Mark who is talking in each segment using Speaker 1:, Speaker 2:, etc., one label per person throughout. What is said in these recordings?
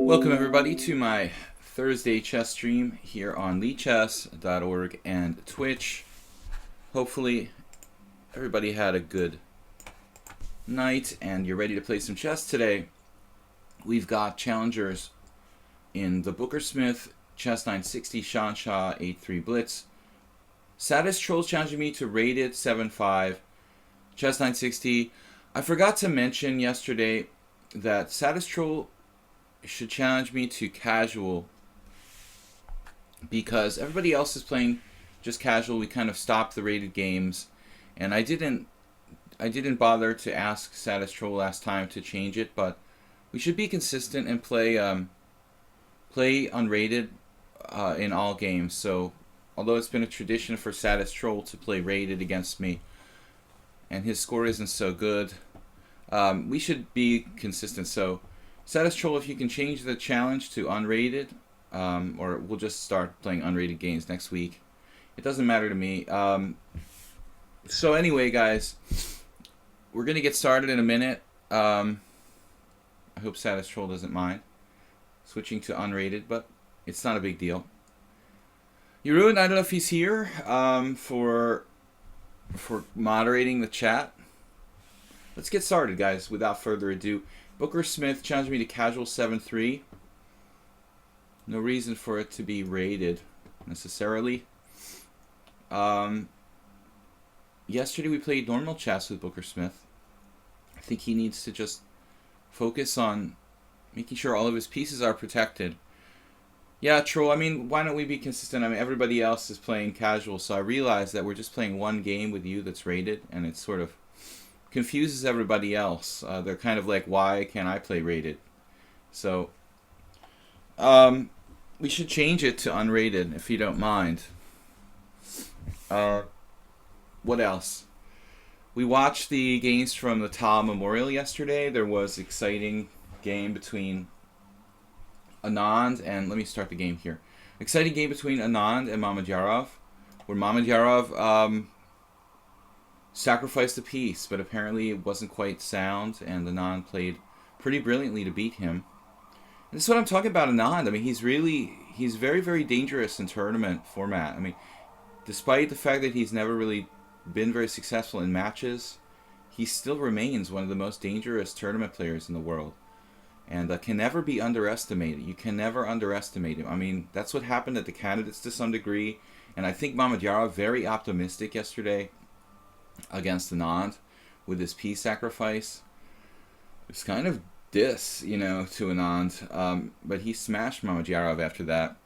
Speaker 1: Welcome everybody to my Thursday chess stream here on leechess.org and Twitch. Hopefully everybody had a good night and you're ready to play some chess today. We've got challengers in the Booker Smith Chess 960 Shansha 8-3 Blitz. Sadist Troll's challenging me to rated 7-5 Chess 960. I forgot to mention yesterday that Sadist Troll should challenge me to casual because everybody else is playing just casual. We kind of stopped the rated games, and I didn't bother to ask Sadist Troll last time to change it, but we should be consistent and play unrated in all games. So although it's been a tradition for Sadist Troll to play rated against me and his score isn't so good, we should be consistent. So Sadist Troll, if you can change the challenge to unrated, or we'll just start playing unrated games next week. It doesn't matter to me. So anyway, guys, we're going to get started in a minute. I hope Sadist Troll doesn't mind switching to unrated, but it's not a big deal. Jeroen, I don't know if he's here for moderating the chat. Let's get started, guys, without further ado. Booker Smith challenged me to casual 7-3. No reason for it to be rated necessarily. Yesterday we played normal chess with Booker Smith. I think he needs to just focus on making sure all of his pieces are protected. Yeah, Troll, I mean, why don't we be consistent? I mean, everybody else is playing casual, so I realize that we're just playing one game with you that's rated, and it's sort of confuses everybody else. They're kind of like, why can't I play rated? So we should change it to unrated if you don't mind. What else? We watched the games from the Tal Memorial yesterday. There was an exciting game between Anand and, let me start the game here. Exciting game between Anand and Mamedyarov, where Mamedyarov sacrificed a piece, but apparently it wasn't quite sound, and Anand played pretty brilliantly to beat him. And this is what I'm talking about Anand. I mean, he's very, very dangerous in tournament format. I mean, despite the fact that he's never really been very successful in matches, he still remains one of the most dangerous tournament players in the world, and can never be underestimated. You can never underestimate him. I mean, that's what happened at the candidates to some degree, and I think Mamedyarov very optimistic yesterday against Anand with his piece sacrifice. It's kind of diss, to Anand, but he smashed Mamedyarov after that.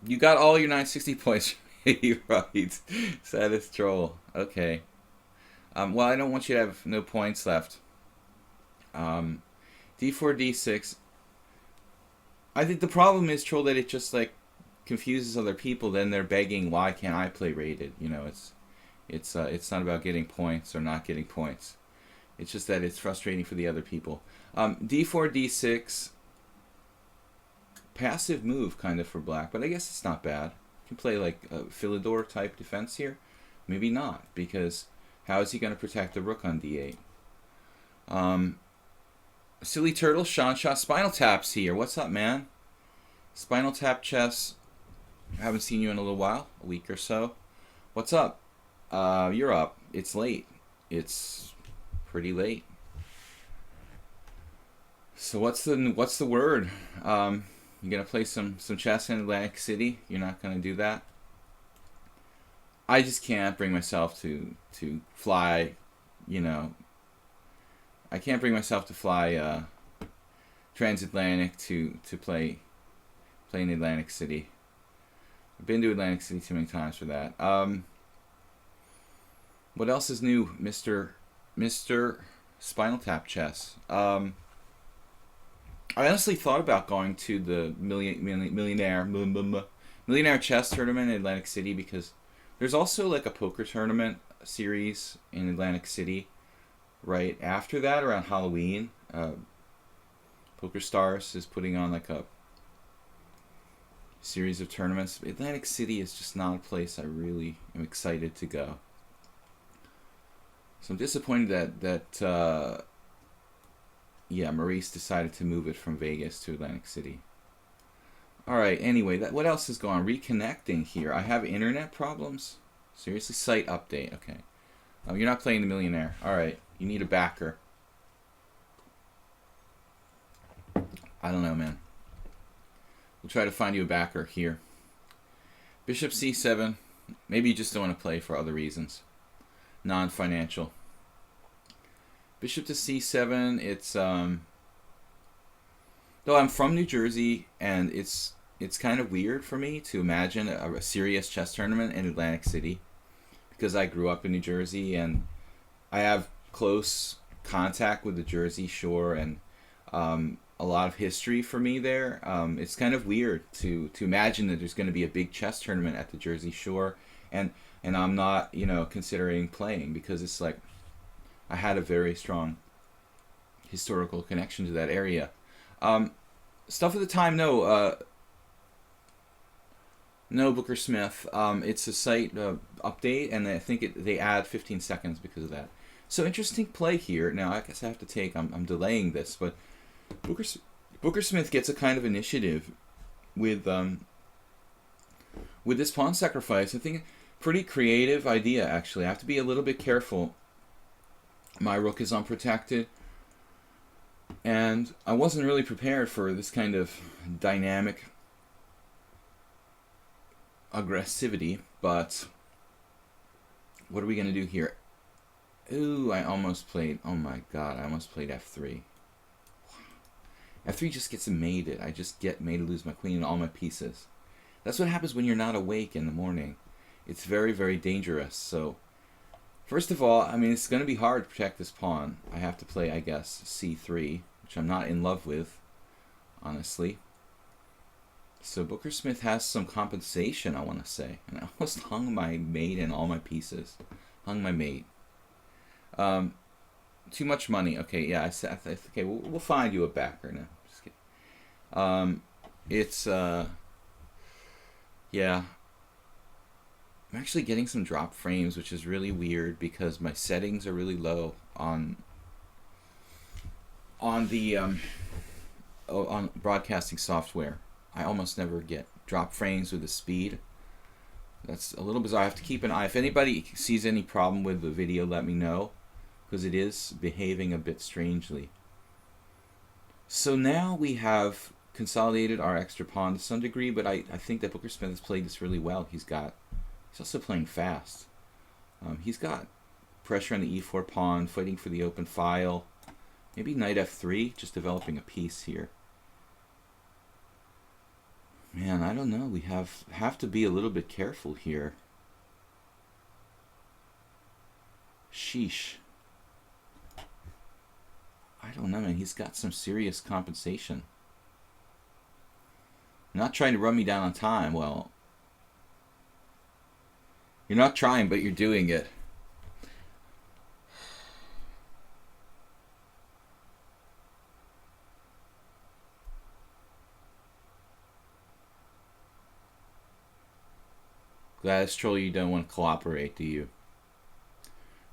Speaker 1: You got all your 960 points. Right. Sadist Troll. Okay. Well, I don't want you to have no points left. D4, D6. I think the problem is, Troll, that it just like confuses other people. Then they're begging, why can't I play rated? It's not about getting points or not getting points. It's just that it's frustrating for the other people. D4, D6. Passive move kind of for black, but I guess it's not bad. You can play like a Philidor type defense here. Maybe not, because how is he going to protect the rook on D8? Silly Turtle, Shansha, Spinal Tap's here. What's up, man? Spinal Tap Chess. I haven't seen you in a little while, a week or so. What's up? You're up. It's late. It's pretty late. So what's the word? You gonna play some chess in Atlantic City? You're not gonna do that? I just can't bring myself to fly. I can't bring myself to fly transatlantic to play in Atlantic City. I've been to Atlantic City too many times for that. What else is new, Mr. Spinal Tap Chess? I honestly thought about going to the millionaire chess tournament in Atlantic City, because there's also like a poker tournament series in Atlantic City right after that, around Halloween. Poker Stars is putting on like a series of tournaments. Atlantic City is just not a place I really am excited to go. So I'm disappointed that Yeah, Maurice decided to move it from Vegas to Atlantic City. Alright, anyway, what else is going on? Reconnecting here. I have internet problems. Seriously? Site update. Okay. You're not playing the Millionaire. Alright, you need a backer. I don't know, man. We'll try to find you a backer here. Bishop c7. Maybe you just don't want to play for other reasons. Non-financial. Bishop to c7. It's though I'm from New Jersey, and it's kind of weird for me to imagine a serious chess tournament in Atlantic City, because I grew up in New Jersey and I have close contact with the Jersey Shore and a lot of history for me there. It's kind of weird to imagine that there's going to be a big chess tournament at the Jersey Shore, and I'm not, considering playing, because it's like I had a very strong historical connection to that area. Stuff at the time, no Booker Smith. It's a site update, and I think they add 15 seconds because of that. So interesting play here. Now I guess I have to take. I'm delaying this, but Booker Smith gets a kind of initiative with this pawn sacrifice. I think pretty creative idea, actually. I have to be a little bit careful. My rook is unprotected, and I wasn't really prepared for this kind of dynamic aggressivity, but what are we going to do here? Ooh, I almost played, oh my god, I almost played f3. F3 just gets mated. I just get made to lose my queen and all my pieces. That's what happens when you're not awake in the morning. It's very, very dangerous. So, first of all, I mean, it's going to be hard to protect this pawn. I have to play, I guess, c3, which I'm not in love with, honestly. So Booker Smith has some compensation, I want to say. And I almost hung my mate and all my pieces. Hung my mate. Too much money. Okay, yeah, okay, we'll find you a backer now. Just kidding. It's, yeah. I'm actually getting some drop frames, which is really weird because my settings are really low on the on broadcasting software. I almost never get drop frames with the speed. That's a little bizarre. I have to keep an eye. If anybody sees any problem with the video, let me know, because it is behaving a bit strangely. So now we have consolidated our extra pawn to some degree, but I think that Booker Smith has played this really well. He's also playing fast. He's got pressure on the e4 pawn, fighting for the open file. Maybe knight f3, just developing a piece here. Man, I don't know. We have to be a little bit careful here. Sheesh. I don't know, man. He's got some serious compensation. Not trying to run me down on time. Well, you're not trying, but you're doing it. Gladys Troll, you don't want to cooperate, do you?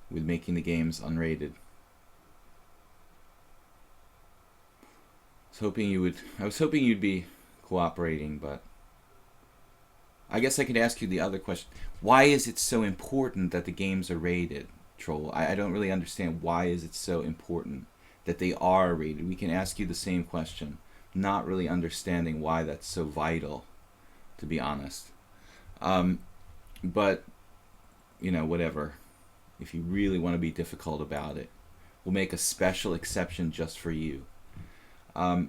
Speaker 1: With making the games unrated. I was hoping you'd be cooperating, but I guess I could ask you the other question. Why is it so important that the games are rated, Troll? I don't really understand why is it so important that they are rated. We can ask you the same question. Not really understanding why that's so vital, to be honest. But, whatever. If you really want to be difficult about it, we'll make a special exception just for you. But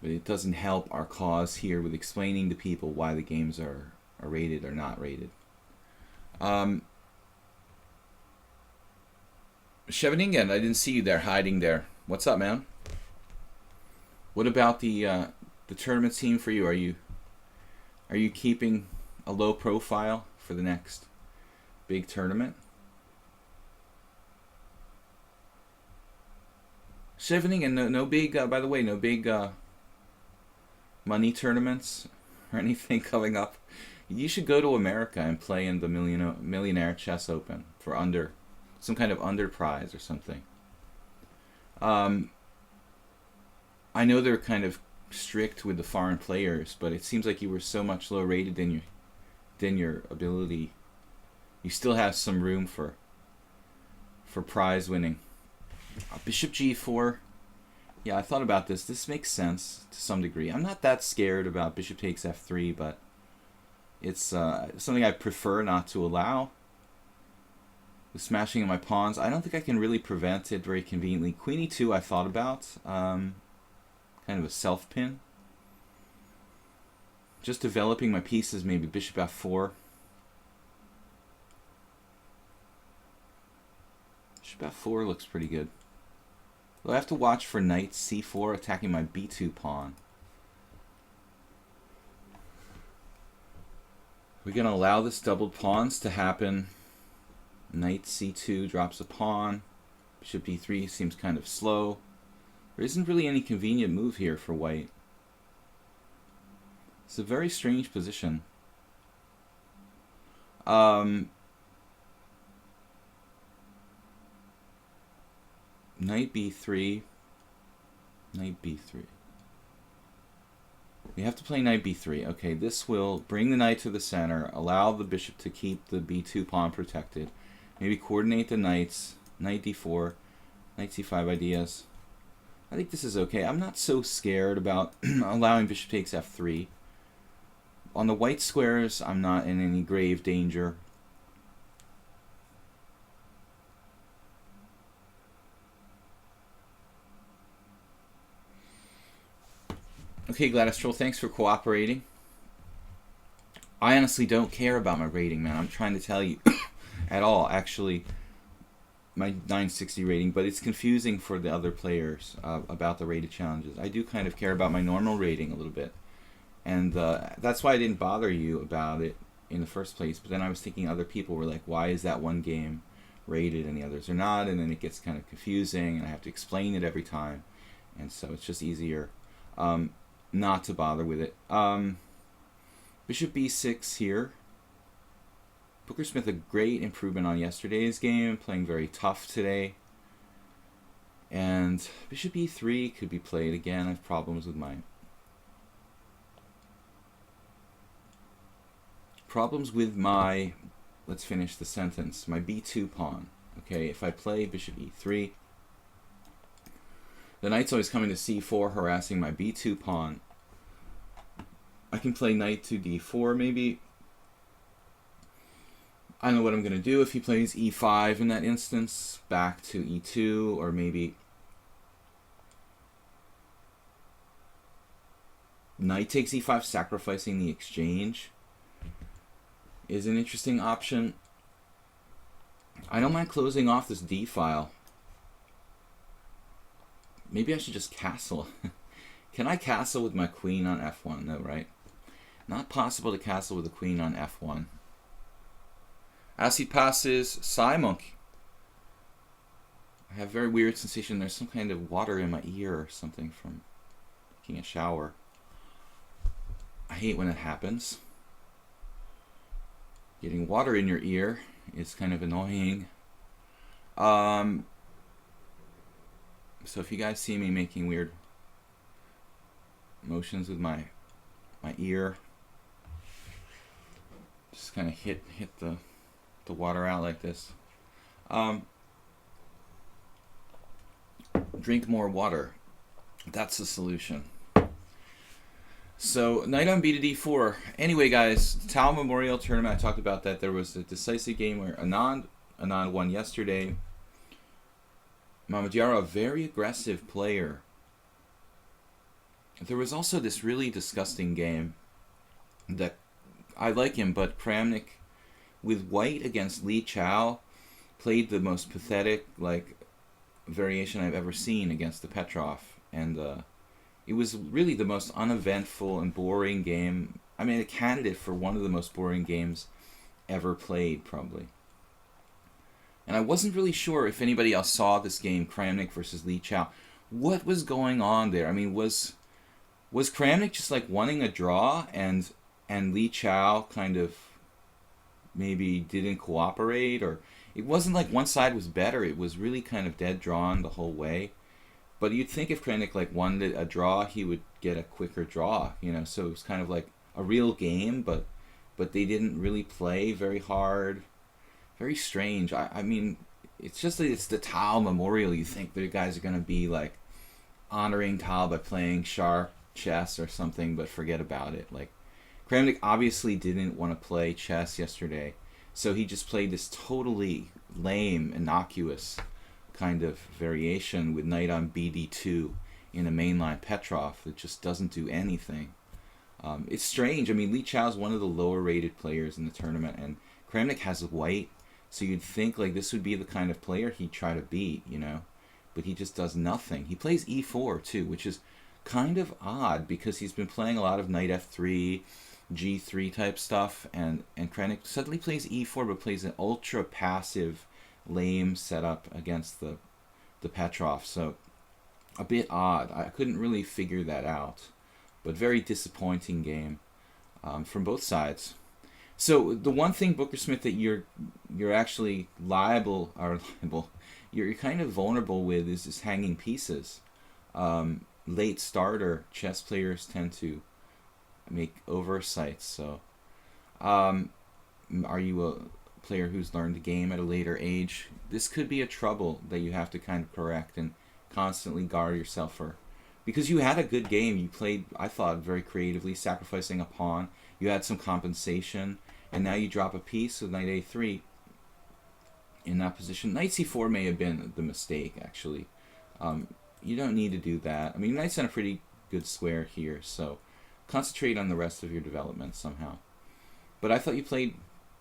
Speaker 1: it doesn't help our cause here with explaining to people why the games are rated or not rated. Scheveningen, I didn't see you there, hiding there. What's up, man? What about the tournament scene for you? Are you keeping a low profile for the next big tournament? Scheveningen, no big, by the way, no big money tournaments or anything coming up. You should go to America and play in the Millionaire Chess Open for some kind of under prize or something. Um, I know they're kind of strict with the foreign players, but it seems like you were so much lower rated than your ability. You still have some room for prize winning. Bishop G4. Yeah, I thought about this. This makes sense to some degree. I'm not that scared about bishop takes f3, but it's something I prefer not to allow. The smashing of my pawns, I don't think I can really prevent it very conveniently. Queen e2 I thought about. Kind of a self-pin. Just developing my pieces, maybe bishop f4. Bishop f4 looks pretty good. Well, I have to watch for knight c4 attacking my b2 pawn. We're going to allow this doubled pawns to happen. Knight c2 drops a pawn. Bishop d3 seems kind of slow. There isn't really any convenient move here for white. It's a very strange position. Knight b3. Knight b3. We have to play knight b3. Okay, this will bring the knight to the center, allow the bishop to keep the b2 pawn protected. Maybe coordinate the knights. Knight d4, knight c5 ideas. I think this is okay. I'm not so scared about allowing bishop takes f3. On the white squares, I'm not in any grave danger. Okay, Gladys Troll, thanks for cooperating. I honestly don't care about my rating, man. I'm trying to tell you at all, actually, my 960 rating, but it's confusing for the other players about the rated challenges. I do kind of care about my normal rating a little bit. And that's why I didn't bother you about it in the first place. But then I was thinking other people were like, why is that one game rated and the others are not? And then it gets kind of confusing, and I have to explain it every time. And so it's just easier not to bother with it. Bishop b6 here. Booker Smith, a great improvement on yesterday's game, playing very tough today. And bishop e3 could be played again. I have problems with my let's finish the sentence, my b2 pawn. Okay, if I play bishop e3, the knight's always coming to c4, harassing my b2 pawn. I can play knight to d4 maybe. I don't know what I'm going to do if he plays e5 in that instance, back to e2, or maybe knight takes e5, sacrificing the exchange is an interesting option. I don't mind closing off this d file. Maybe I should just castle. Can I castle with my queen on f1? No, right? Not possible to castle with the queen on f1. As he passes, Monkey. I have a very weird sensation. There's some kind of water in my ear or something from taking a shower. I hate when it happens. Getting water in your ear is kind of annoying. So if you guys see me making weird motions with my ear, just kind of hit the water out like this. Drink more water. That's the solution. So, knight on b to d4. Anyway, guys, Tau Memorial Tournament, I talked about that. There was a decisive game where Anand won yesterday. Mamadjara, a very aggressive player. There was also this really disgusting game that I like him, but Kramnik with white against Li Chao played the most pathetic variation I've ever seen against the Petrov, and it was really the most uneventful and boring game. I mean, a candidate for one of the most boring games ever played, probably. And I wasn't really sure if anybody else saw this game, Kramnik versus Li Chao. What was going on there? I mean, was Kramnik just like wanting a draw, and Li Chao kind of maybe didn't cooperate? Or it wasn't like one side was better. It was really kind of dead drawn the whole way. But you'd think if Krennic like won a draw, he would get a quicker draw, you know. So it was kind of like a real game, but they didn't really play very hard. Very strange. I mean, it's just that it's the Tal Memorial. You think the guys are gonna be like honoring Tal by playing sharp chess or something, but forget about it. Like Kramnik obviously didn't want to play chess yesterday, so he just played this totally lame, innocuous kind of variation with knight on bd2 in a mainline Petrov that just doesn't do anything. It's strange. I mean, Li Chao's one of the lower rated players in the tournament, and Kramnik has white, so you'd think like this would be the kind of player he'd try to beat, you know, but he just does nothing. He plays e4 too, which is kind of odd because he's been playing a lot of knight f3, g3 type stuff, and Krennic suddenly plays e4 but plays an ultra passive, lame setup against the Petrov. So a bit odd. I couldn't really figure that out, but very disappointing game from both sides. So the one thing, Booker Smith, that you're actually liable, you're kind of vulnerable with is hanging pieces. Late starter chess players tend to make oversights. So, are you a player who's learned the game at a later age? This could be a trouble that you have to kind of correct and constantly guard yourself for. Because you had a good game. You played, I thought, very creatively, sacrificing a pawn. You had some compensation, and now you drop a piece with knight a3 in that position. Knight c4 may have been the mistake, actually. You don't need to do that. I mean, knight's on a pretty good square here, so concentrate on the rest of your development somehow. But I thought you played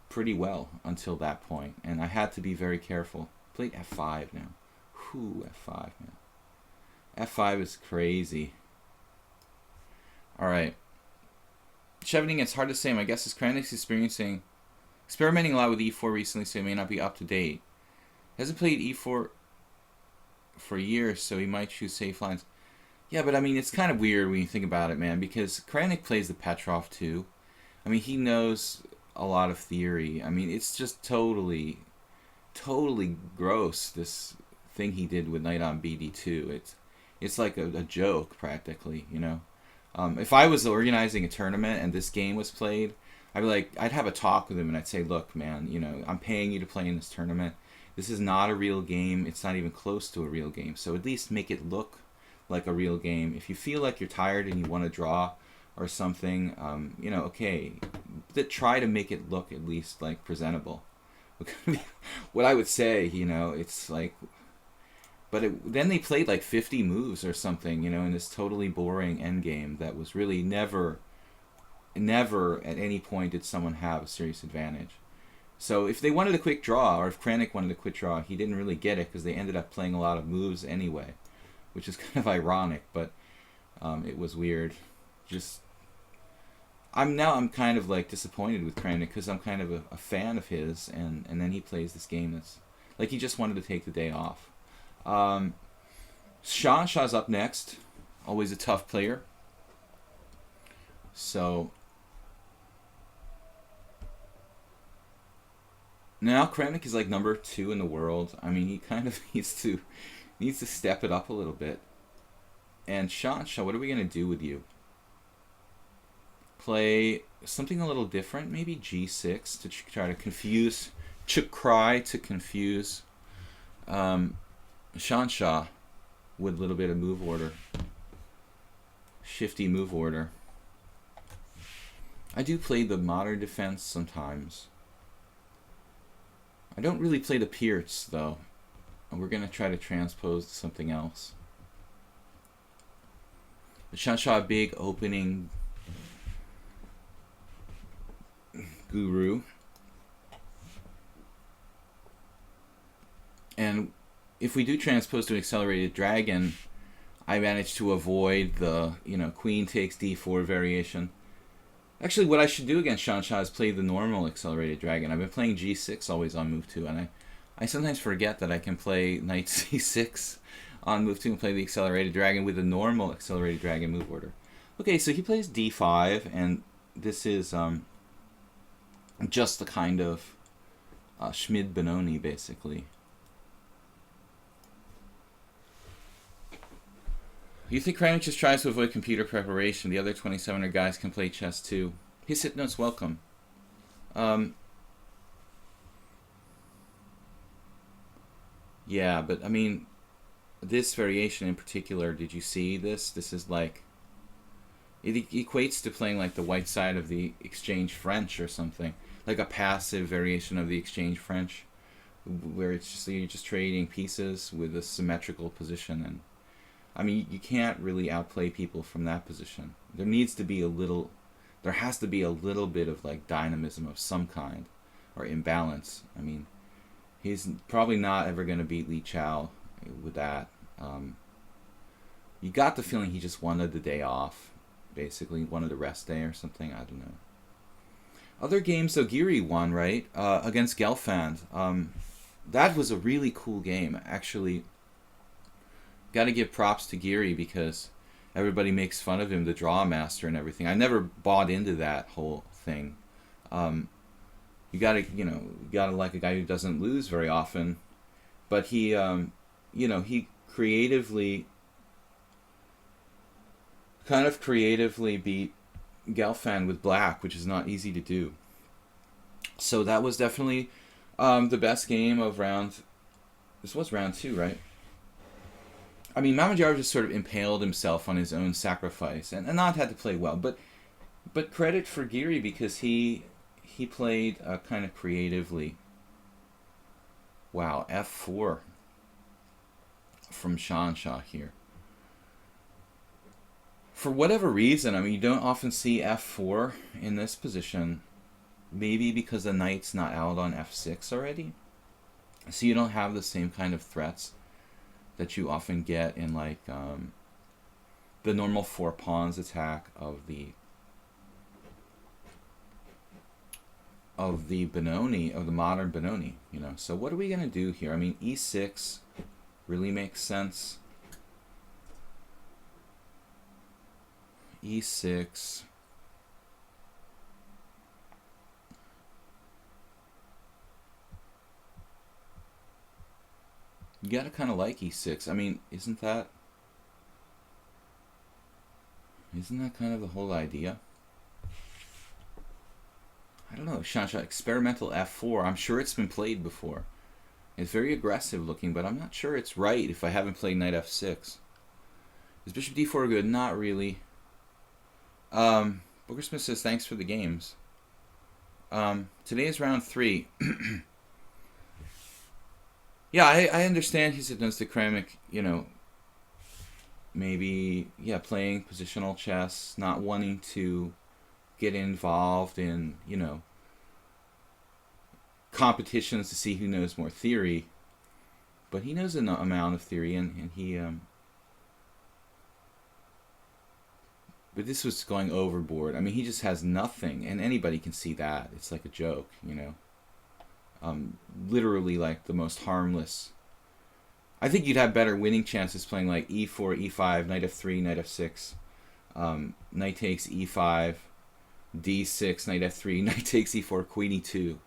Speaker 1: pretty well until that point, and I had to be very careful. Played f5 now. Whew, f5 now. f5 is crazy. Alright. Chevening, it's hard to say. My guess is Krannik's experimenting a lot with e4 recently, so he may not be up to date. Hasn't played e4 for years, so he might choose safe lines. Yeah, but I mean, it's kind of weird when you think about it, man, because Krannik plays the Petrov too. I mean, he knows a lot of theory. I mean, it's just totally gross, this thing he did with knight on bd2. It's like a joke, practically, you know. If I was organizing a tournament and this game was played, I'd have a talk with him and I'd say, look, man, you know, I'm paying you to play in this tournament. This is not a real game. It's not even close to a real game. So at least make it look like a real game. If you feel like you're tired and you want to draw or something, you know, okay, try to make it look at least like presentable. What I would say, you know, it's like, but then they played like 50 moves or something, you know, in this totally boring endgame that was really never at any point did someone have a serious advantage. So if they wanted a quick draw, or if Krannik wanted a quick draw, he didn't really get it because they ended up playing a lot of moves anyway, which is kind of ironic, but it was weird. I'm kind of like disappointed with Krannik because I'm kind of a fan of his, and then he plays this game that's like he just wanted to take the day off. Shah's up next, always a tough player. So now Krannik is like number 2 in the world. I mean, he kind of needs to step it up a little bit. And Shah, what are we gonna do with you? Play something a little different, maybe g6 to try to confuse, Shah with a little bit of move order, shifty move order. I do play the modern defense sometimes. I don't really play the Pirts though. We're gonna try to transpose to something else. The Shah, big opening guru. And if we do transpose to an accelerated dragon, I managed to avoid the, you know, queen takes d4 variation. Actually, what I should do against Shah is play the normal accelerated dragon. I've been playing g6 always on move 2, and I sometimes forget that I can play knight c6 on move 2 and play the accelerated dragon with the normal accelerated dragon move order. Okay, so he plays d5, and this is just the kind of Schmid-Benoni, basically. You think Kramnik just tries to avoid computer preparation? The other 27er guys can play chess too. His hit notes welcome. Yeah, but I mean, this variation in particular, did you see this? This is like, it equates to playing like the white side of the exchange French or something. Like a passive variation of the exchange French, where it's just, you're just trading pieces with a symmetrical position. And I mean, you can't really outplay people from that position. There needs to be a little, there has to be a little bit of like dynamism of some kind, or imbalance. I mean, he's probably not ever going to beat Li Chao with that. You got the feeling he just wanted the day off, basically wanted a rest day or something. I don't know. Other games, though, Giri won, right? Against Gelfand. That was a really cool game, actually. Got to give props to Giri because everybody makes fun of him, the draw master and everything. I never bought into that whole thing. You gotta like a guy who doesn't lose very often, but he, he kind of creatively beat Gelfand with black, which is not easy to do. So that was definitely the best game of round. This was round 2, right? I mean, Mamadjaro just sort of impaled himself on his own sacrifice, and Anand had to play well, but credit for Giri because he played kind of creatively. Wow, F4 from Shansha here. For whatever reason, I mean, you don't often see F4 in this position. Maybe because the knight's not out on F6 already. So you don't have the same kind of threats that you often get in like the normal 4 pawns attack of the Benoni, of the modern Benoni, you know. So what are we gonna do here? I mean, E6 really makes sense. E6. You gotta kind of like E6. I mean, isn't that kind of the whole idea? I don't know, Shansha, experimental F4. I'm sure it's been played before. It's very aggressive looking, but I'm not sure it's right if I haven't played knight F6. Is bishop D4 good? Not really. Booker Smith says, thanks for the games. Today is round 3. Yeah, I understand he's against the Kramnik, you know, maybe, yeah, playing positional chess, not wanting to get involved in, you know, competitions to see who knows more theory. But he knows an amount of theory, and he, but this was going overboard. I mean, he just has nothing, and anybody can see that. It's like a joke, you know. Literally like the most harmless. I think you'd have better winning chances playing like E4, E5, knight F3, knight F6, knight takes E5, D6, knight F3, knight takes E4, queen E2.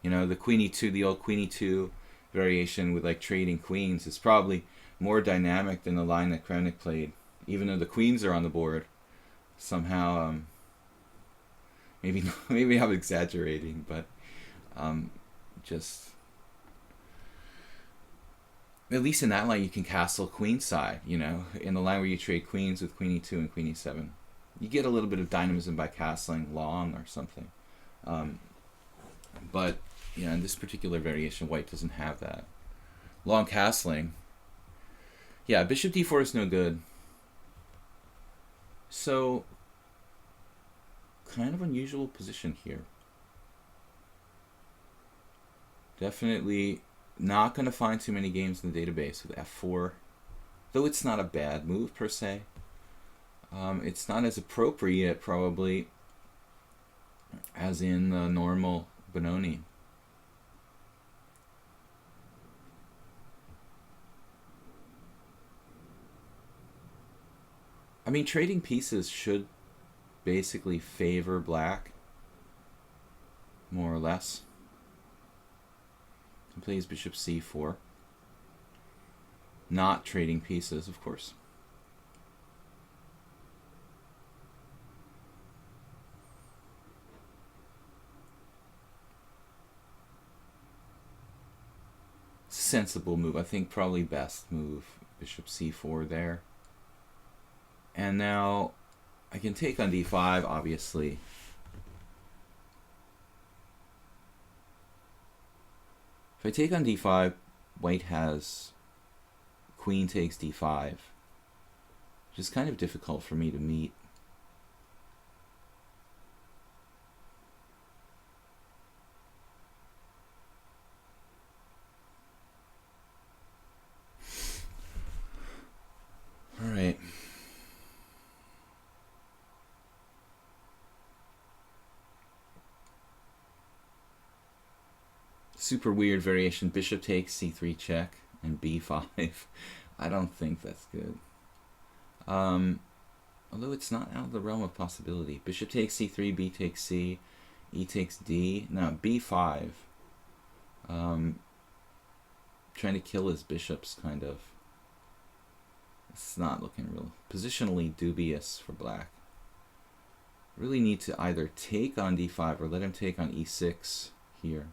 Speaker 1: You know, the queen E2, the old queen E2 variation with like trading queens is probably more dynamic than the line that Kramnik played, even though the queens are on the board. Somehow, maybe I'm exaggerating, but just at least in that line you can castle queenside, you know, in the line where you trade queens with queen E2 and queen E7. You get a little bit of dynamism by castling long or something. But, you know, in this particular variation, white doesn't have that. Long castling. Yeah, bishop D4 is no good. So, kind of unusual position here. Definitely not going to find too many games in the database with F4. Though it's not a bad move per se. It's not as appropriate probably as in the normal Benoni. I mean, trading pieces should basically favor black, more or less. He plays bishop c4. Not trading pieces, of course. sensible move. I think probably best move. Bishop c4 there. And now I can take on d5, obviously. If I take on d5, white has queen takes d5, which is kind of difficult for me to meet. All right. Super weird variation. Bishop takes c3 check and b5. I don't think that's good. Although it's not out of the realm of possibility. Bishop takes c3, b takes c, e takes d. Now b5. Trying to kill his bishops, kind of. It's not looking real positionally dubious for black. Really need to either take on d5 or let him take on e6 here.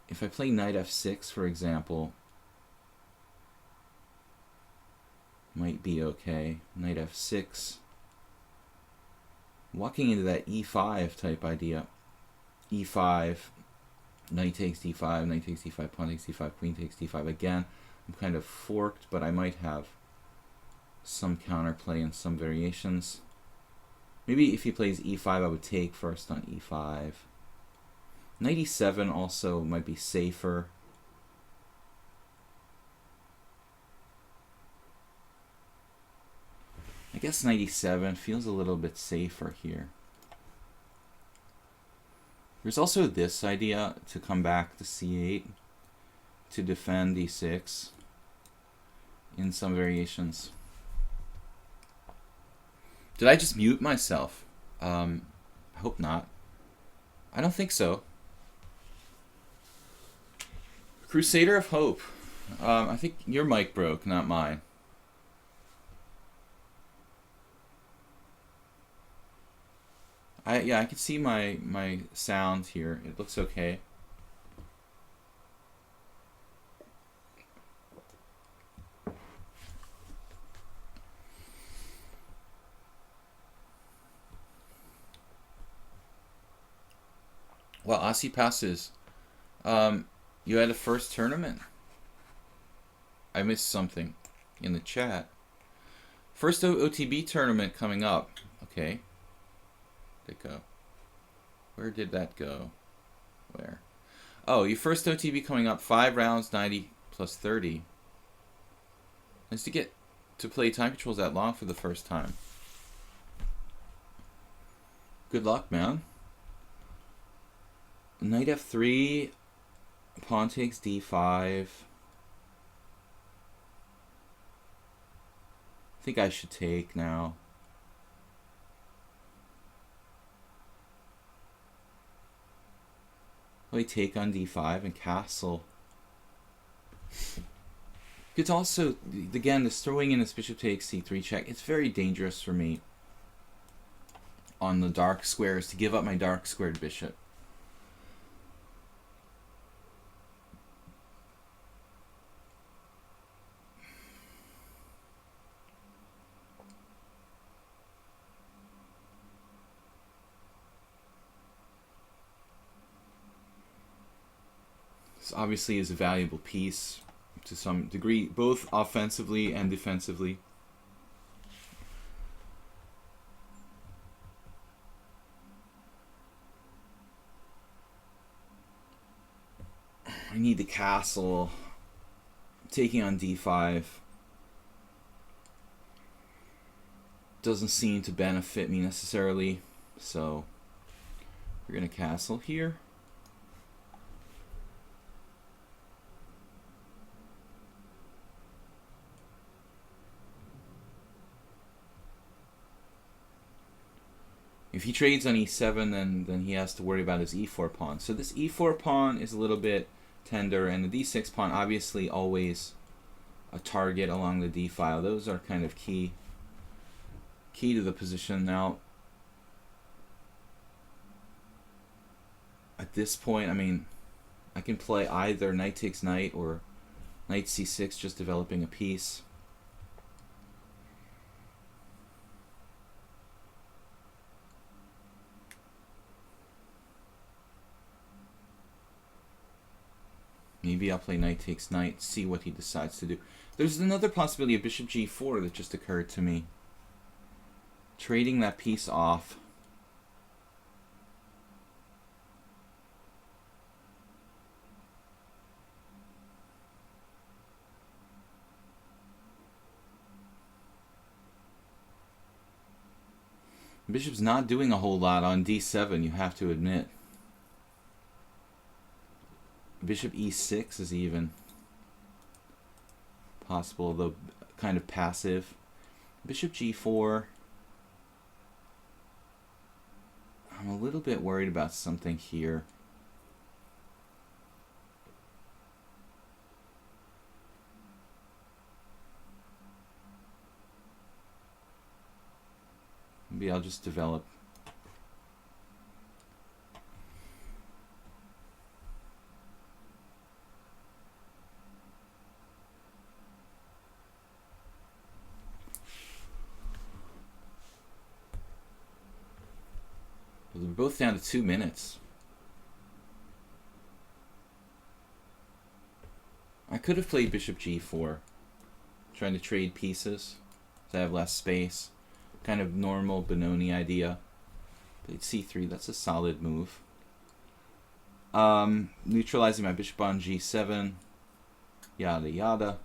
Speaker 1: If I play knight f6, for example, might be okay. Knight f6. Walking into that e5 type idea. e5, knight takes d5, knight takes d5, pawn takes d5, queen takes d5. Again, I'm kind of forked, but I might have some counterplay and some variations. Maybe if he plays e5, I would take first on e5. Knight e7 also might be safer. I guess knight e7 feels a little bit safer here. There's also this idea to come back to c8 to defend e6 in some variations. Did I just mute myself? I hope not. I don't think so. Crusader of Hope. I think your mic broke, not mine. Yeah, I can see my sound here. It looks okay. Well, Aussie passes. You had a first tournament. I missed something in the chat. First OTB tournament coming up. Okay. Where'd it go? Where did that go? Where? Oh, your first OTB coming up. 5 rounds, 90 plus 30. Nice to get to play time controls that long for the first time. Good luck, man. Knight f3. Pawn takes d5. I think I should take now. Probably take on d5 and castle. It's also, again, this throwing in this bishop takes c3 check. It's very dangerous for me on the dark squares to give up my dark squared bishop. Obviously is a valuable piece to some degree, both offensively and defensively. I need the castle. Taking on d5 doesn't seem to benefit me necessarily, so we're gonna castle here. If he trades on e7, then he has to worry about his e4 pawn. So this e4 pawn is a little bit tender, and the d6 pawn obviously always a target along the d file. Those are kind of key to the position. Now, at this point, I mean, I can play either knight takes knight or knight c6, just developing a piece. Maybe I'll play knight takes knight, see what he decides to do. There's another possibility of bishop g4 that just occurred to me. Trading that piece off. Bishop's not doing a whole lot on d7, you have to admit. Bishop e6 is even possible, though kind of passive. Bishop g4. I'm a little bit worried about something here. Maybe I'll just develop. We're both down to 2 minutes. I could have played bishop g4, trying to trade pieces to have less space. Kind of normal Benoni idea. Played c3, that's a solid move. Neutralizing my bishop on g7. Yada yada.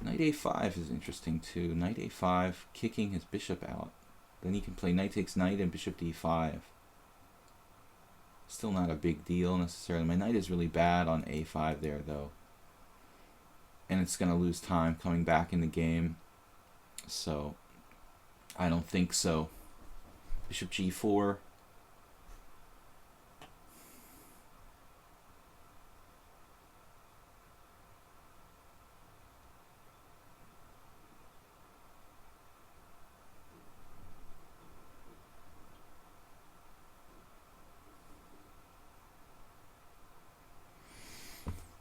Speaker 1: Knight a5 is interesting too. Knight a5, kicking his bishop out. Then he can play knight takes knight and bishop d5. Still not a big deal necessarily. My knight is really bad on a5 there though. And it's going to lose time coming back in the game. So I don't think so. Bishop g4.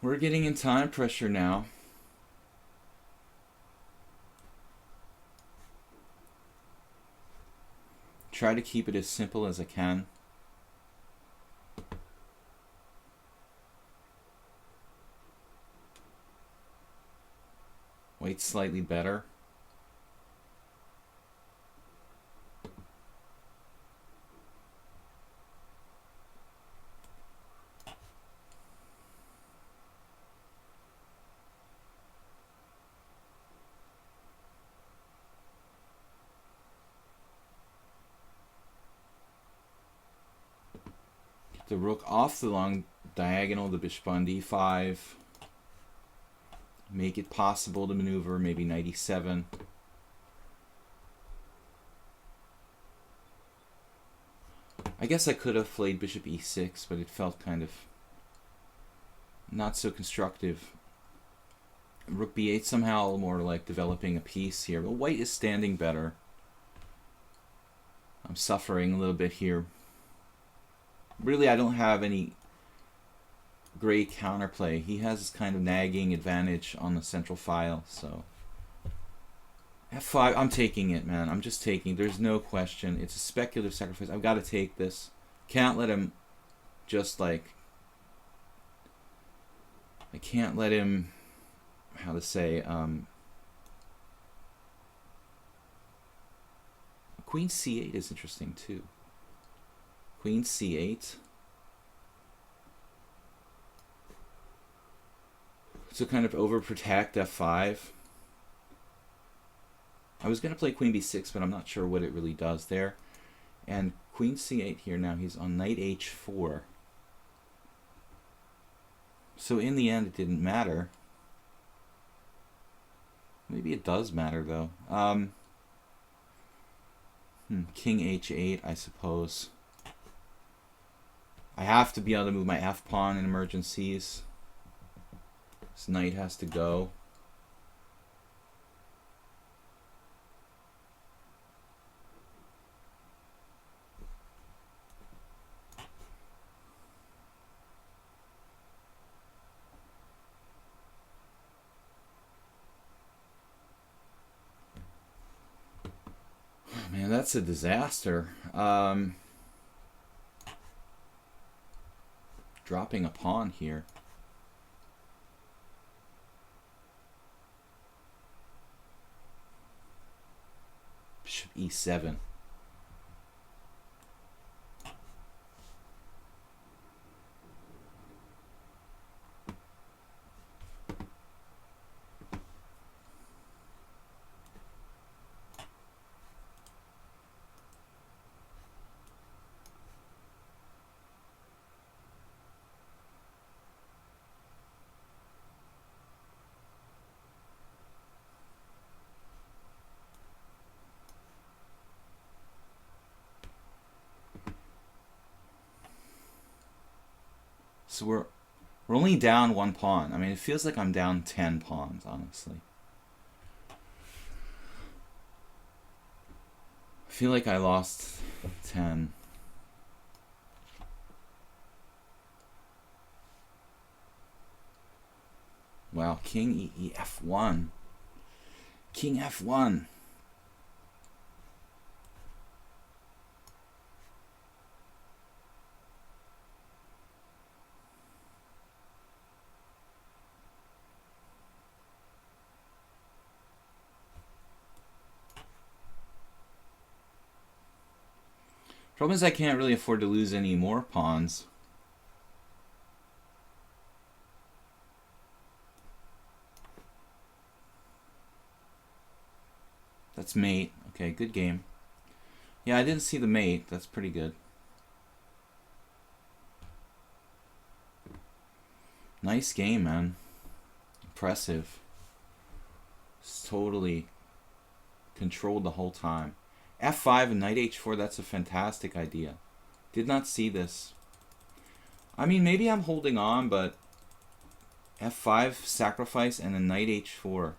Speaker 1: We're getting in time pressure now. Try to keep it as simple as I can. Wait slightly better. The rook off the long diagonal, the bishop on d5. Make it possible to maneuver, maybe knight e7. I guess I could have played bishop e6, but it felt kind of not so constructive. Rook b8 somehow more like developing a piece here. But white is standing better. I'm suffering a little bit here. Really, I don't have any great counterplay. He has this kind of nagging advantage on the central file, so f5, I'm taking it, man. I'm just taking. There's no question. It's a speculative sacrifice. I've got to take this. Can't let him just like... I can't let him... How to say... Queen c8 is interesting, too. Queen c8. So kind of overprotect f5. I was going to play queen b6, but I'm not sure what it really does there. And queen c8 here now, he's on knight h4. So in the end, it didn't matter. Maybe it does matter, though. King h8, I suppose. I have to be able to move my f-pawn in emergencies. This knight has to go. Man, that's a disaster. Dropping a pawn here. Bishop e7. So we're only down one pawn. I mean, it feels like I'm down 10 pawns, honestly. I feel like I lost 10. Wow, king f1. King f1. Problem is I can't really afford to lose any more pawns. That's mate. Okay, good game. Yeah, I didn't see the mate. That's pretty good. Nice game, man. Impressive. It's totally controlled the whole time. F5 and knight h4, that's a fantastic idea. Did not see this. I mean, maybe I'm holding on, but F5 sacrifice and then knight h4.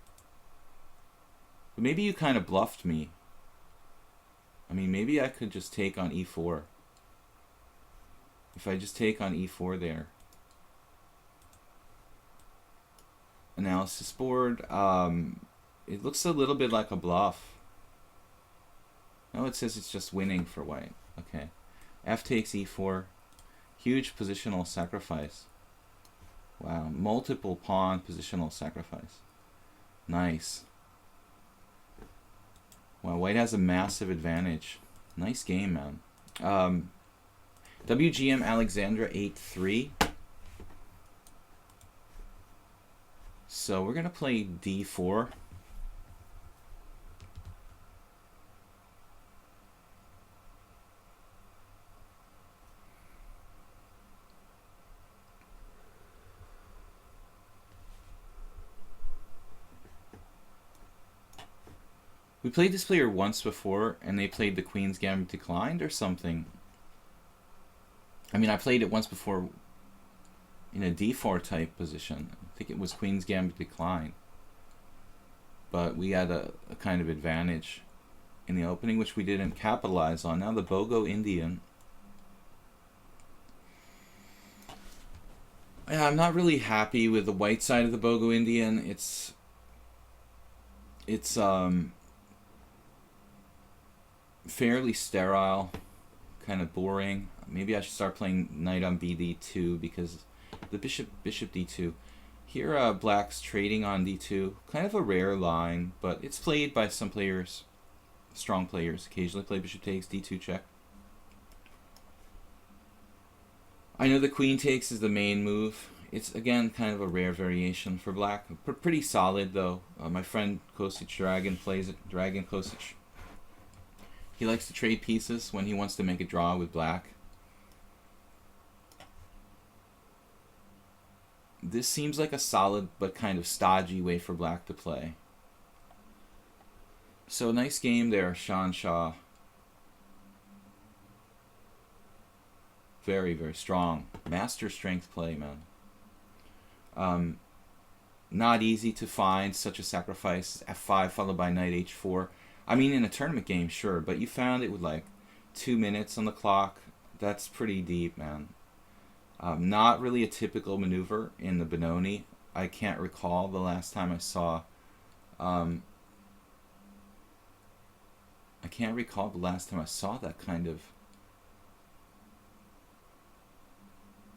Speaker 1: But maybe you kind of bluffed me. I mean, maybe I could just take on e4. If I just take on e4 there. Analysis board. It looks a little bit like a bluff. No, it says it's just winning for white. Okay. F takes e4. Huge positional sacrifice. Wow. Multiple pawn positional sacrifice. Nice. Wow, white has a massive advantage. Nice game, man. WGM Alexandra 8-3. So we're going to play d4. We played this player once before, and they played the Queen's Gambit declined or something. I mean, I played it once before in a d4 type position. I think it was Queen's Gambit declined. But we had a kind of advantage in the opening, which we didn't capitalize on. Now the Bogo Indian. Yeah, I'm not really happy with the white side of the Bogo Indian. It's fairly sterile, kind of boring. Maybe I should start playing knight on bd2 because the bishop d2. Here black's trading on d2. Kind of a rare line, but it's played by some players, strong players. Occasionally play bishop takes, d2 check. I know the queen takes is the main move. It's, again, kind of a rare variation for black. Pretty solid, though. My friend Kosic Dragon plays it. Dragon Kosic. He likes to trade pieces when he wants to make a draw with black. This seems like a solid but kind of stodgy way for black to play. So nice game there, Shan Shah. Very, very strong. Master strength play, man. Not easy to find such a sacrifice. F5 followed by knight h4. I mean, in a tournament game, sure, but you found it with like 2 minutes on the clock. That's pretty deep, man. Not really a typical maneuver in the Benoni. I can't recall the last time I saw can't recall the last time I saw that kind of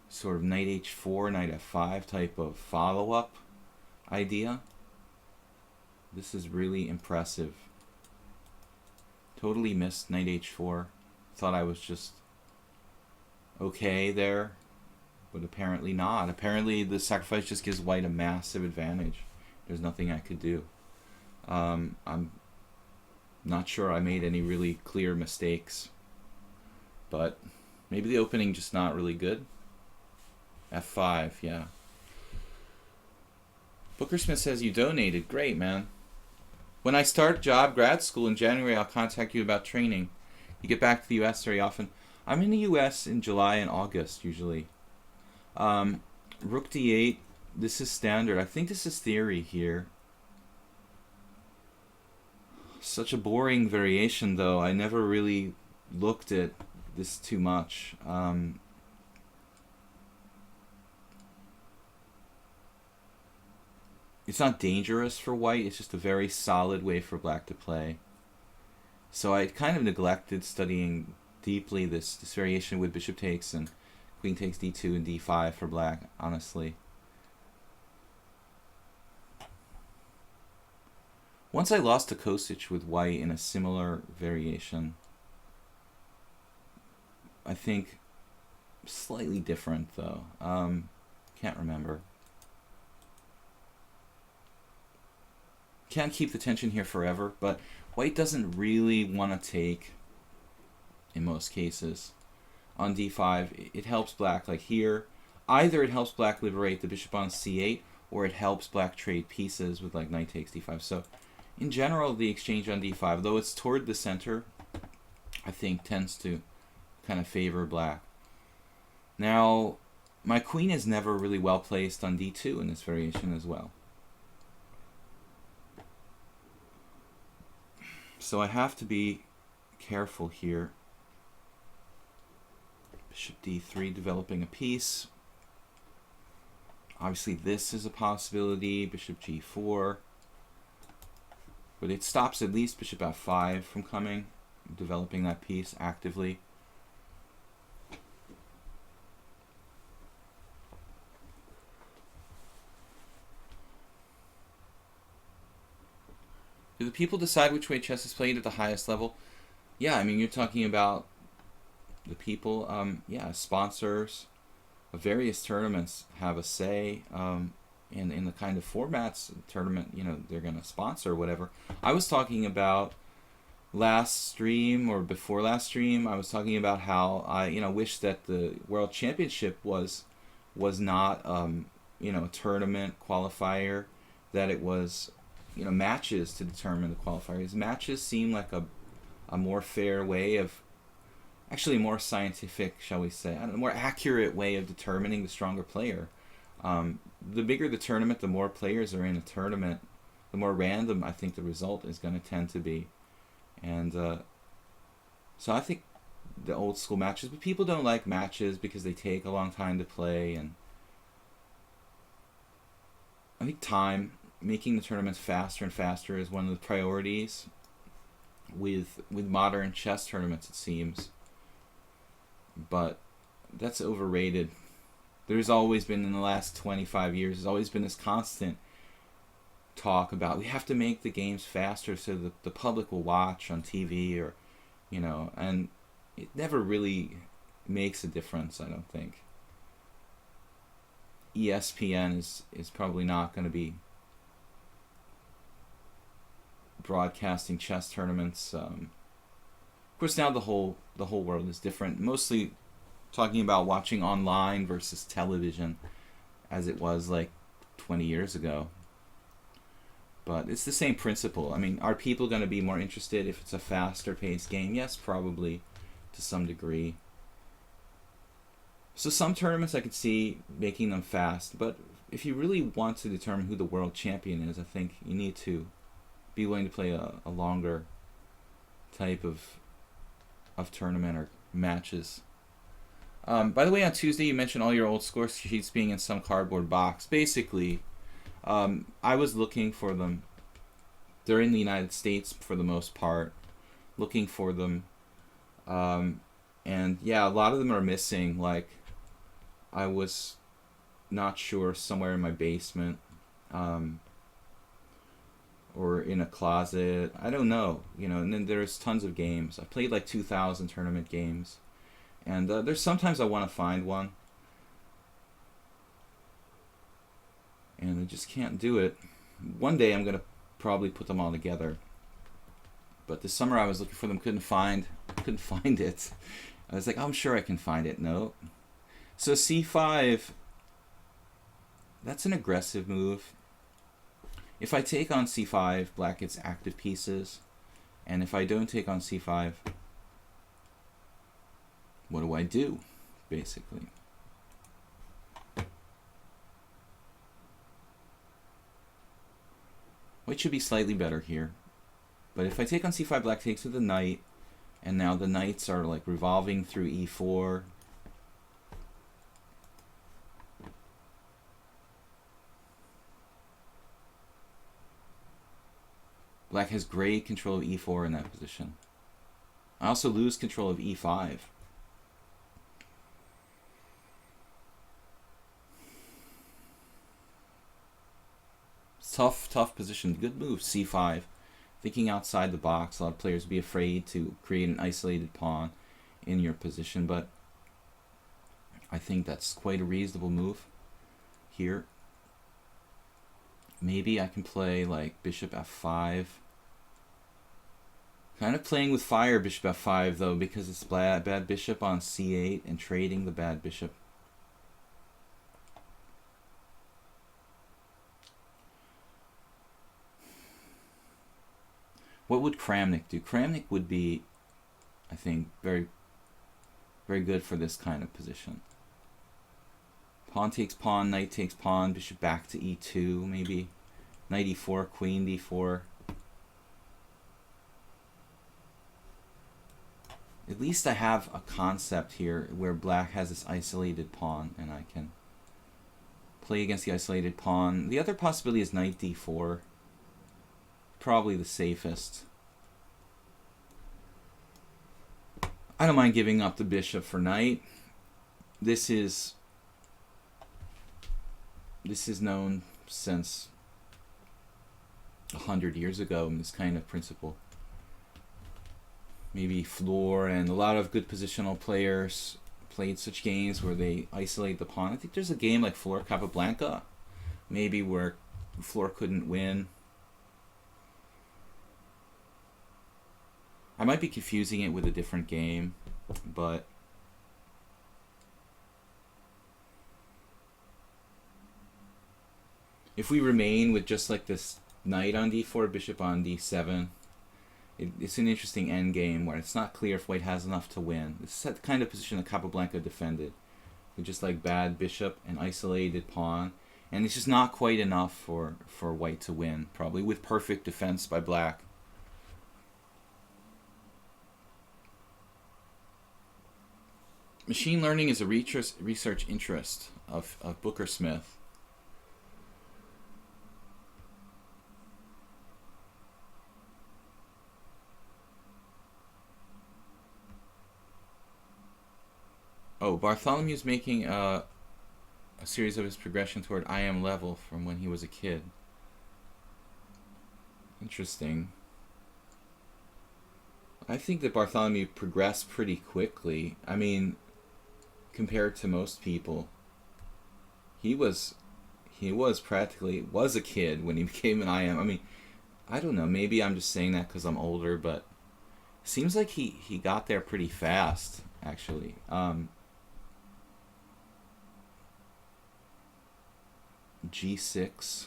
Speaker 1: sort of knight h4, knight f5 type of follow-up idea. This is really impressive. Totally missed knight h4. Thought I was just okay there, but apparently not. Apparently the sacrifice just gives white a massive advantage. There's nothing I could do. I'm not sure I made any really clear mistakes, but maybe the opening just not really good. f5, yeah. Booker Smith says you donated. Great, man. When I start grad school in January, I'll contact you about training. You get back to the U.S. very often. I'm in the U.S. in July and August, usually. Rook d8. This is standard. I think this is theory here. Such a boring variation, though. I never really looked at this too much. It's not dangerous for white. It's just a very solid way for black to play. So I kind of neglected studying deeply this variation with bishop takes and queen takes d2 and d5 for black, honestly. Once I lost to Kosich with white in a similar variation, I think slightly different though. Can't remember. Can't keep the tension here forever, but white doesn't really want to take, in most cases, on d5. It helps black, like here. Either it helps black liberate the bishop on c8, or it helps black trade pieces with like knight takes d5. So, in general, the exchange on d5, though it's toward the center, I think tends to kind of favor black. Now, my queen is never really well placed on d2 in this variation as well. So I have to be careful here. Bishop d3 developing a piece. Obviously this is a possibility. Bishop g4. But it stops at least bishop f5 from coming, developing that piece actively. Do the people decide which way chess is played at the highest level? Yeah, I mean, you're talking about the people. Yeah, sponsors of various tournaments have a say in the kind of formats the tournament, you know, they're going to sponsor or whatever. I was talking about last stream or before last stream, I was talking about how I, you know, wish that the World Championship was not, you know, a tournament qualifier, that it was, you know, matches to determine the qualifiers. Matches seem like a more fair way of, actually more scientific, shall we say, a more accurate way of determining the stronger player. The bigger the tournament, the more players are in a tournament, the more random I think the result is going to tend to be. And so I think the old school matches, but people don't like matches because they take a long time to play, and I think time, making the tournaments faster and faster is one of the priorities with modern chess tournaments, it seems. But that's overrated. There's always been, in the last 25 years, there's always been this constant talk about we have to make the games faster so that the public will watch on TV, or, you know, and it never really makes a difference, I don't think. ESPN is probably not going to be broadcasting chess tournaments. Of course, now the whole world is different. Mostly talking about watching online versus television, as it was like 20 years ago. But it's the same principle. I mean, are people going to be more interested if it's a faster paced game? Yes, probably, to some degree. So some tournaments I could see making them fast, but if you really want to determine who the world champion is, I think you need to be willing to play a longer type of tournament or matches. By the way, on Tuesday you mentioned all your old score sheets being in some cardboard box. Basically, I was looking for them. They're in the United States for the most part. looking for them. And yeah, a lot of them are missing. Like, I was not sure, somewhere in my basement, or in a closet. I don't know, And then there's tons of games. I played like 2,000 tournament games, and there's sometimes I want to find one, and I just can't do it. One day I'm gonna probably put them all together. But this summer I was looking for them, couldn't find it. I was like, I'm sure I can find it. No. So c5, that's an aggressive move. If I take on c5, black gets active pieces. And if I don't take on c5, what do I do, basically? White should be slightly better here. But if I take on c5, black takes with the knight. And now the knights are like revolving through e4. Black has great control of e4 in that position. I also lose control of e5. Tough position. Good move, c5. Thinking outside the box. A lot of players be afraid to create an isolated pawn in your position, but I think that's quite a reasonable move here. Maybe I can play like bishop f5. Kind of playing with fire bishop f5 though, because it's bad bishop on c8 and trading the bad bishop. What would Kramnik do? Kramnik would be, I think, very, very good for this kind of position. Pawn takes pawn, knight takes pawn, bishop back to e2, maybe. Knight e4, queen d4. At least I have a concept here where black has this isolated pawn, and I can play against the isolated pawn. The other possibility is knight d4. Probably the safest. I don't mind giving up the bishop for knight. This is known since 100 years ago, this kind of principle. Maybe Floor and a lot of good positional players played such games where they isolate the pawn. I think there's a game like Floor Capablanca, maybe, where Floor couldn't win. I might be confusing it with a different game, but if we remain with just like this knight on d4, bishop on d7, it's an interesting end game where it's not clear if white has enough to win. This is the kind of position that Capablanca defended, with just like bad bishop and isolated pawn, and it's just not quite enough for white to win, probably with perfect defense by black. Machine learning is a research interest of Booker Smith. Oh, Bartholomew's making a series of his progression toward IM level from when he was a kid. Interesting. I think that Bartholomew progressed pretty quickly. I mean, compared to most people, he was a kid when he became an IM. I mean, I don't know, maybe I'm just saying that because I'm older, but it seems like he got there pretty fast, actually. G6.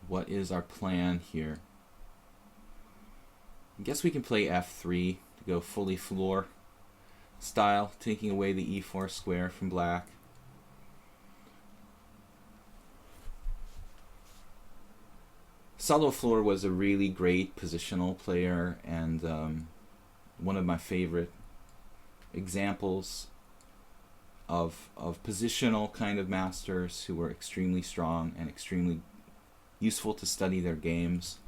Speaker 1: What is our plan here? I guess we can play f3 to go fully Floor style, taking away the e4 square from black. Salo Floor was a really great positional player, and one of my favorite examples of positional kind of masters who were extremely strong and extremely useful to study their games.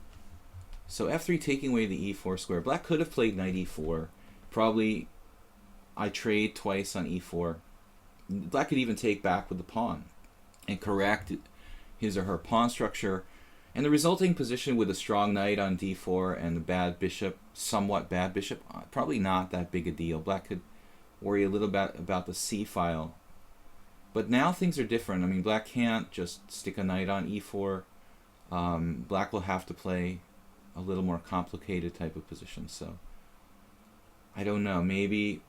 Speaker 1: So f3 taking away the e4 square. Black could have played knight e4. Probably I trade twice on e4. Black could even take back with the pawn and correct his or her pawn structure. And the resulting position with a strong knight on d4 and the bad bishop, somewhat bad bishop, probably not that big a deal. Black could worry a little bit about the c file. But now things are different. I mean, black can't just stick a knight on e4. Black will have to play a little more complicated type of position. So I don't know. Maybe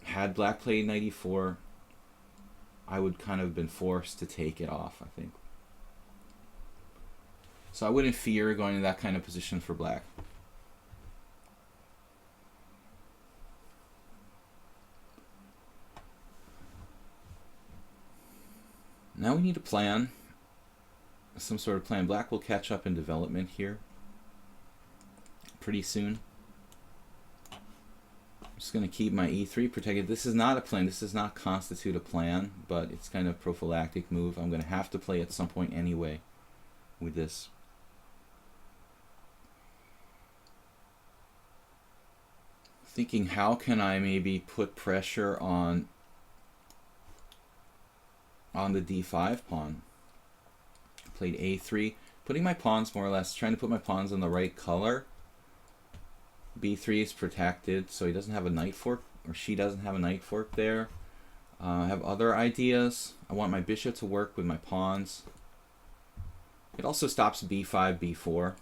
Speaker 1: had black played knight e4, I would kind of been forced to take it off, I think. So I wouldn't fear going to that kind of position for black. Now we need a plan, some sort of plan. Black will catch up in development here pretty soon. I'm just going to keep my e3 protected. This is not a plan. This does not constitute a plan, but it's kind of a prophylactic move. I'm going to have to play at some point anyway with this. Thinking, how can I maybe put pressure on the d5 pawn? Played a3, putting my pawns more or less, trying to put my pawns in the right color. b3 is protected, so he doesn't have a knight fork, or she doesn't have a knight fork there. I have other ideas. I want my bishop to work with my pawns. It also stops b5, b4.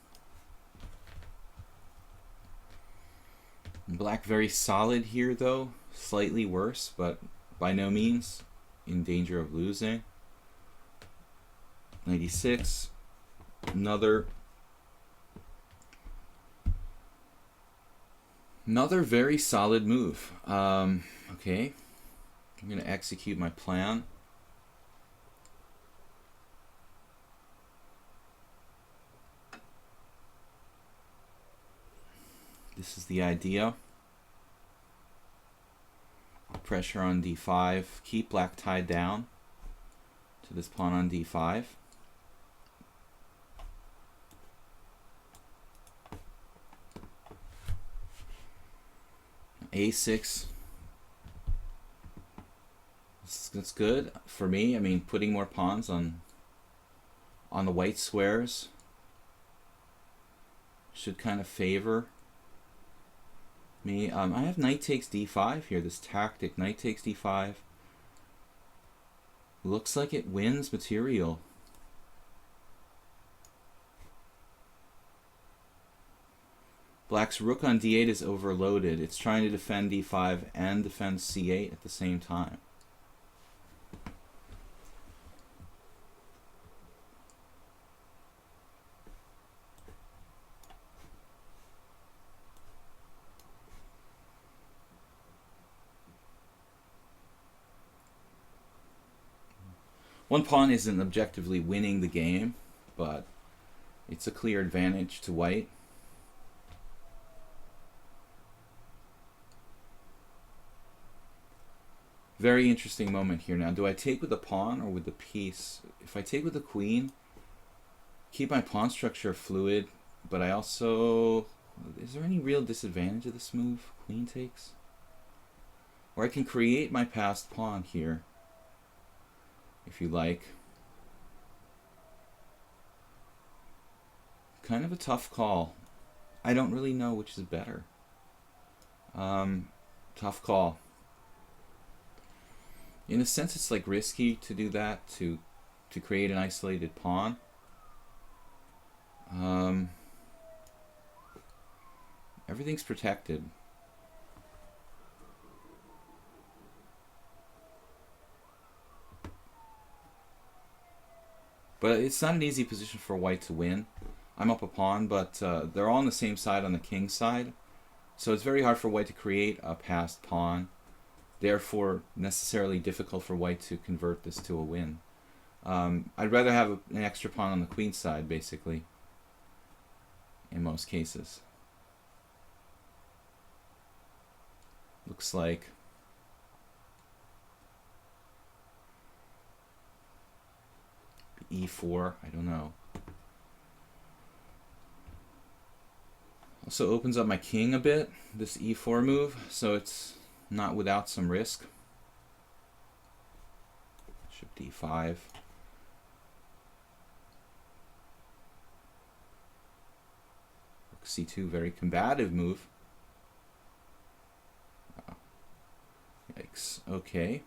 Speaker 1: Black very solid here though, slightly worse, but by no means in danger of losing. 96, another very solid move. Okay, I'm going to execute my plan. This is the idea. Pressure on d5, keep black tied down to this pawn on d5. a6. That's good for me. I mean, putting more pawns on the white squares should kind of favor me. I have knight takes d5 here. This tactic, knight takes d5, looks like it wins material. Black's rook on d8 is overloaded. It's trying to defend d5 and defend c8 at the same time. One pawn isn't objectively winning the game, but it's a clear advantage to white. Very interesting moment here now. Do I take with the pawn or with the piece? If I take with the queen, keep my pawn structure fluid, but I also... Is there any real disadvantage of this move? Queen takes? Or I can create my passed pawn here, if you like. Kind of a tough call. I don't really know which is better. Tough call. In a sense, it's like risky to do that, to create an isolated pawn. Everything's protected. But it's not an easy position for white to win. I'm up a pawn, but they're all on the same side on the king side. So it's very hard for white to create a passed pawn. Therefore, necessarily difficult for white to convert this to a win. I'd rather have an extra pawn on the queen side, basically, in most cases. Looks like e4, I don't know. Also opens up my king a bit, this e4 move, so it's not without some risk. Bishop d5. Rook c2, very combative move. Wow. Yikes. Okay.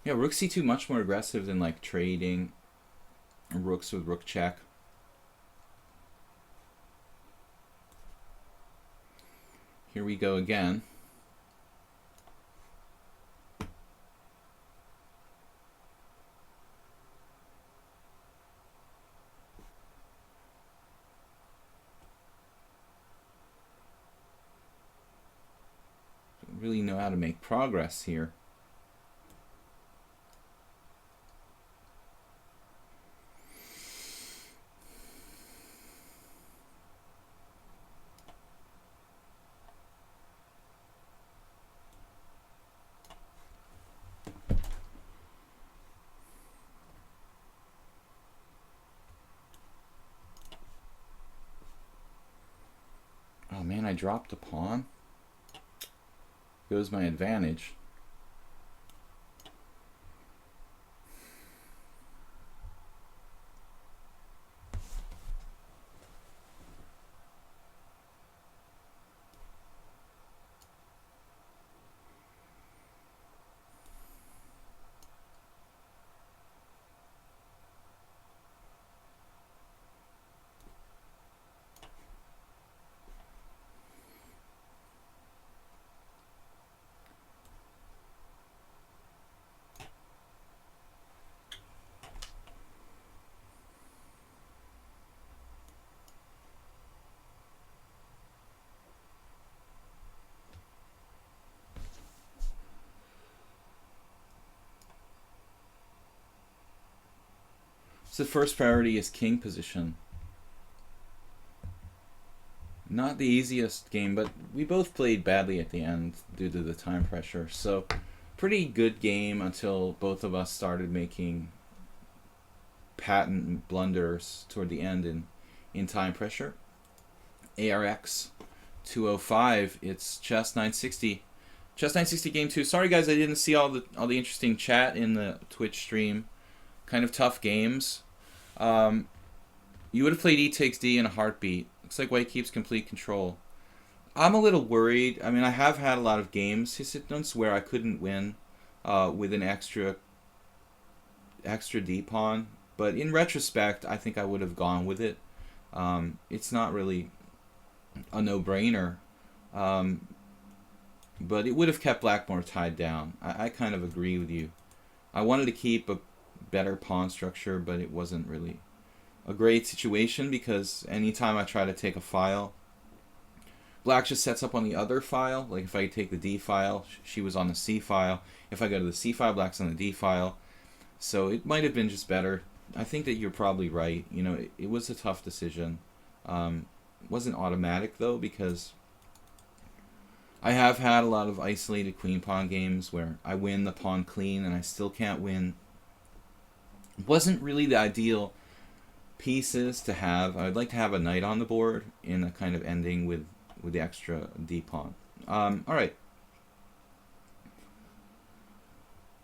Speaker 1: Yeah, rook c2 much more aggressive than like trading rooks with rook check. Here we go again. Don't really know how to make progress here. Oh man, I dropped a pawn. Goes my advantage. So the first priority is king position. Not the easiest game, but we both played badly at the end due to the time pressure. So pretty good game until both of us started making patent blunders toward the end in time pressure. ARX 205, it's Chess 960. Chess 960 game 2. Sorry guys, I didn't see all the interesting chat in the Twitch stream. Kind of tough games. You would have played e takes d in a heartbeat. Looks like white keeps complete control. I'm a little worried. I mean, I have had a lot of games, Hisitons, where I couldn't win with an extra d pawn. But in retrospect, I think I would have gone with it. It's not really a no-brainer. But it would have kept black more tied down. I kind of agree with you. I wanted to keep a better pawn structure, but it wasn't really a great situation because anytime I try to take a file, black just sets up on the other file. Like if I take the d file, she was on the c file. If I go to the c file, black's on the d file. So it might have been just better. I think that you're probably right. You know, it was a tough decision. It wasn't automatic though, because I have had a lot of isolated queen pawn games where I win the pawn clean and I still can't win. It wasn't really the ideal pieces to have. I'd like to have a knight on the board in a kind of ending with the extra d pawn. All right.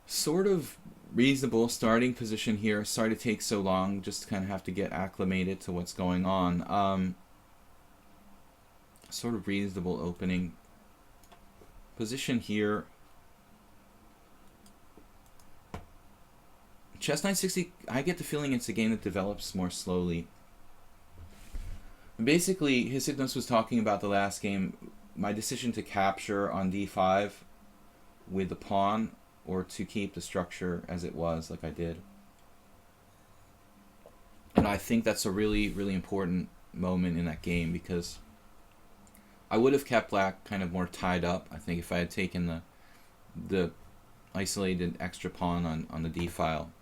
Speaker 1: Sort of reasonable starting position here. Sorry to take so long. Just kind of have to get acclimated to what's going on. Sort of reasonable opening position here. Chess 960, I get the feeling it's a game that develops more slowly. Basically, Hisitnos was talking about the last game, my decision to capture on d5 with the pawn or to keep the structure as it was, like I did. And I think that's a really, really important moment in that game because I would have kept black kind of more tied up, I think, if I had taken the isolated extra pawn on the d file.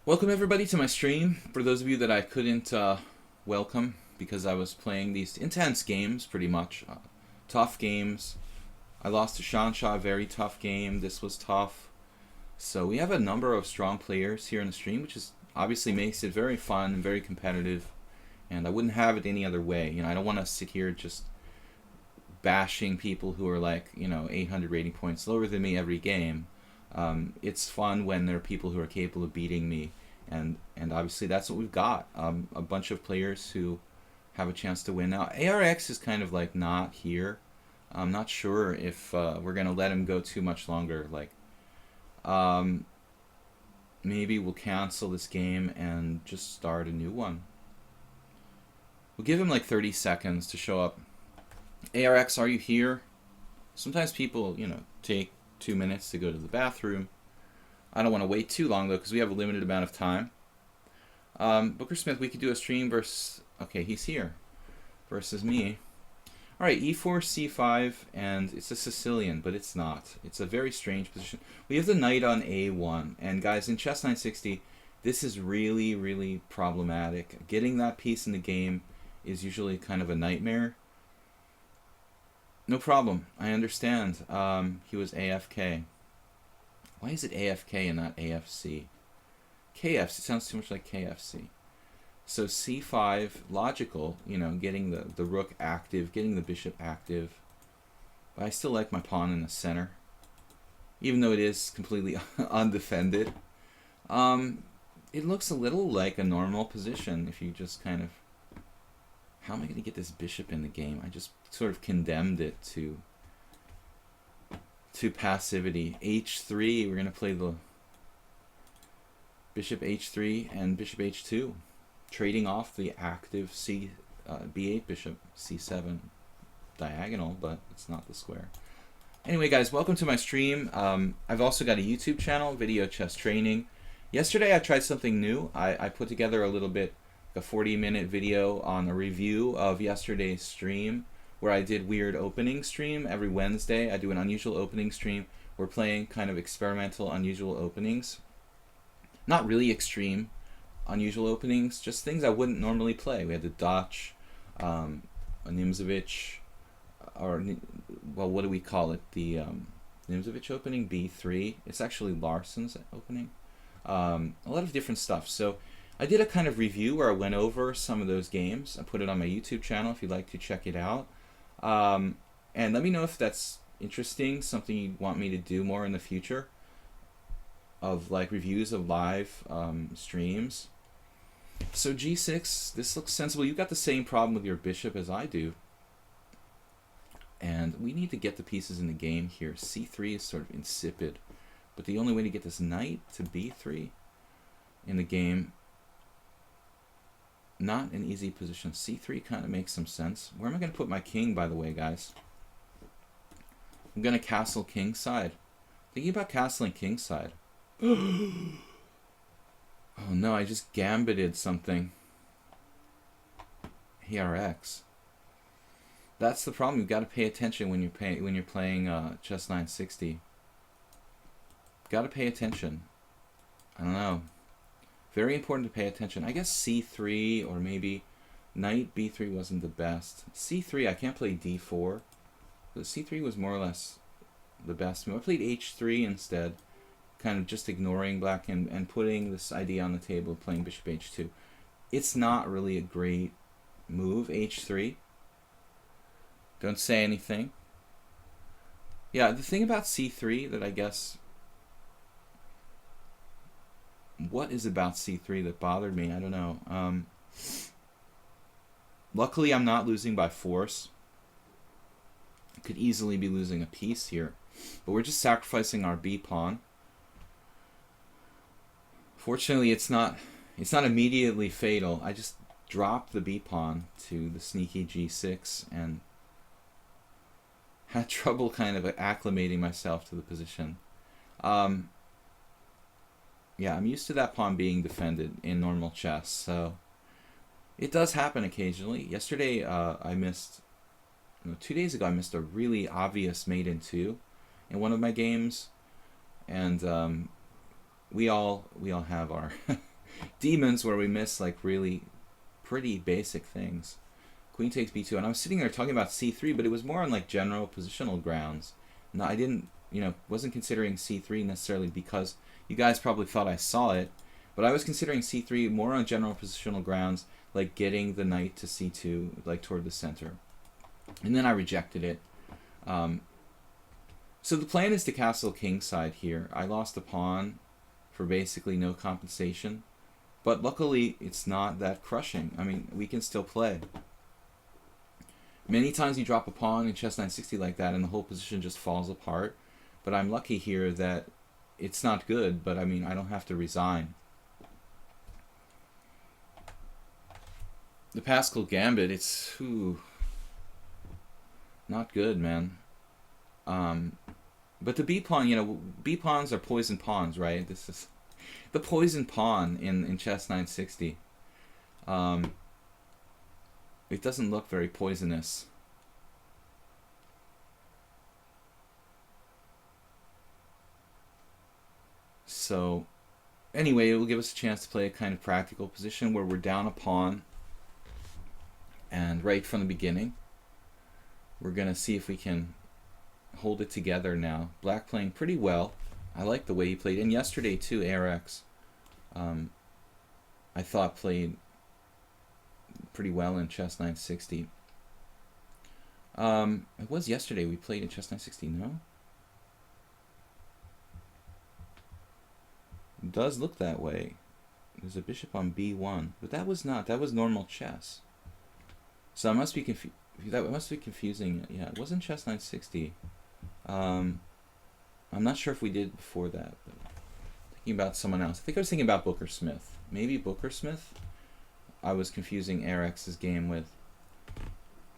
Speaker 1: Welcome everybody to my stream. For those of you that I couldn't welcome because I was playing these intense games, pretty much tough games. I lost to Shansha, very tough game. This was tough. So we have a number of strong players here in the stream, which is obviously makes it very fun and very competitive. And I wouldn't have it any other way. You know, I don't want to sit here just bashing people who are like, 800 rating points lower than me every game. It's fun when there are people who are capable of beating me, and obviously that's what we've got. A bunch of players who have a chance to win. Now, ARX is kind of like not here. I'm not sure if we're going to let him go too much longer. Like, maybe we'll cancel this game and just start a new one. We'll give him like 30 seconds to show up. ARX, are you here? Sometimes people, take 2 minutes to go to the bathroom. I don't want to wait too long though, because we have a limited amount of time. Booker Smith, we could do a stream versus... Okay, he's here. Versus me. Alright, e4, c5, and it's a Sicilian, but it's not. It's a very strange position. We have the knight on a1, and guys, in chess 960, this is really, really problematic. Getting that piece in the game is usually kind of a nightmare. No problem. I understand. He was AFK. Why is it AFK and not AFC? KFC. It sounds too much like KFC. So C5, logical, getting the rook active, getting the bishop active. But I still like my pawn in the center. Even though it is completely undefended. It looks a little like a normal position if you just kind of... How am I going to get this bishop in the game? I just sort of condemned it to passivity. H3, we're going to play the bishop H3 and bishop H2. Trading off the active B8 bishop, C7 diagonal, but it's not the square. Anyway, guys, welcome to my stream. I've also got a YouTube channel, Video Chess Training. Yesterday I tried something new. I put together a little bit, a 40-minute video on a review of yesterday's stream where I did weird opening stream. Every Wednesday I do an unusual opening stream. We're playing kind of experimental unusual openings. Not really extreme unusual openings, just things I wouldn't normally play. We had the Dutch, a Nimzovich, or, well, what do we call it? The Nimzovich opening, B3. It's actually Larsson's opening. A lot of different stuff. So I did a kind of review where I went over some of those games. I put it on my YouTube channel if you'd like to check it out. And let me know if that's interesting, something you want me to do more in the future, of like reviews of live streams. So G6, this looks sensible. You've got the same problem with your bishop as I do. And we need to get the pieces in the game here. C3 is sort of insipid. But the only way to get this knight to B3 in the game, not an easy position. C3 kind of makes some sense. Where am I going to put my king, by the way, guys? I'm going to castle kingside. Thinking about castling kingside. Oh no, I just gambited something. ARX. That's the problem. You've got to pay attention when you're playing chess 960. Got to pay attention. I don't know. Very important to pay attention. I guess C3 or maybe knight B3 wasn't the best. C3, I can't play D4. But C3 was more or less the best move. I played H3 instead, kind of just ignoring black and putting this idea on the table of playing bishop H2. It's not really a great move, H3. Don't say anything. Yeah, the thing about C3 that I guess... What is about C3 that bothered me? I don't know. Luckily, I'm not losing by force. I could easily be losing a piece here. But we're just sacrificing our B pawn. Fortunately, it's not immediately fatal. I just dropped the B pawn to the sneaky G6 and had trouble kind of acclimating myself to the position. Yeah, I'm used to that pawn being defended in normal chess, so it does happen occasionally. Yesterday, I missed... 2 days ago, I missed a really obvious mate in 2 in one of my games, and we all have our demons where we miss like really pretty basic things. Queen takes b2, and I was sitting there talking about c3, but it was more on like general positional grounds. No, I didn't, wasn't considering c3 necessarily because you guys probably thought I saw it, but I was considering c3 more on general positional grounds, like getting the knight to c2, like toward the center. And then I rejected it. So the plan is to castle kingside here. I lost a pawn for basically no compensation, but luckily it's not that crushing. I mean, we can still play. Many times you drop a pawn in chess 960 like that and the whole position just falls apart, but I'm lucky here that it's not good, but I mean, I don't have to resign. The Paschall Gambit, it's not good, man. But the B pawn, B pawns are poison pawns, right? This is the poison pawn in chess 960. It doesn't look very poisonous. So, anyway, it will give us a chance to play a kind of practical position where we're down a pawn. And right from the beginning, we're going to see if we can hold it together now. Black playing pretty well. I like the way he played. And yesterday, too, ARX, I thought played pretty well in chess 960. It was yesterday we played in chess 960, no? It does look that way. There's a bishop on b1, but that was not. That was normal chess. So I must be that must be confusing. Yeah, it wasn't chess 960. I'm not sure if we did before that, but thinking about someone else. I think I was thinking about Booker Smith. Maybe Booker Smith? I was confusing ARX's game with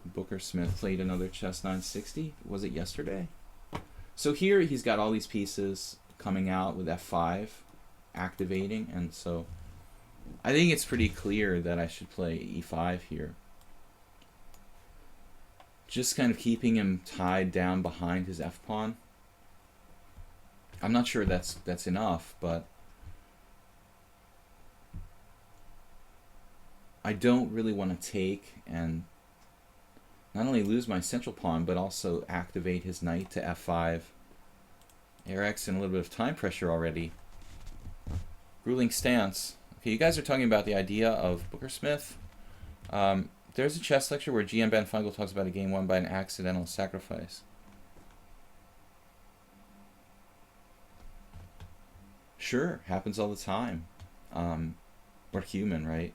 Speaker 1: Booker Smith. Played another chess 960. Was it yesterday? So here he's got all these pieces coming out with f5 activating, and so I think it's pretty clear that I should play e5 here. Just kind of keeping him tied down behind his f-pawn. I'm not sure that's enough, but I don't really want to take and not only lose my central pawn, but also activate his knight to f5. ARX in a little bit of time pressure already. Grueling stance. Okay, you guys are talking about the idea of Booker Smith. There's a chess lecture where GM Ben Fungal talks about a game won by an accidental sacrifice. Sure, happens all the time. We're human, right?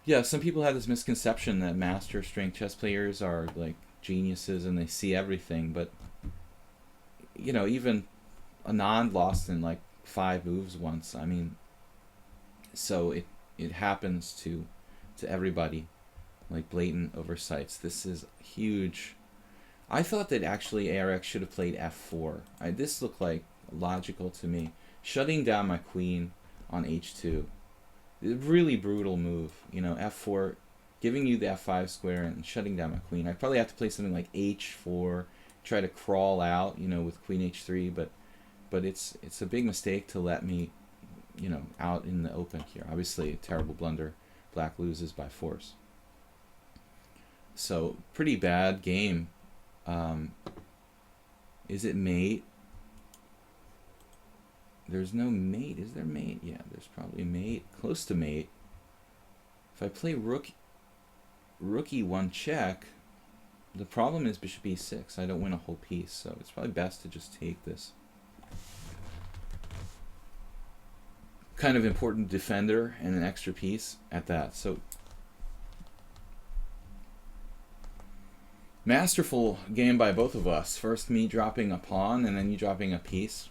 Speaker 1: Yeah, some people have this misconception that master strength chess players are like geniuses and they see everything, but even Anand lost in like 5 moves once. I mean, so it happens to everybody, like blatant oversights. This is huge. I thought that actually ARX should have played f4. This looked like logical to me. Shutting down my queen on h2. Really brutal move. F4, giving you the f5 square and shutting down my queen. I'd probably have to play something like h4, try to crawl out, with queen h3, but it's a big mistake to let me, out in the open here. Obviously, a terrible blunder. Black loses by force. So, pretty bad game. Is it mate? There's no mate. Is there mate? Yeah, there's probably mate. Close to mate. If I play rook e1 check, the problem is bishop e6. I don't win a whole piece, so it's probably best to just take this kind of important defender and an extra piece at that. So masterful game by both of us. First me dropping a pawn and then you dropping a piece.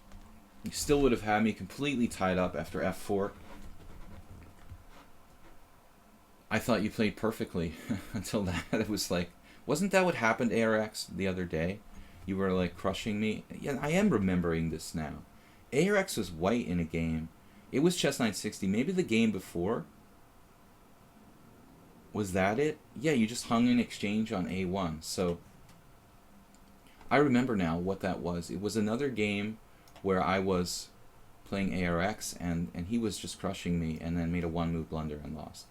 Speaker 1: You still would have had me completely tied up after f4. I thought you played perfectly until that. It was like, wasn't that what happened, ARX, the other day? You were like crushing me. Yeah, I am remembering this now. ARX was white in a game. It was chess 960. Maybe the game before. Was that it? Yeah, you just hung in exchange on a1. So I remember now what that was. It was another game where I was playing ARX, and he was just crushing me, and then made a 1-move blunder and lost.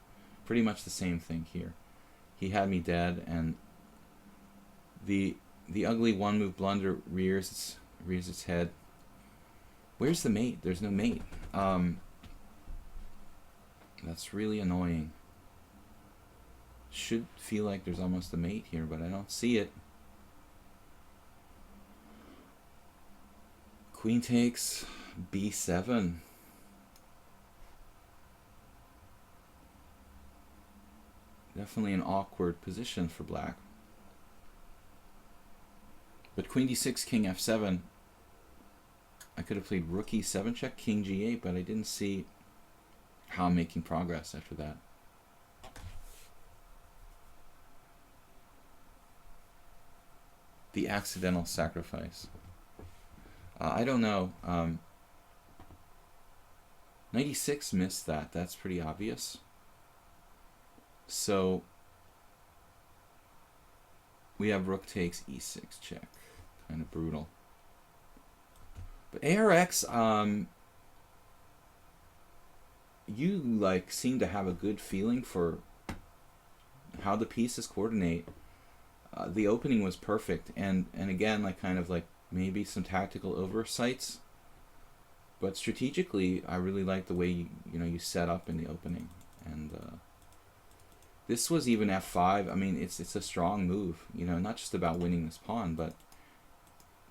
Speaker 1: Pretty much the same thing here. He had me dead, and the ugly 1-move blunder rears its head. Where's the mate? There's no mate. That's really annoying. Should feel like there's almost a mate here, but I don't see it. Queen takes b7. Definitely an awkward position for black. But queen d6, king f7. I could have played rook e7 check, king g8, but I didn't see how I'm making progress after that. The accidental sacrifice. I don't know. 96 missed that. That's pretty obvious. So we have rook takes e6 check. Kind of brutal. But ARX, you like seem to have a good feeling for how the pieces coordinate. The opening was perfect, and again, like kind of like maybe some tactical oversights, but strategically I really like the way you set up in the opening. And this was even f5. I mean, it's a strong move, not just about winning this pawn, but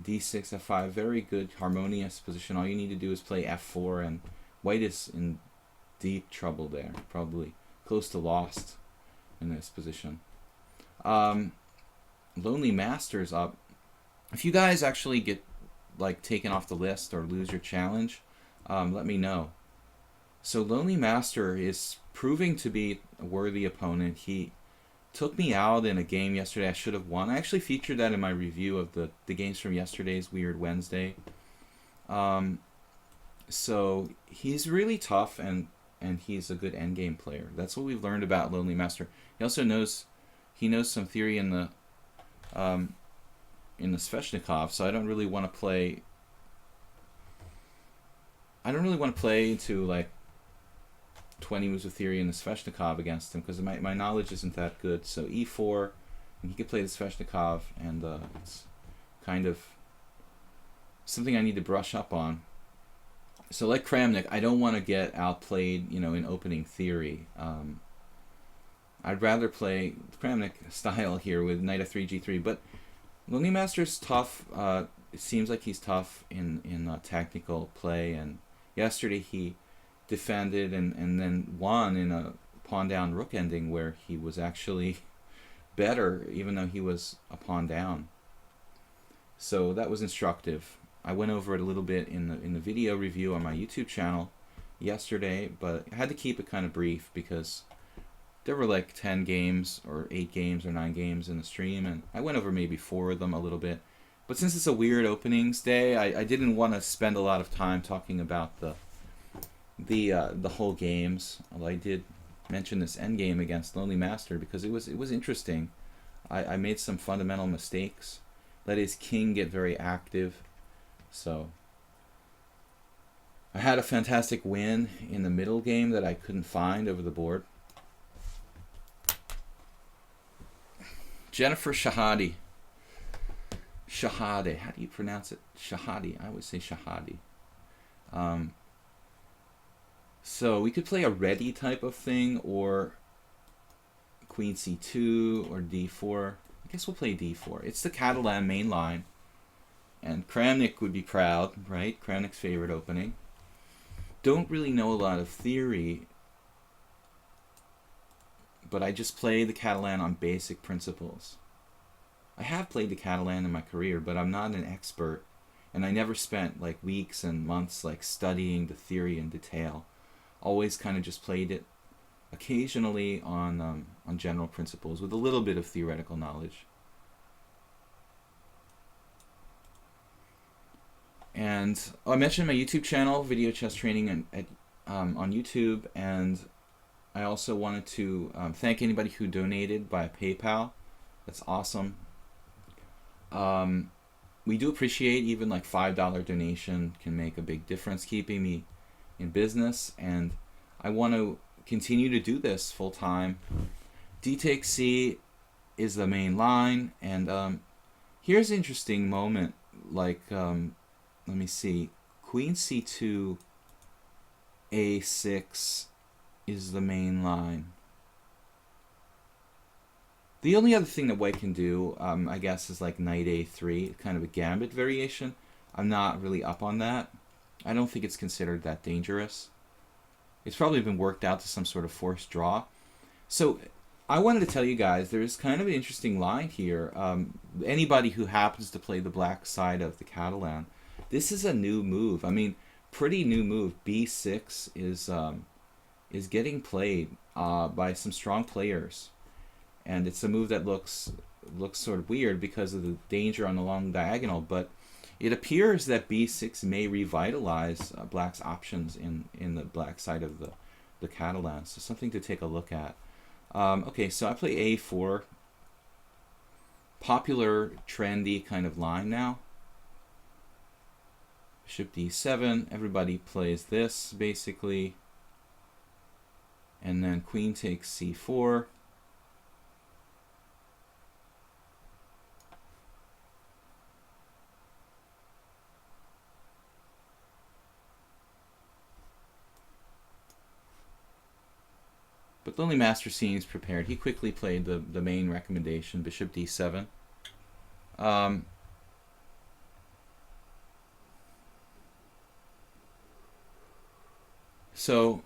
Speaker 1: d6 f5, very good harmonious position. All you need to do is play f4, and white is in deep trouble there, probably close to lost in this position. Lonely Master's up. If you guys actually get like taken off the list or lose your challenge, let me know. So Lonely Master is proving to be a worthy opponent. He took me out in a game yesterday I should have won. I actually featured that in my review of the games from yesterday's Weird Wednesday. So he's really tough, and he's a good endgame player. That's what we've learned about Lonely Master. He also knows some theory in the Sveshnikov, so I don't really want to play into like 20 moves of theory in the Sveshnikov against him, because my knowledge isn't that good. So e4, and he could play the Sveshnikov, and it's kind of something I need to brush up on. So like Kramnik, I don't want to get outplayed, in opening theory. I'd rather play Kramnik style here with knight f3, g3, but Lonely Master's tough. It seems like he's tough in technical play, and yesterday he defended and then won in a pawn down rook ending where he was actually better even though he was a pawn down. So that was instructive. I went over it a little bit in the video review on my YouTube channel yesterday, but I had to keep it kind of brief because there were like 10 games or 8 games or 9 games in the stream, and I went over maybe 4 of them a little bit. But since it's a weird openings day, I didn't want to spend a lot of time talking about the whole games. Although I did mention this endgame against Lonely Master because it was interesting. I made some fundamental mistakes. Let his king get very active. So I had a fantastic win in the middle game that I couldn't find over the board. Jennifer Shahadi. Shahade. How do you pronounce it? Shahadi. I always say Shahadi. So we could play a ready type of thing, or queen c2 or d4. I guess we'll play d4. It's the Catalan main line. And Kramnik would be proud, right? Kramnik's favorite opening. Don't really know a lot of theory, but I just play the Catalan on basic principles. I have played the Catalan in my career, but I'm not an expert, and I never spent like weeks and months like studying the theory in detail. Always kind of just played it occasionally on general principles with a little bit of theoretical knowledge. And I mentioned my YouTube channel, Video Chess Training, on YouTube, and I also wanted to thank anybody who donated via PayPal. That's awesome. we do appreciate even like $5 donation can make a big difference keeping me in business, and I want to continue to do this full time. D takes C is the main line, and here's an interesting moment. Like, let me see, Queen C2, A6 is the main line. The only other thing that white can do, I guess, is like knight A3, kind of a gambit variation. I'm not really up on that. I don't think it's considered that dangerous. It's probably been worked out to some sort of forced draw. So I wanted to tell you guys, there's kind of an interesting line here. Anybody who happens to play the black side of the Catalan, this is a new move. I mean, pretty new move. B6 is getting played by some strong players. And it's a move that looks sort of weird because of the danger on the long diagonal, but it appears that b6 may revitalize black's options in the black side of the Catalan. So something to take a look at. Okay, so I play a4. Popular, trendy kind of line now. Bishop d7. Everybody plays this, basically. And then queen takes c4. But Lonely Master seems prepared. He quickly played the main recommendation, bishop d7. So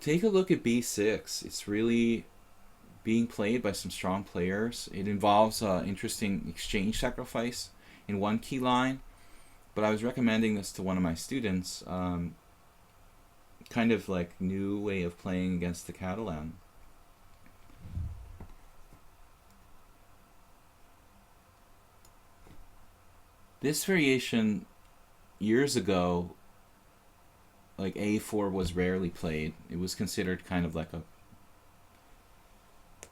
Speaker 1: take a look at b6. It's really being played by some strong players. It involves interesting exchange sacrifice in one key line. But I was recommending this to one of my students. Kind of like new way of playing against the Catalan. This variation, years ago, like a4 was rarely played. It was considered kind of like a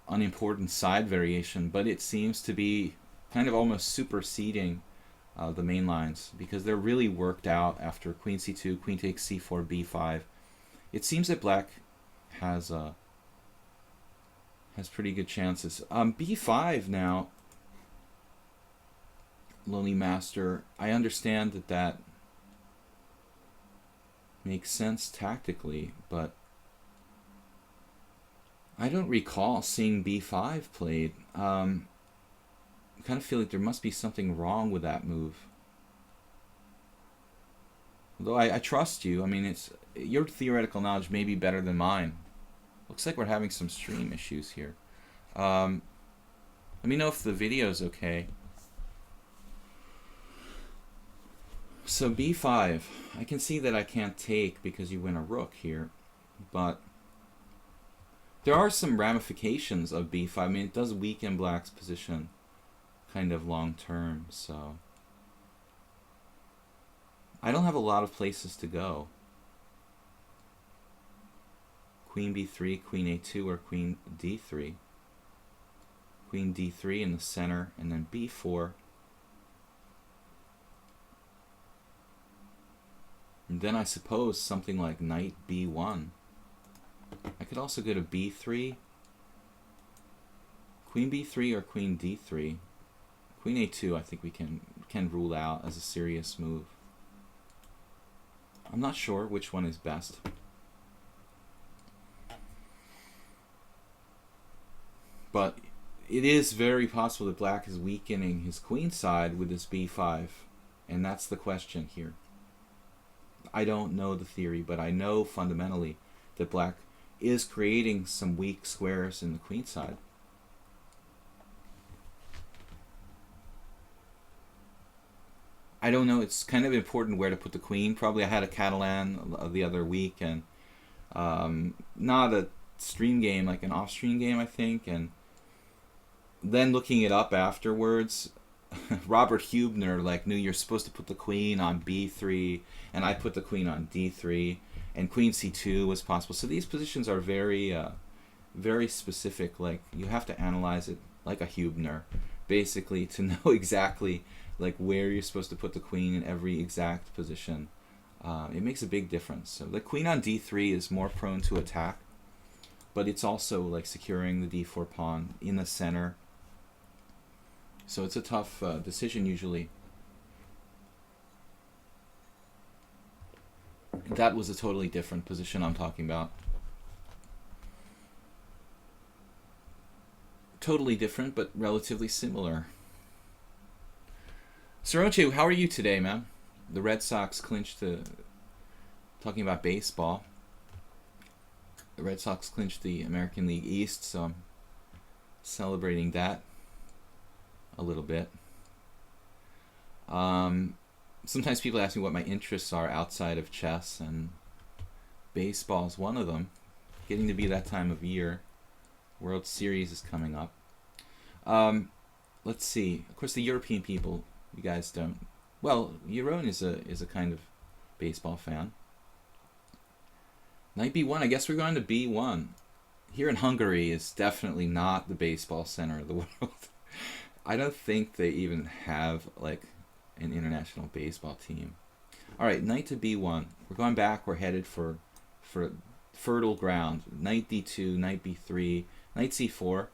Speaker 1: unimportant side variation, but it seems to be kind of almost superseding the main lines because they're really worked out after queen c2, queen takes c4, b5. It seems that black has pretty good chances. B5 now, Lonely Master. I understand that makes sense tactically, but I don't recall seeing b5 played. I kind of feel like there must be something wrong with that move. Although I trust you. I mean, it's your theoretical knowledge may be better than mine. Looks like we're having some stream issues here. Let me know if the video's okay. So b5, I can see that I can't take because you win a rook here, but there are some ramifications of b5. I mean, it does weaken black's position kind of long term, so I don't have a lot of places to go. Queen b3, queen a2, or queen d3. Queen d3 in the center, and then b4. And then I suppose something like knight b1. I could also go to b3, queen b3, or queen d3. Queen a2 I think we can rule out as a serious move. I'm not sure which one is best. But it is very possible that black is weakening his queen side with this b5. And that's the question here. I don't know the theory, but I know fundamentally that black is creating some weak squares in the queen side. I don't know. It's kind of important where to put the queen. Probably I had a Catalan the other week, and not a stream game, like an off-stream game, I think. And then looking it up afterwards, Robert Hubner knew you're supposed to put the queen on b3, and I put the queen on d3, and queen c2 was possible. So these positions are very, very specific. Like, you have to analyze it like a Hubner, basically, to know exactly like where you're supposed to put the queen in every exact position. It makes a big difference. So the queen on d3 is more prone to attack, but it's also like securing the d4 pawn in the center. So it's a tough decision usually. That was a totally different position I'm talking about. Totally different, but relatively similar. Soroche, how are you today, man? The Red Sox clinched the... Talking about baseball. The Red Sox clinched the American League East, so I'm celebrating that a little bit. Sometimes people ask me what my interests are outside of chess, and baseball is one of them. Getting to be that time of year. World Series is coming up. Let's see. Of course, the European people, you guys don't. Well, Jeroen is a kind of baseball fan. Knight b1. I guess we're going to b1. Here in Hungary is definitely not the baseball center of the world. I don't think they even have like an international baseball team. All right, knight to b1. We're going back. We're headed for fertile ground. Knight d2, knight b3, knight c4.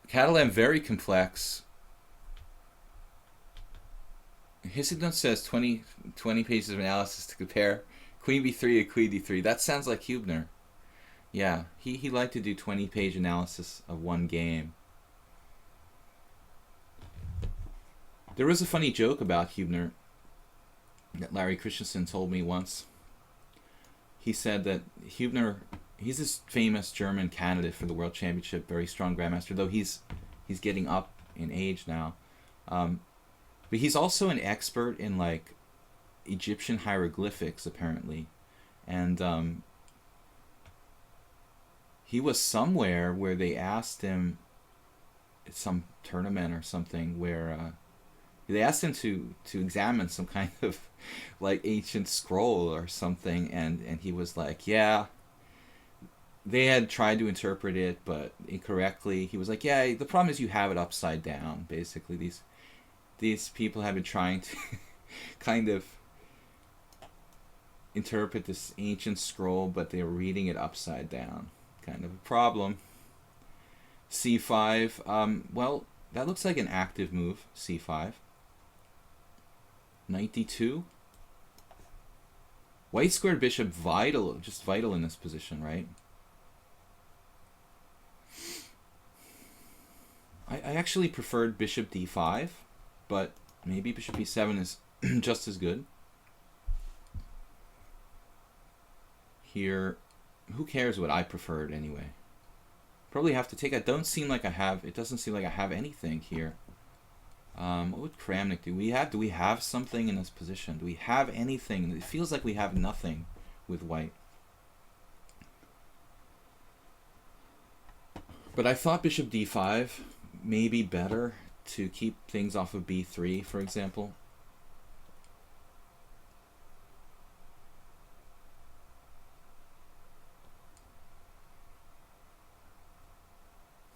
Speaker 1: Catalan, very complex. Hissignon says 20 pages of analysis to compare queen b3 and queen d3. That sounds like Hubner. Yeah, he liked to do 20-page analysis of one game. There was a funny joke about Hubner that Larry Christensen told me once. He said that Hubner, he's this famous German candidate for the World Championship, very strong grandmaster, though he's getting up in age now. But he's also an expert in like Egyptian hieroglyphics, apparently. And he was somewhere where they asked him at some tournament or something where they asked him to examine some kind of like ancient scroll or something, and he was like, yeah, they had tried to interpret it but incorrectly. He was like, yeah, the problem is you have it upside down. Basically, these people have been trying to kind of interpret this ancient scroll, but they were reading it upside down. Kind of a problem. c5. Well, that looks like an active move. c5. Knight d2. White squared bishop, vital, just vital in this position, right? I actually preferred bishop d5, but maybe bishop e7 is just as good. Here, who cares what I preferred anyway? Probably have to take. I don't seem like I have. It doesn't seem like I have anything here. What would Kramnik do? Do we have something in this position? Do we have anything? It feels like we have nothing with white. But I thought bishop d5 may be better to keep things off of b3, for example.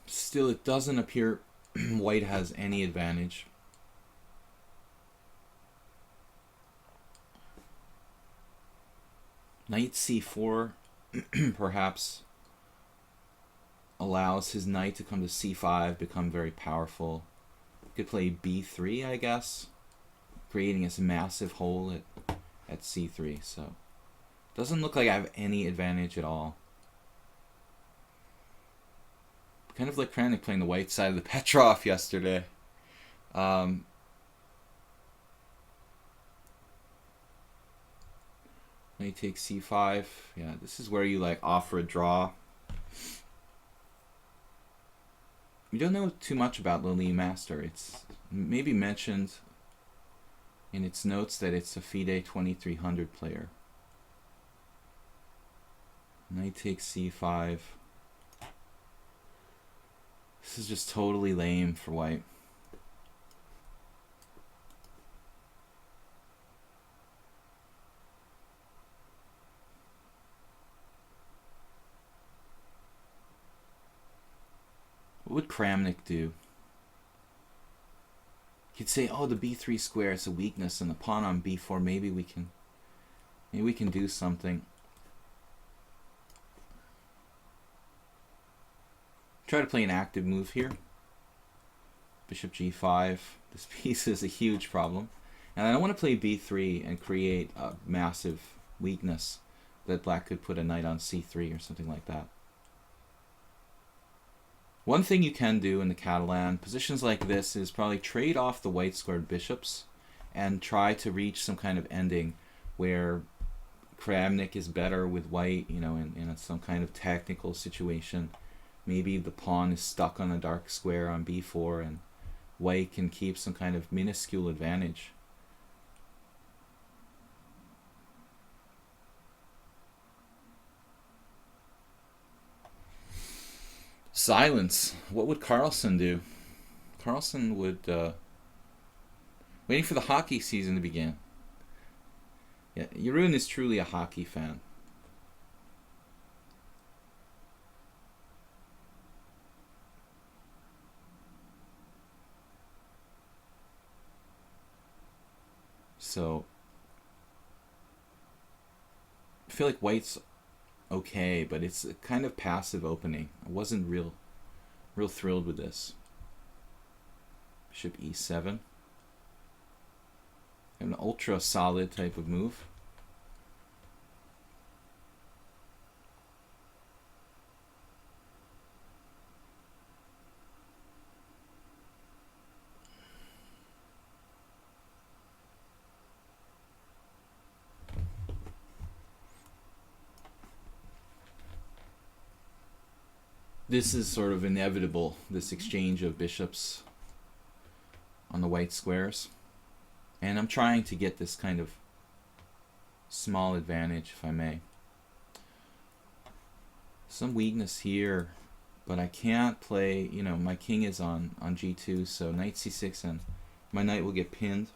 Speaker 1: Still, it doesn't appear white has any advantage. Knight c4 perhaps allows his knight to come to c5, become very powerful. Could play b3, I guess, creating this massive hole at c3. So doesn't look like I have any advantage at all. Kind of like Kramnik playing the white side of the Petrov yesterday. Knight takes c5. Yeah, this is where you like offer a draw. We don't know too much about Lily Master. It's maybe mentioned in its notes that it's a FIDE 2300 player. Knight takes c5. This is just totally lame for white. What would would Kramnik do? He'd say, oh, the b3 square is a weakness and the pawn on b4, maybe we can do something. Try to play an active move here. Bishop g5. This piece is a huge problem. And I don't want to play b3 and create a massive weakness that black could put a knight on c3 or something like that. One thing you can do in the Catalan positions like this is probably trade off the white squared bishops and try to reach some kind of ending where Kramnik is better with white, you know, in some kind of technical situation. Maybe the pawn is stuck on a dark square on b4 and white can keep some kind of minuscule advantage. Silence. What would Carlsen do? Carlsen would waiting for the hockey season to begin. Yeah, Jeroen is truly a hockey fan. So I feel like white's okay, but it's a kind of passive opening. I wasn't real thrilled with this. Bishop e7. An ultra solid type of move. This is sort of inevitable, this exchange of bishops on the white squares. And I'm trying to get this kind of small advantage, if I may. Some weakness here, but I can't play, you know, my king is on g2, so knight c6 and my knight will get pinned.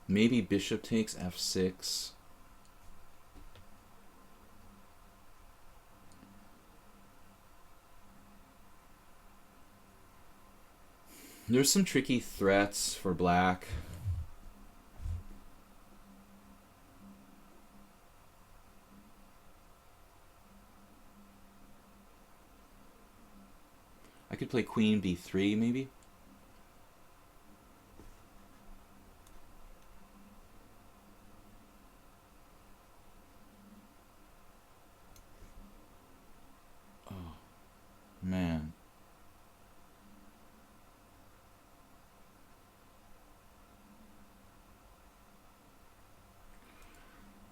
Speaker 1: Maybe bishop takes f6. There's some tricky threats for black. I could play queen b3 maybe. Oh, man.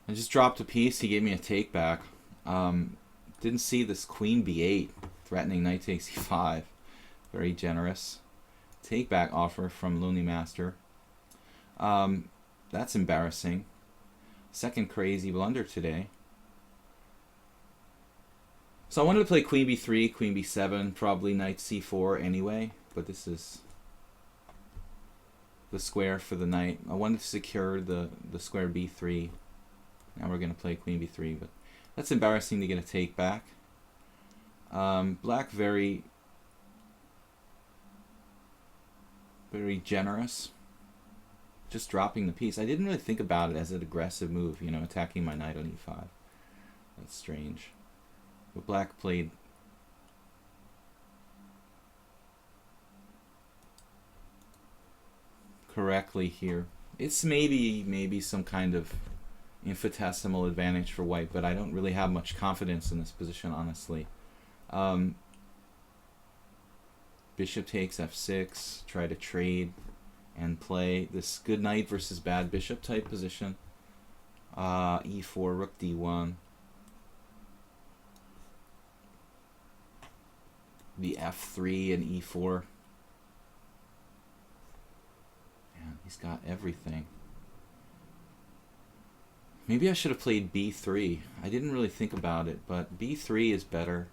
Speaker 1: I just dropped a piece. He gave me a take back. Didn't see this queen b8 threatening knight takes e5. Very generous take back offer from Lonely Master. That's embarrassing. Second crazy blunder today. So I wanted to play queen b3, queen b7, probably knight c4 anyway, but this is the square for the knight. I wanted to secure the square b3. Now we're going to play queen b3, but that's embarrassing to get a take back. Black very generous. Just dropping the piece. I didn't really think about it as an aggressive move, you know, attacking my knight on e5. That's strange. But black played correctly here. It's maybe some kind of infinitesimal advantage for white, but I don't really have much confidence in this position, honestly. Bishop takes f6, try to trade and play this good knight versus bad bishop type position. E4, rook d1. The f3 and e4. Man, he's got everything. Maybe I should have played b3. I didn't really think about it, but b3 is better.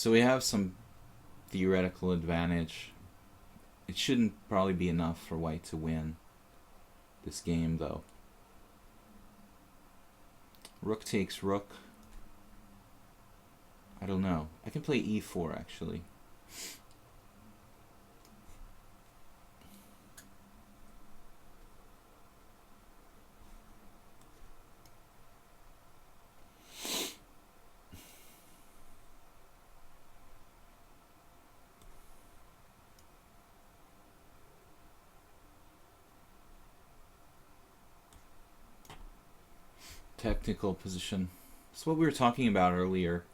Speaker 1: So we have some theoretical advantage. It shouldn't probably be enough for white to win this game, though. Rook takes rook. I don't know. I can play e4, actually. Technical position. That's what we were talking about earlier.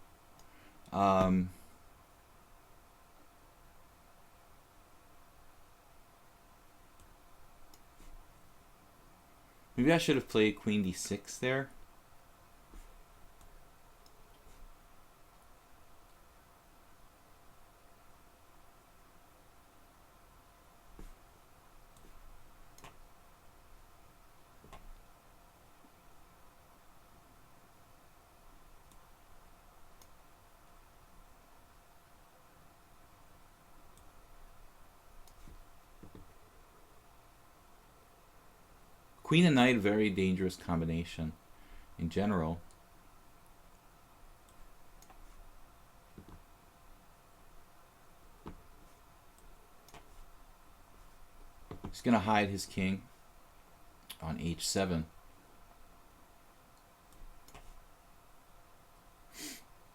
Speaker 1: Maybe I should have played queen d6 there. Queen and knight, very dangerous combination in general. He's going to hide his king on h7.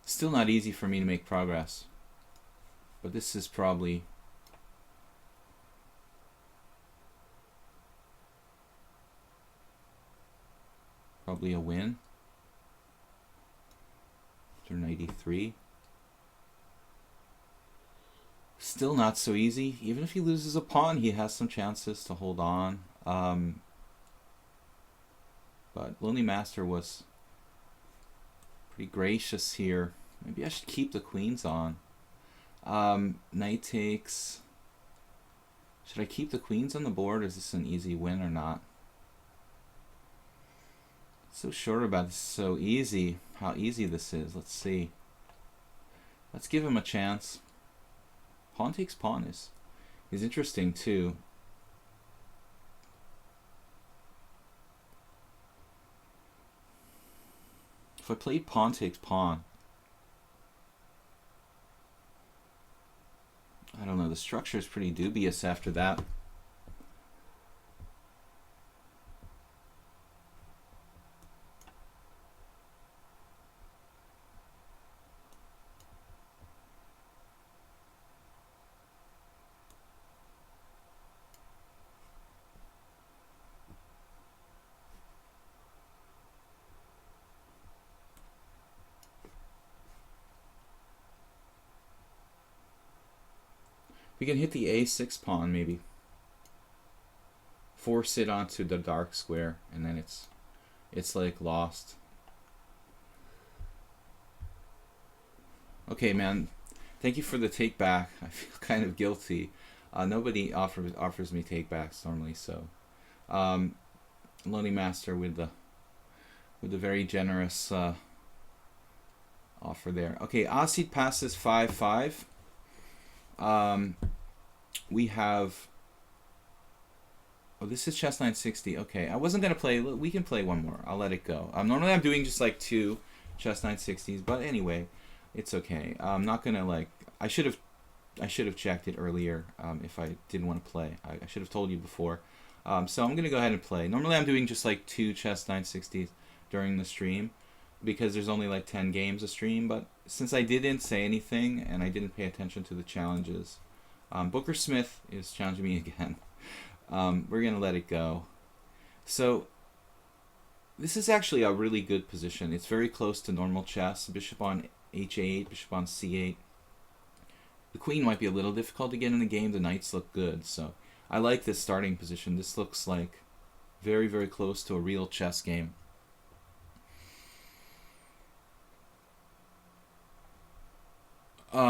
Speaker 1: Still not easy for me to make progress, but this is probably a win. Turn 93. Still not so easy. Even if he loses a pawn, he has some chances to hold on. But Lonely Master was pretty gracious here. Maybe I should keep the queens on. Knight takes. Should I keep the queens on the board? Is this an easy win or not? So sure about this. So easy. How easy this is. Let's see. Let's give him a chance. Pawn takes pawn is interesting too. If I played pawn takes pawn, I don't know. The structure is pretty dubious after that. We can hit the a6 pawn, maybe. Force it onto the dark square, and then it's like lost. Okay, man. Thank you for the take back. I feel kind of guilty. Nobody offers me take backs normally, so Lonely Master with the very generous offer there. Okay, Asid passes 5-5. We have. Oh, this is chess 960. Okay, I wasn't gonna play. We can play one more. I'll let it go. Normally I'm doing just like 2 chess 960s, but anyway, it's okay. I'm not gonna like. I should have checked it earlier. If I didn't want to play, I should have told you before. So I'm gonna go ahead and play. Normally I'm doing just like 2 chess 960s during the stream, because there's only like 10 games a stream. But since I didn't say anything and I didn't pay attention to the challenges, Booker Smith is challenging me again. We're going to let it go. So this is actually a really good position. It's very close to normal chess. Bishop on h8, bishop on c8. The queen might be a little difficult to get in the game. The knights look good. So I like this starting position. This looks like very, very close to a real chess game.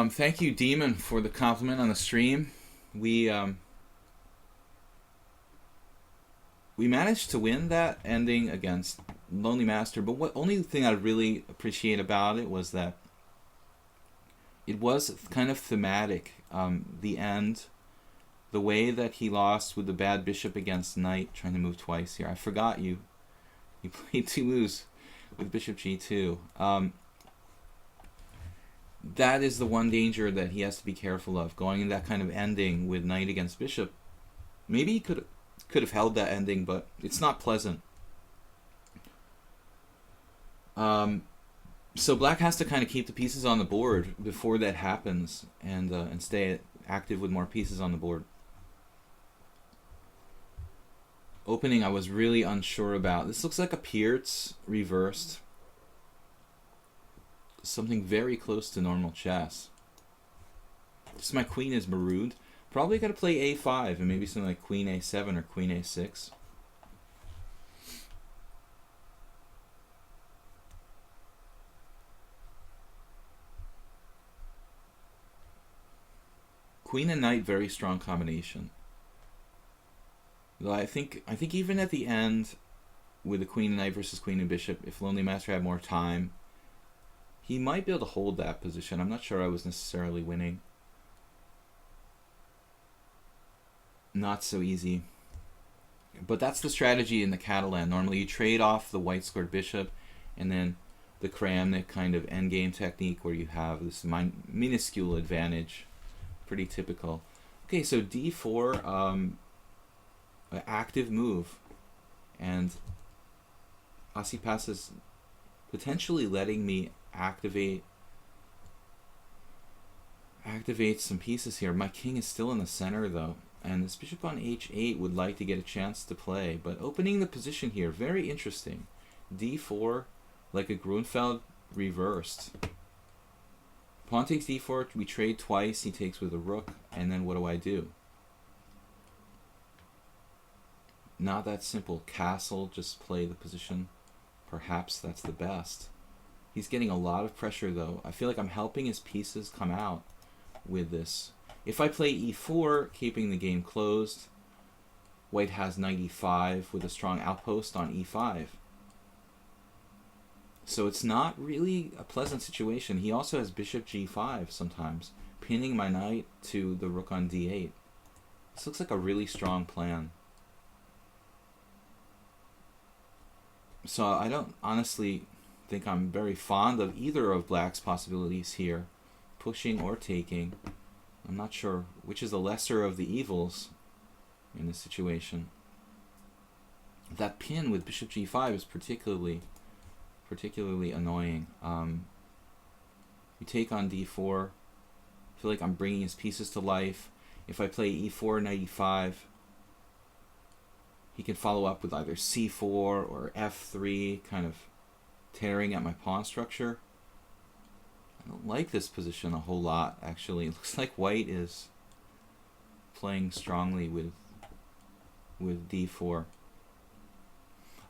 Speaker 1: Thank you, Demon, for the compliment on the stream. We managed to win that ending against Lonely Master, but what only thing I really appreciate about it was that it was kind of thematic. The end, the way that he lost with the bad bishop against knight, trying to move twice here. I forgot you played two moves with bishop g2. That is the one danger that he has to be careful of, going in that kind of ending with knight against bishop. Maybe he could have held that ending, but it's not pleasant. So black has to kind of keep the pieces on the board before that happens, and stay active with more pieces on the board. Opening, I was really unsure about. This looks like a Pierce reversed. Something very close to normal chess. Just my queen is marooned. Probably got to play a5 and maybe something like queen a7 or queen a6. Queen and knight, very strong combination. Though I think even at the end, with the queen and knight versus queen and bishop, if Lonely Master had more time, he might be able to hold that position. I'm not sure I was necessarily winning. Not so easy. But that's the strategy in the Catalan. Normally you trade off the white squared bishop, and then the Kramnik kind of endgame technique where you have this minuscule advantage. Pretty typical. Okay, so d4, an active move, and Asipas is potentially letting me activate some pieces here. My king is still in the center though, and this bishop on h8 would like to get a chance to play, but opening the position here, very interesting. d4, like a Grunfeld reversed. Pawn takes d4, we trade twice, he takes with a rook, and then what do? Not that simple. Castle, just play the position. Perhaps that's the best. He's getting a lot of pressure though. I feel like I'm helping his pieces come out with this. If I play e4, keeping the game closed, white has knight e5 with a strong outpost on e5. So it's not really a pleasant situation. He also has bishop g5 sometimes, pinning my knight to the rook on d8. This looks like a really strong plan. So I don't honestly think I'm very fond of either of black's possibilities here, pushing or taking. I'm not sure which is the lesser of the evils in this situation. That pin with bishop g5 is particularly annoying. You take on d4. I feel like I'm bringing his pieces to life. If I play e4, knight e5, he can follow up with either c4 or f3, kind of tearing at my pawn structure. I don't like this position a whole lot, actually. It looks like white is playing strongly with d4.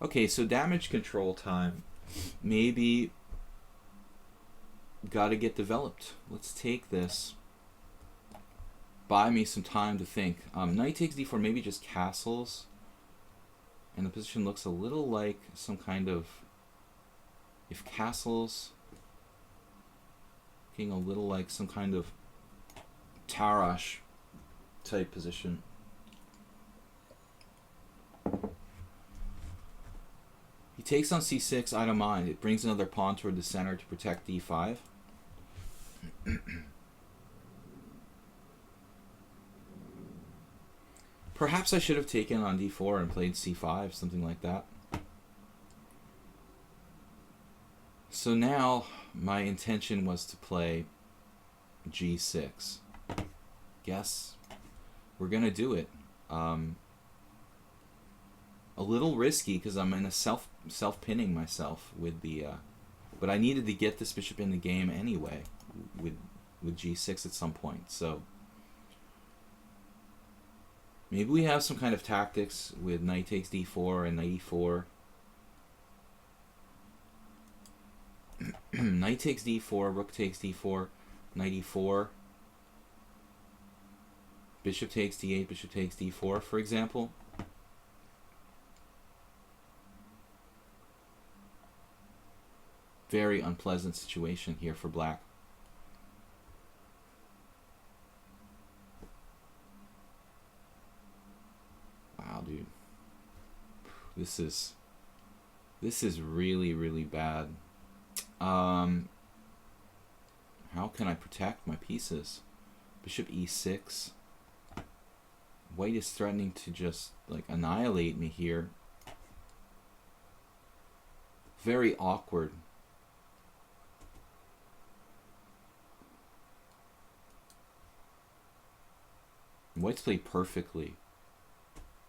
Speaker 1: Okay, so damage control time. Maybe gotta get developed. Let's take this. Buy me some time to think. Knight takes d4, maybe just castles. And the position looks a little like some kind of, if castles, looking a little like some kind of Tarash type position. He takes on c6, I don't mind. It brings another pawn toward the center to protect d5. Perhaps I should have taken on d4 and played c5, something like that. So now my intention was to play g6. Guess we're gonna do it. A little risky because I'm in a self-pinning myself with the, but I needed to get this bishop in the game anyway with g6 at some point. So maybe we have some kind of tactics with knight takes d4 and knight e4. Knight takes d4, rook takes d4, knight e4. Bishop takes d8, bishop takes d4, for example. Very unpleasant situation here for black. this is really, really bad. How can I protect my pieces? Bishop e6. White is threatening to just like annihilate me here. Very awkward. White's played perfectly.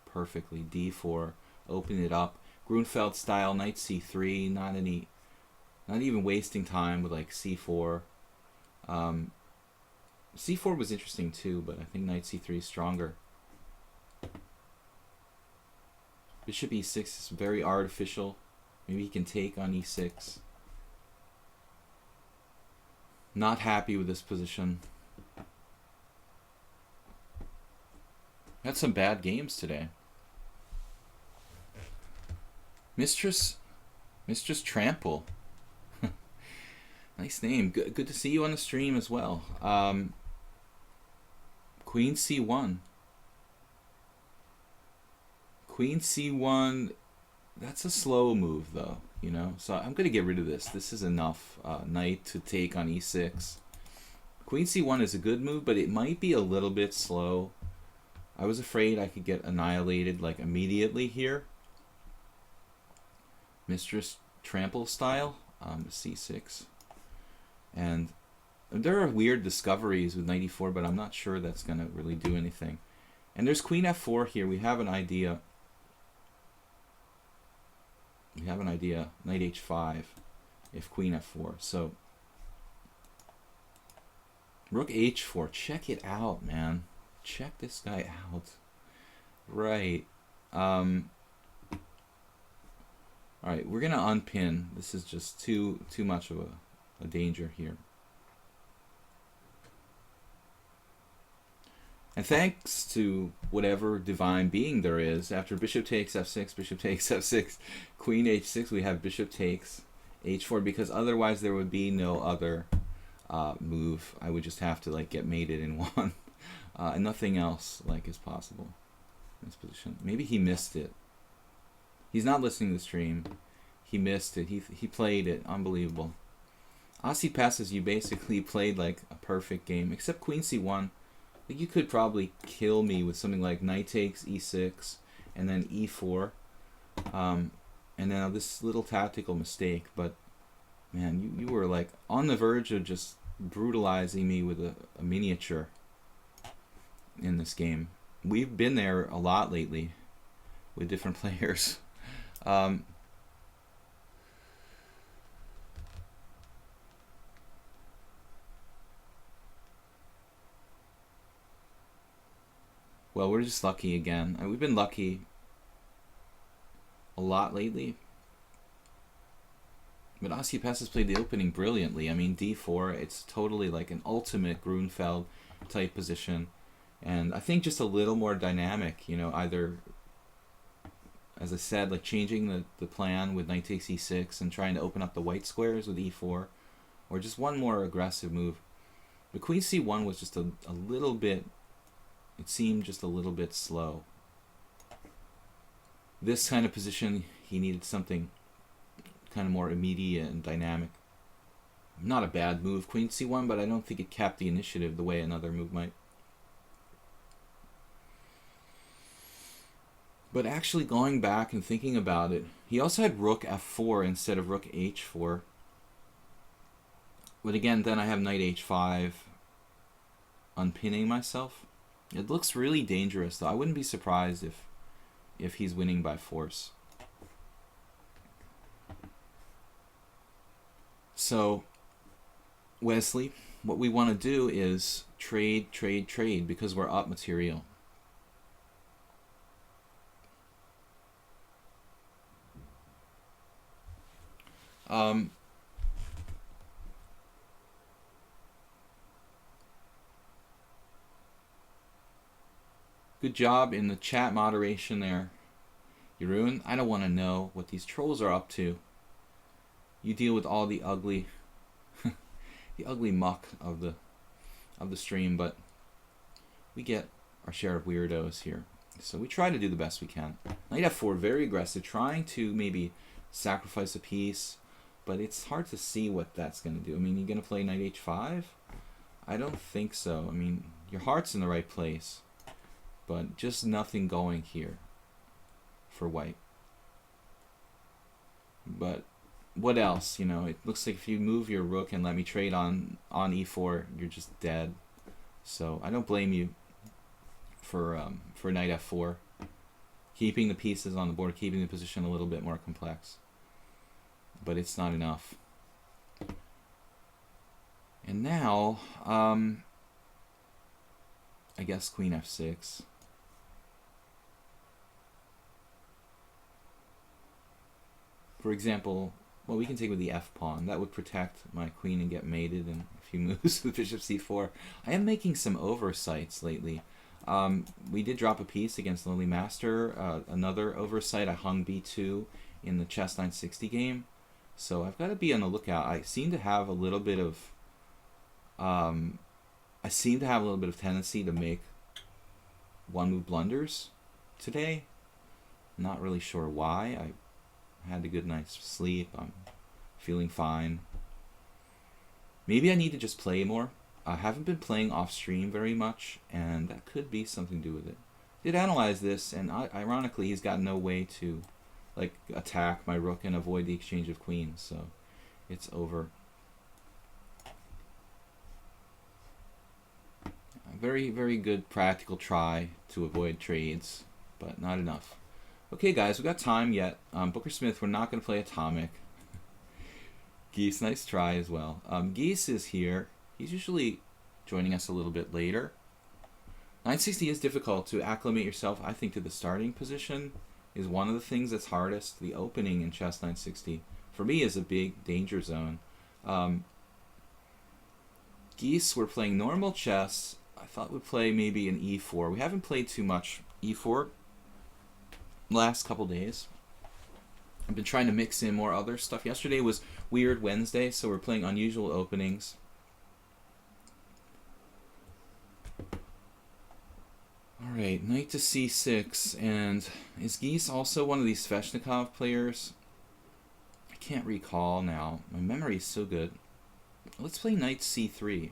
Speaker 1: Perfectly. d4. Open it up. Grunfeld style. Knight c3. Not even wasting time with like c4. c4 was interesting too, but I think knight c3 is stronger. Bishop e6 is very artificial. Maybe he can take on e6. Not happy with this position. Had some bad games today. Mistress Trample. Nice name. Good to see you on the stream as well. Queen c1. Queen c1. That's a slow move, though. You know, so I'm gonna get rid of this. This is enough. Knight to take on e6. Queen c1 is a good move, but it might be a little bit slow. I was afraid I could get annihilated like immediately here. Mistress Trample style, c6. And there are weird discoveries with knight e4, but I'm not sure that's going to really do anything. And there's queen f4 here. We have an idea. Knight h5 if queen f4. So rook h4. Check it out, man. Check this guy out. Right. Alright, we're going to unpin. This is just too much of a danger here. And thanks to whatever divine being there is, after bishop takes f6, queen h6, we have bishop takes h4, because otherwise there would be no other move. I would just have to like get mated in one. And nothing else like is possible in this position. Maybe he missed it. He's not listening to the stream. He missed it. He played it. Unbelievable. Aussie passes, you basically played like a perfect game, except queen c1. Like you could probably kill me with something like knight takes e6 and then e4. And now this little tactical mistake, but man, you were like on the verge of just brutalizing me with a miniature in this game. We've been there a lot lately with different players. Well, we're just lucky again. We've been lucky a lot lately. But Osipas has played the opening brilliantly. I mean, d4, it's totally like an ultimate Grunfeld type position. And I think just a little more dynamic, you know, either, as I said, like changing the plan with knight takes e6 and trying to open up the white squares with e4, or just one more aggressive move. But queen c1 was just a little bit, it seemed just a little bit slow. This kind of position, he needed something kind of more immediate and dynamic. Not a bad move, queen c1, but I don't think it capped the initiative the way another move might. But actually going back and thinking about it, he also had rook f4 instead of rook h4. But again, then I have knight h5 unpinning myself. It looks really dangerous, though. I wouldn't be surprised if he's winning by force. So, Wesley, what we want to do is trade, because we're up material. Good job in the chat moderation there, Jeroen. I don't want to know what these trolls are up to. You deal with all the ugly, the ugly muck of the stream, but we get our share of weirdos here. So we try to do the best we can. Knight f4, very aggressive, trying to maybe sacrifice a piece, but it's hard to see what that's going to do. I mean, you're going to play knight h5? I don't think so. I mean, your heart's in the right place, but just nothing going here for white. But what else? You know, it looks like if you move your rook and let me trade on e4, you're just dead. So I don't blame you for knight f4. Keeping the pieces on the board, keeping the position a little bit more complex. But it's not enough. And now, I guess queen f6. For example, well, we can take with the f-pawn. That would protect my queen and get mated in a few moves with bishop c4. I am making some oversights lately. We did drop a piece against Lonely Master. Another oversight, I hung b2 in the chess 960 game. So I've got to be on the lookout. I seem to have a little bit of tendency to make one-move blunders today. Not really sure why. I had a good night's sleep. I'm feeling fine. Maybe I need to just play more. I haven't been playing off stream very much, and that could be something to do with it. Did analyze this, and ironically, he's got no way to like attack my rook and avoid the exchange of queens, so it's over. A very, very good practical try to avoid trades, but not enough. Okay, guys, we got time yet. Booker Smith, we're not going to play Atomic. Geese, nice try as well. Geese is here. He's usually joining us a little bit later. 960 is difficult to acclimate yourself, I think, to the starting position is one of the things that's hardest. The opening in chess 960, for me, is a big danger zone. Geese, we're playing normal chess. I thought we'd play maybe an e4. We haven't played too much e4 last couple days. I've been trying to mix in more other stuff. Yesterday was Weird Wednesday, so we're playing unusual openings. Alright, knight to c6, and is Geese also one of these Sveshnikov players? I can't recall now. My memory is so good. Let's play knight c3.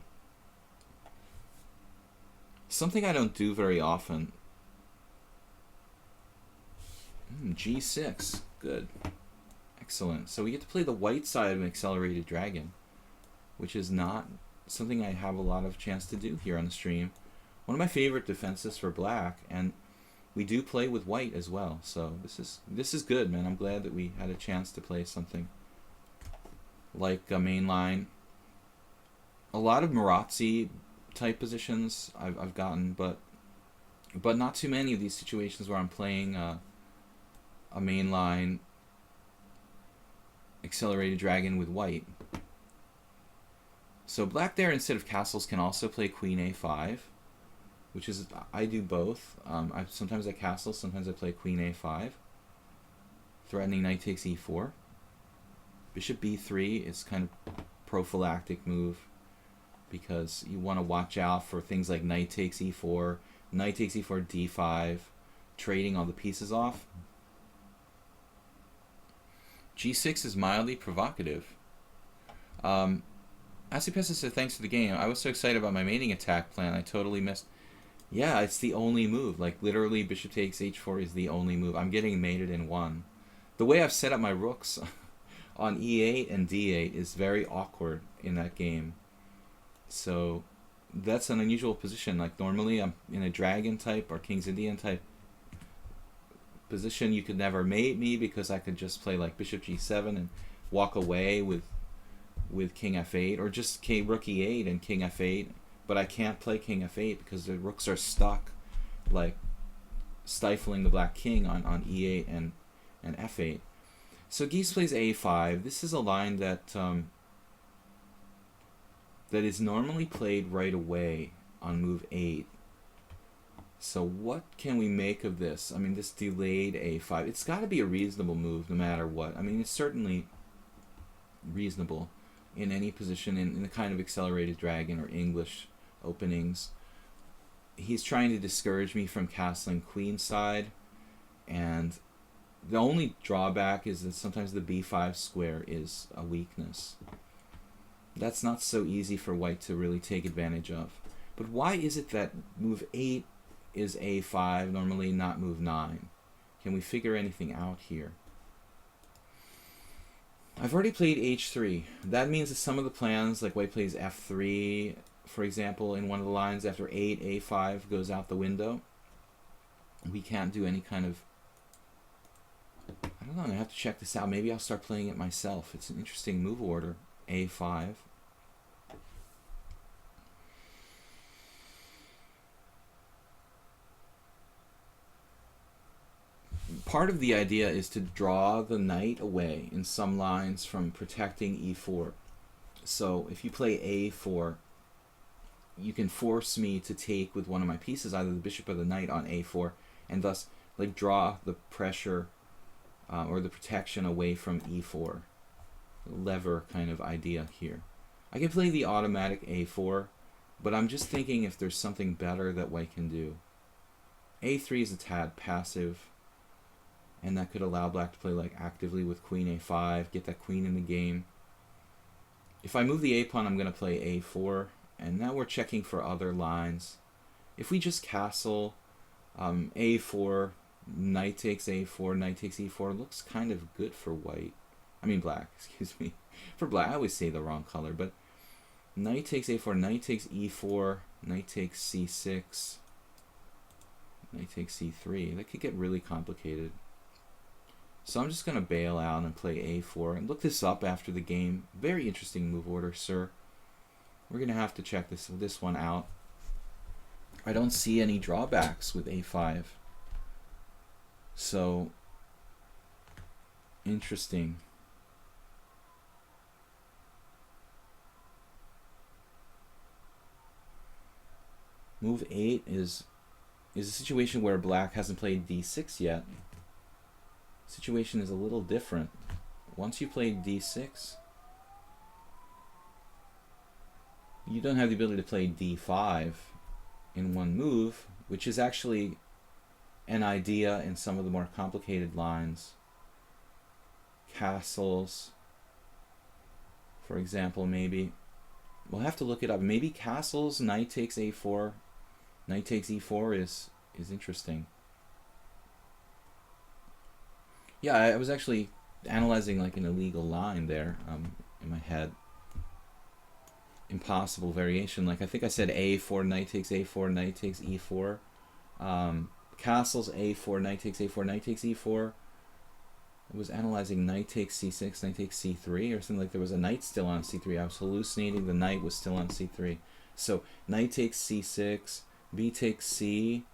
Speaker 1: Something I don't do very often. G6, good. Excellent. So we get to play the white side of an accelerated dragon, which is not something I have a lot of chance to do here on the stream. One of my favorite defenses for black, and we do play with white as well. So this is good, man. I'm glad that we had a chance to play something like a mainline. A lot of Marazzi type positions I've gotten, but not too many of these situations where I'm playing a mainline accelerated dragon with white. So black there, instead of castles, can also play queen a5, which is, I do both. Sometimes I castle, sometimes I play queen a5, threatening knight takes e4. Bishop b3 is kind of prophylactic move, because you want to watch out for things like knight takes e4, knight takes e4, d5, trading all the pieces off. G6 is mildly provocative. Asipessa said, thanks for the game. I was so excited about my mating attack plan, I totally missed. Yeah, it's the only move. Like, literally, bishop takes h4 is the only move. I'm getting mated in one. The way I've set up my rooks on e8 and d8 is very awkward in that game. So that's an unusual position. Like, normally I'm in a dragon type or King's Indian type position. You could never mate me because I could just play like bishop g7 and walk away with king f8, or just rook e8 and king f8. But I can't play king f8 because the rooks are stuck, like stifling the black king on e8 and f8. So Geese plays a5. This is a line that that is normally played right away on move 8. So what can we make of this? I mean, this delayed a5. It's got to be a reasonable move no matter what. I mean, it's certainly reasonable in any position in the kind of accelerated dragon or English openings. he's trying to discourage me from castling queenside, and the only drawback is that sometimes the b5 square is a weakness. That's not so easy for white to really take advantage of. But why is it that move 8 is a5, normally not move 9? Can we figure anything out here? I've already played h3. That means that some of the plans, like white plays f3, for example, in one of the lines after 8, a5 goes out the window. We can't do any kind of... I don't know, I have to check this out. Maybe I'll start playing it myself. It's an interesting move order. a5. Part of the idea is to draw the knight away in some lines from protecting e4. So if you play a4, you can force me to take with one of my pieces, either the bishop or the knight on a4, and thus like draw the pressure or the protection away from e4. Lever kind of idea here. I can play the automatic a4, but I'm just thinking if there's something better that white can do. a3 is a tad passive, and that could allow black to play like actively with queen a5, get that queen in the game. If I move the a pawn, I'm going to play a4, and now we're checking for other lines. If we just castle a4, knight takes a4, knight takes e4, looks kind of good for white. I mean black, excuse me. For black, I always say the wrong color, but knight takes a4, knight takes e4, knight takes c6, knight takes c3. That could get really complicated. So I'm just going to bail out and play a4 and look this up after the game. Very interesting move order, sir. We're going to have to check this one out. I don't see any drawbacks with a5. So, interesting. Move 8 is a situation where black hasn't played d6 yet. Situation is a little different. Once you play d6, you don't have the ability to play d5 in one move, which is actually an idea in some of the more complicated lines. Castles, for example, maybe. We'll have to look it up. Maybe castles, knight takes a4, knight takes e4 is interesting. Yeah, I was actually analyzing like an illegal line there in my head. Impossible variation. Like I think I said a4, knight takes a4, knight takes e4. Castles a4, knight takes a4, knight takes e4. I was analyzing knight takes c6, knight takes c3, or something like there was a knight still on c3. I was hallucinating the knight was still on c3. So knight takes c6, b takes c,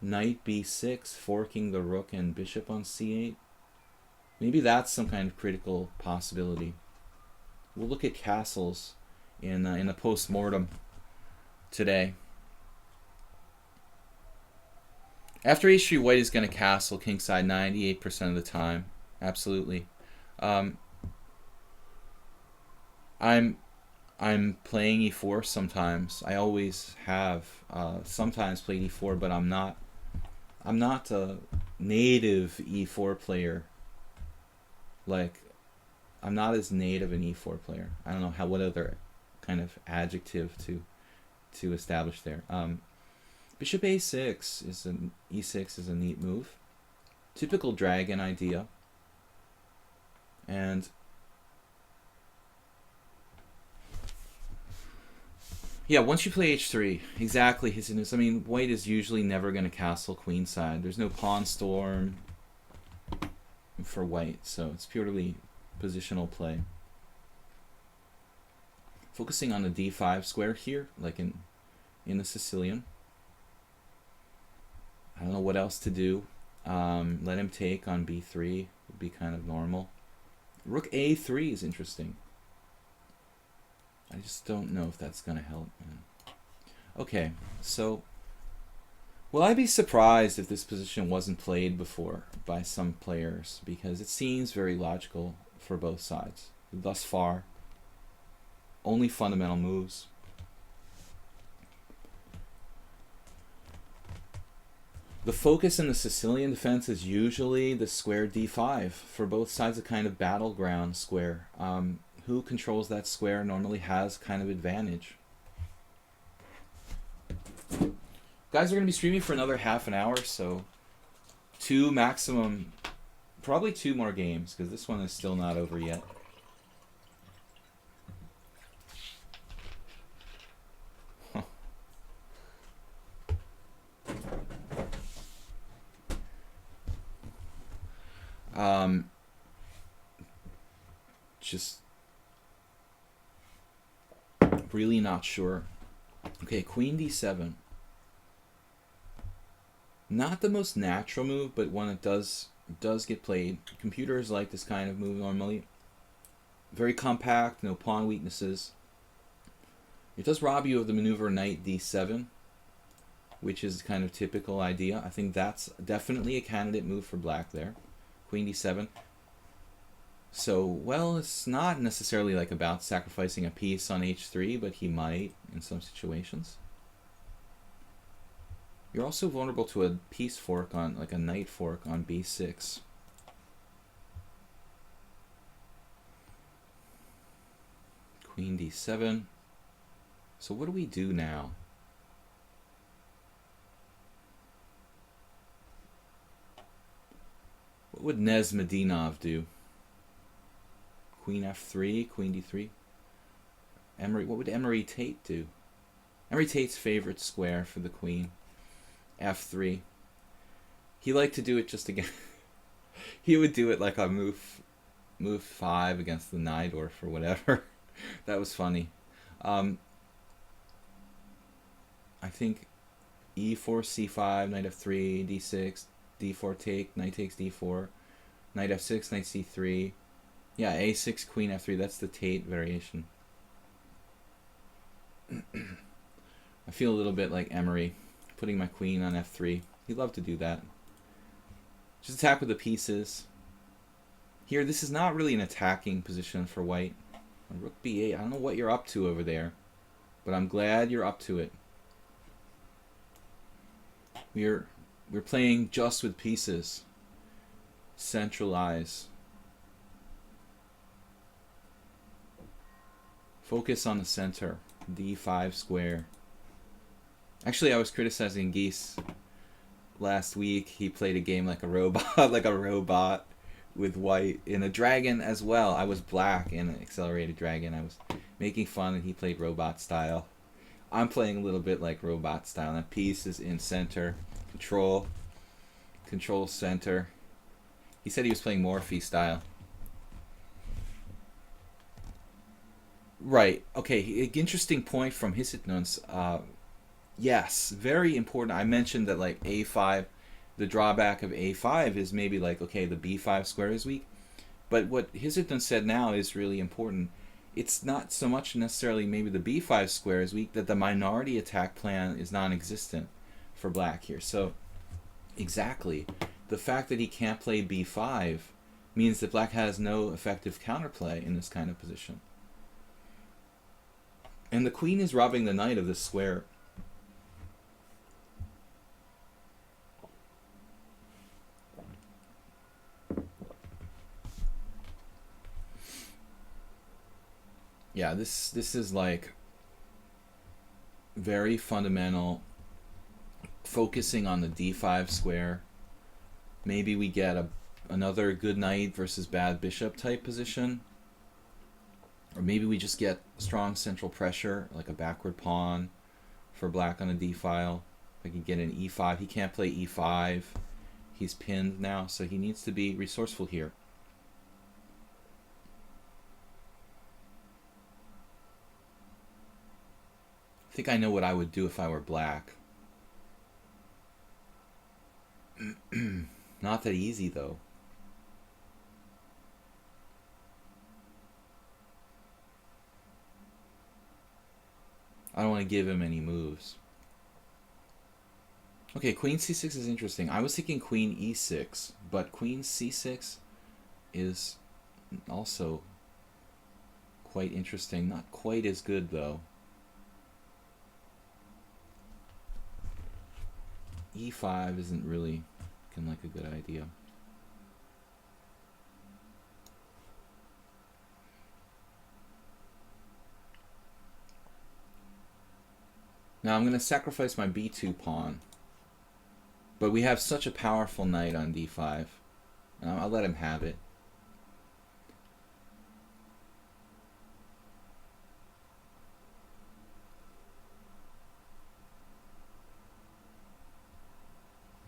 Speaker 1: knight b6, forking the rook and bishop on c8. Maybe that's some kind of critical possibility. We'll look at castles in a post-mortem today. After h3, white is going to castle kingside 98% of the time. Absolutely. I'm playing e4 sometimes. I always have sometimes played e4, but I'm not a native e4 player. Like, I'm not as native an e4 player. I don't know what other kind of adjective to establish there. Bishop a6 is e6 is a neat move. Typical dragon idea. And yeah, once you play h3, exactly his. I mean, white is usually never going to castle queenside. There's no pawn storm for white, so it's purely positional play. Focusing on the d5 square here, like in the Sicilian. I don't know what else to do. Let him take on b3 would be kind of normal. Rook a3 is interesting. I just don't know if that's going to help. Okay, so will I be surprised if this position wasn't played before by some players? Because it seems very logical for both sides. Thus far, only fundamental moves. The focus in the Sicilian defense is usually the square d5 for both sides, a kind of battleground square. Who controls that square normally has kind of advantage. Guys are going to be streaming for another half an hour, so two maximum, probably two more games, because this one is still not over yet. Just really not sure. Okay, Queen d7. Not the most natural move, but one that does get played. Computers like this kind of move normally. Very compact, no pawn weaknesses. It does rob you of the maneuver knight d7, which is kind of typical idea. I think that's definitely a candidate move for black there. Queen d7. So, well, it's not necessarily like about sacrificing a piece on h3, but he might in some situations. You're also vulnerable to a piece fork on, like a knight fork on b6. Queen d7. So what do we do now? What would Nesmedinov do? Queen f3, queen d3. Emery, what would Emery Tate do? Emery Tate's favorite square for the queen. f3. He liked to do it just again. He would do it like on move 5 against the Najdorf or whatever. That was funny. I think e4, c5, knight f3, d6, d4 take, knight takes d4, knight f6, knight c3. Yeah, a6, queen f3. That's the Tate variation. I feel a little bit like Emery, putting my queen on f3. He loved to do that. Just attack with the pieces. Here, this is not really an attacking position for white. Rook b8. I don't know what you're up to over there, but I'm glad you're up to it. We're playing just with pieces. Centralize. Focus on the center. d5 square. Actually, I was criticizing Geese last week. He played a game like a robot, like a robot with white in a dragon as well. I was black in an accelerated dragon. I was making fun and he played robot style. I'm playing a little bit like robot style. That piece is in center. Control center. He said he was playing Morphe style. Right. Okay. Interesting point from Hisitnuns. Yes, very important. I mentioned that like a5, the drawback of a5 is maybe like, okay, the b5 square is weak. But what Hisitnuns said now is really important. It's not so much necessarily maybe the b5 square is weak, that the minority attack plan is non-existent for black here. So exactly, the fact that he can't play b5 means that black has no effective counterplay in this kind of position. And the queen is robbing the knight of this square. Yeah, this is like very fundamental, focusing on the d5 square. Maybe we get another good knight versus bad bishop type position. Or maybe we just get strong central pressure, like a backward pawn for black on a d file. I can get an e5. He can't play e5. He's pinned now, so he needs to be resourceful here. I think I know what I would do if I were black. Not that easy, though. I don't want to give him any moves. Okay, queen c6 is interesting. I was thinking queen e6, but queen c6 is also quite interesting. Not quite as good, though. e5 isn't really looking like a good idea. Now I'm going to sacrifice my b2 pawn. But we have such a powerful knight on d5. I'll let him have it.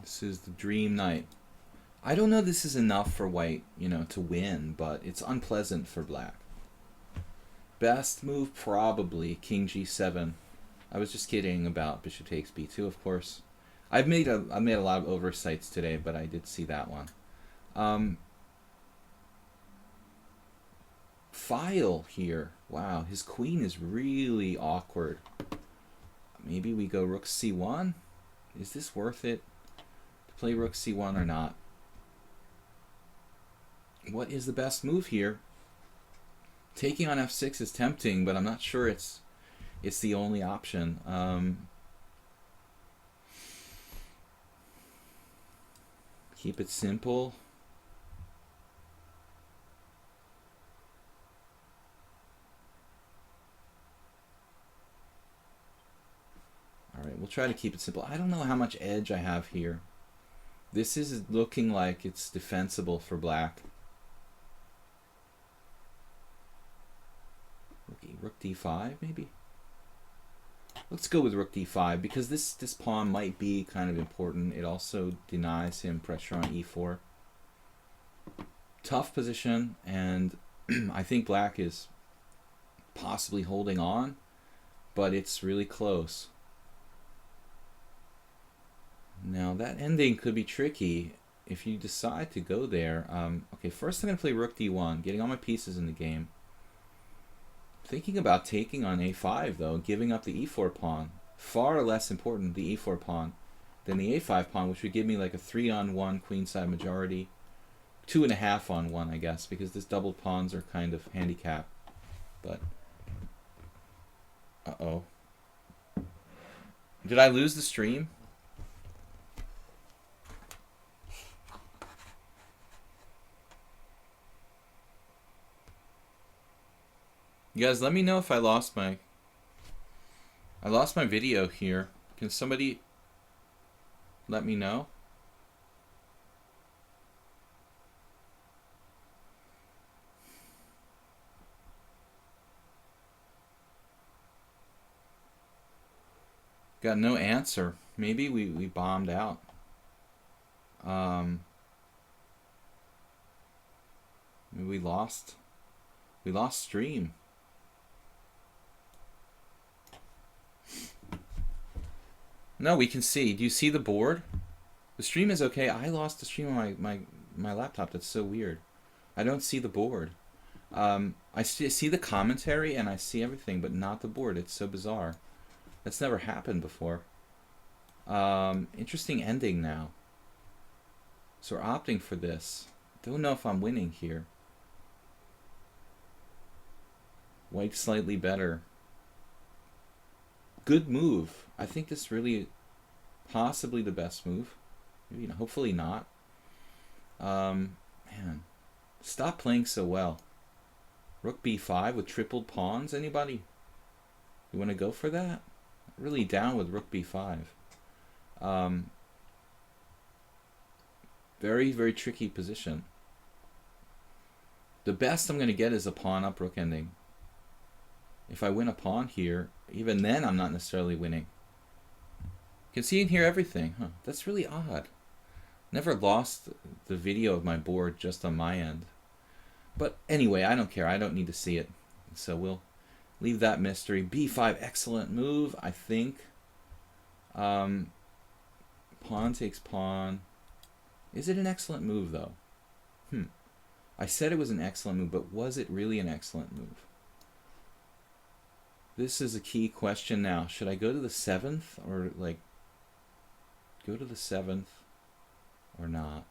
Speaker 1: This is the dream knight. I don't know if this is enough for white, to win, but it's unpleasant for black. Best move probably king g7. I was just kidding about bishop takes b2, of course. I made a lot of oversights today, but I did see that one. File here. Wow, his queen is really awkward. Maybe we go rook c1. Is this worth it to play rook c1 or not? What is the best move here? Taking on f6 is tempting, but I'm not sure it's the only option. Keep it simple. All right, we'll try to keep it simple. I don't know how much edge I have here. This is looking like it's defensible for black. Rook d5 maybe? Let's go with rook d5 because this pawn might be kind of important. It also denies him pressure on e4. Tough position, and I think black is possibly holding on, but it's really close. Now that ending could be tricky if you decide to go there. Okay, first I'm going to play rook d1, getting all my pieces in the game. Thinking about taking on a5 though, giving up the e4 pawn. Far less important, the e4 pawn, than the a5 pawn, which would give me like a 3-on-1 queenside majority. 2.5-on-1, I guess, because this double pawns are kind of handicapped. But, uh-oh. Did I lose the stream? You guys, let me know if I lost my video here. Can somebody let me know? Got no answer. Maybe we bombed out. Maybe we lost stream. No, we can see. Do you see the board? The stream is okay. I lost the stream on my laptop. That's so weird. I don't see the board. I see the commentary and I see everything, but not the board. It's so bizarre. That's never happened before. Interesting ending now. So we're opting for this. Don't know if I'm winning here. White slightly better. Good move. I think this really possibly the best move. Maybe, hopefully not. Man, stop playing so well. Rook b5 with tripled pawns. Anybody? You want to go for that? Really down with rook b5. Very, very tricky position. The best I'm going to get is a pawn up rook ending. If I win a pawn here, even then I'm not necessarily winning. You can see and hear everything. Huh, that's really odd. Never lost the video of my board just on my end. But anyway, I don't care. I don't need to see it. So we'll leave that mystery. b5, excellent move, I think. Pawn takes pawn. Is it an excellent move, though? I said it was an excellent move, but was it really an excellent move? This is a key question now. Should I go to the 7th or go to the 7th or not?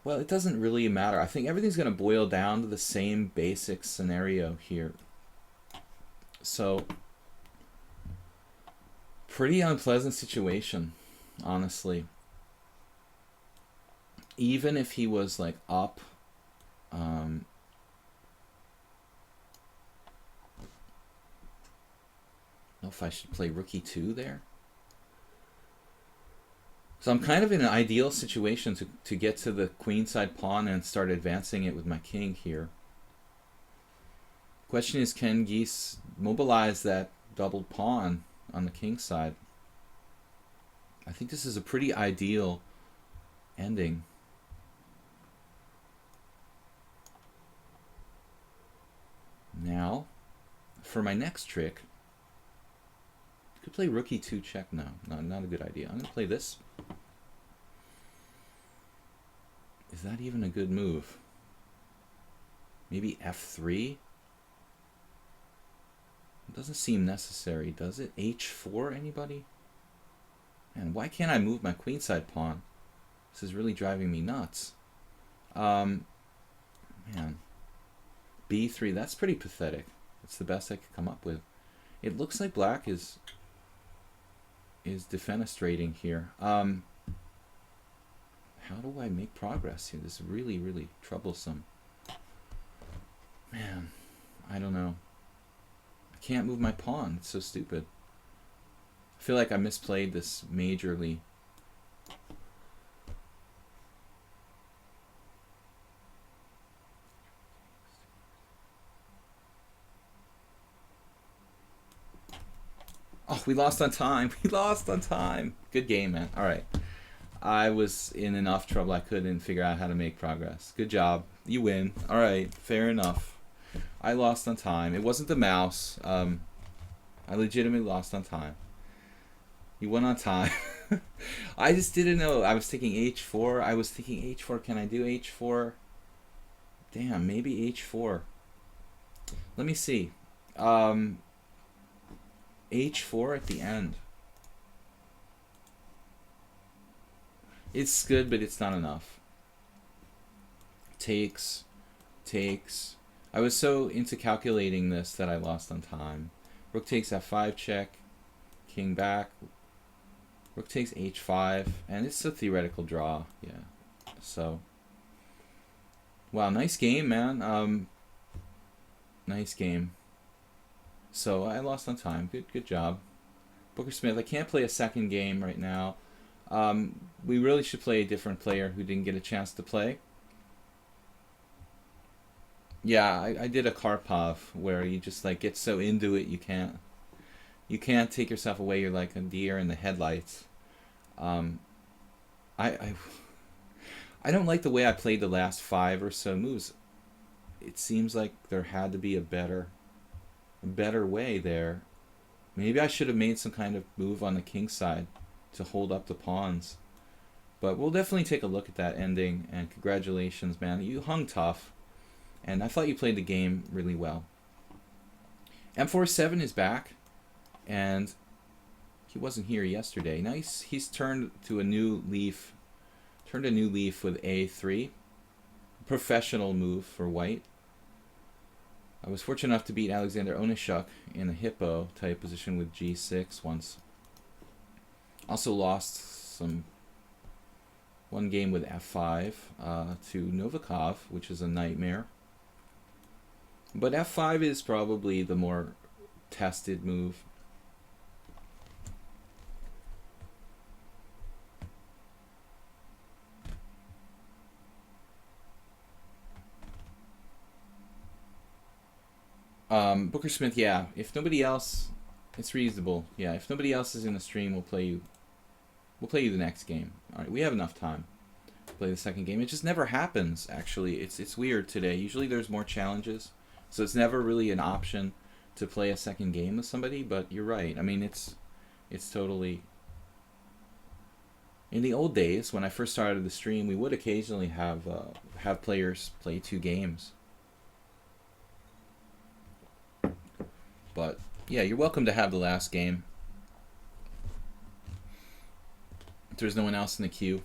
Speaker 1: Well, it doesn't really matter. I think everything's going to boil down to the same basic scenario here. So Pretty unpleasant situation, honestly. Even if he was like up, I don't know if I should play Rook E2 there. So I'm kind of in an ideal situation to get to the queenside pawn and start advancing it with my king here. Question is, can Geese mobilize that doubled pawn on the king side? I think this is a pretty ideal ending. Now, for my next trick, I could play Rook E2 check. No, not a good idea. I'm going to play this. Is that even a good move? Maybe F3? It doesn't seem necessary, does it? H4, anybody? Man, why can't I move my queenside pawn? This is really driving me nuts. Man. B3, that's pretty pathetic. That's the best I could come up with. It looks like black is defenestrating here. How do I make progress here? This is really, really troublesome. Man, I don't know. I can't move my pawn. It's so stupid. I feel like I misplayed this majorly. Oh, we lost on time. We lost on time. Good game, man. All right. I was in enough trouble I couldn't figure out how to make progress. Good job. You win. All right. Fair enough. I lost on time. It wasn't the mouse. I legitimately lost on time. You won on time. I just didn't know. I was thinking H4. I was thinking H4. Can I do H4? Damn, maybe H4. Let me see. H4 at the end. It's good, but it's not enough. Takes. I was so into calculating this that I lost on time. Rook takes F5 check. King back. Rook takes H5. And it's a theoretical draw. Yeah. So. Wow, nice game, man. Nice game. So I lost on time. Good job. Booker Smith, I can't play a second game right now. We really should play a different player who didn't get a chance to play. Yeah, I did a Karpov where you just like get so into it you can't take yourself away. You're like a deer in the headlights. I don't like the way I played the last 5 or so moves. It seems like there had to be a better way there. Maybe I should have made some kind of move on the king side to hold up the pawns. But we'll definitely take a look at that ending, and congratulations, man. You hung tough, and I thought you played the game really well. M47 is back, and he wasn't here yesterday. Now he's turned a new leaf with A3. Professional move for white. I was fortunate enough to beat Alexander Onishuk in a hippo type position with G6 once. Also lost one game with F5 to Novikov, which is a nightmare. But F5 is probably the more tested move. Booker Smith, yeah. If nobody else, it's reasonable. Yeah, if nobody else is in the stream, we'll play you the next game. All right, we have enough time to play the second game. It just never happens, actually. It's weird today. Usually there's more challenges, so it's never really an option to play a second game with somebody, but you're right. I mean, it's totally... In the old days, when I first started the stream, we would occasionally have players play 2 games. But, yeah, you're welcome to have the last game. If there's no one else in the queue.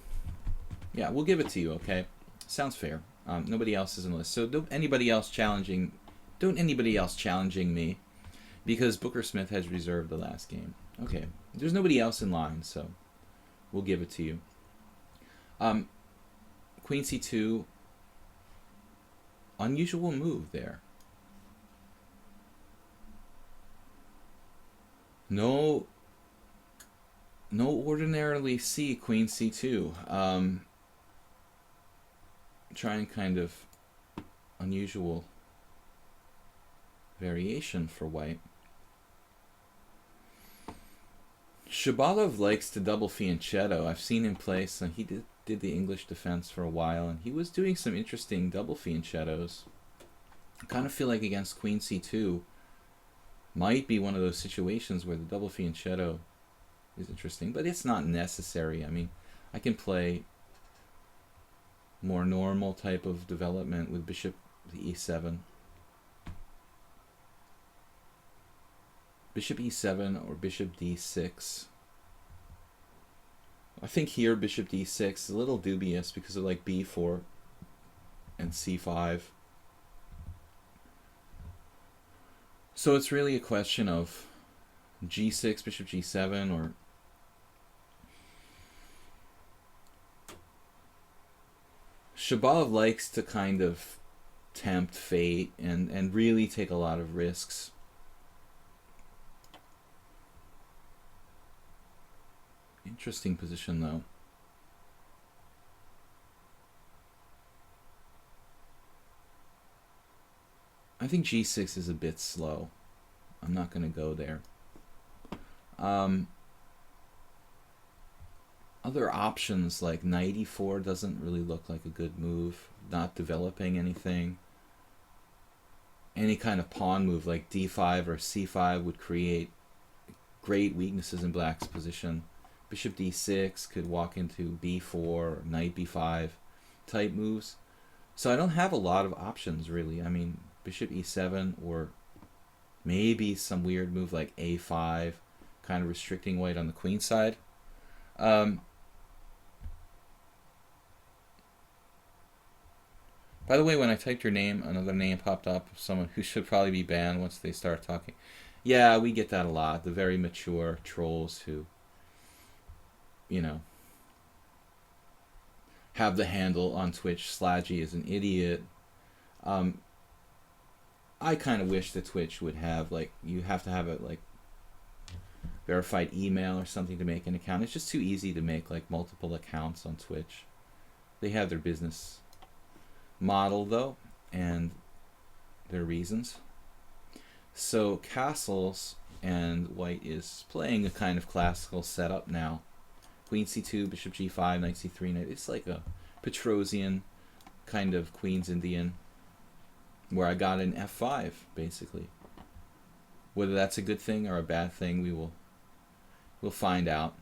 Speaker 1: Yeah, we'll give it to you, okay? Sounds fair. Nobody else is in the list. So don't anybody else challenging me, because Booker Smith has reserved the last game. Okay, there's nobody else in line, so we'll give it to you. Queen c2, unusual move there. No ordinarily see Queen c2. Trying kind of unusual variation for white. Shabalov likes to double fianchetto. I've seen him play, so he did the English defense for a while, and he was doing some interesting double fianchettos. I kind of feel like against Queen c2 might be one of those situations where the double fianchetto is interesting, but it's not necessary. I mean, I can play more normal type of development with bishop e7. Bishop e7 or bishop d6. I think here bishop d6 is a little dubious because of like b4 and c5. So it's really a question of g6, bishop g7, or Shabalov likes to kind of tempt fate and really take a lot of risks. Interesting position, though. I think g6 is a bit slow. I'm not going to go there. Other options like knight e4 doesn't really look like a good move. Not developing anything. Any kind of pawn move like d5 or c5 would create great weaknesses in black's position. Bishop d6 could walk into b4 or knight b5 type moves. So I don't have a lot of options really. I mean, bishop e7 or maybe some weird move like a5, kind of restricting white on the queen side. By the way, when I typed your name, another name popped up of someone who should probably be banned once they start talking. Yeah, we get that a lot. The very mature trolls who, you know, have the handle on Twitch, Slaggy is an idiot. I kind of wish that Twitch would have, like, you have to have a, like, verified email or something to make an account. It's just too easy to make, like, multiple accounts on Twitch. They have their business model, though, and their reasons. So castles, and white is playing a kind of classical setup now. Queen c2, bishop g5, knight c3, knight. It's like a Petrosian kind of Queen's Indian, where I got an f5 basically. Whether that's a good thing or a bad thing, we'll find out.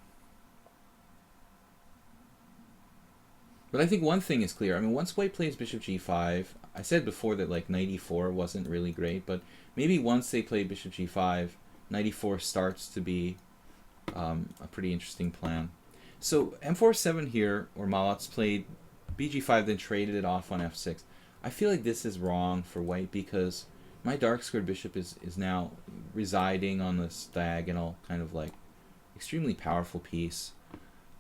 Speaker 1: But I think one thing is clear. I mean, once white plays bishop g5, I said before that like knight e4 wasn't really great, but maybe once they play bishop g5, knight e4 starts to be a pretty interesting plan. So m4-7 here, or Malotz played bg5, then traded it off on f6. I feel like this is wrong for white because my dark squared bishop is now residing on this diagonal, kind of like extremely powerful piece.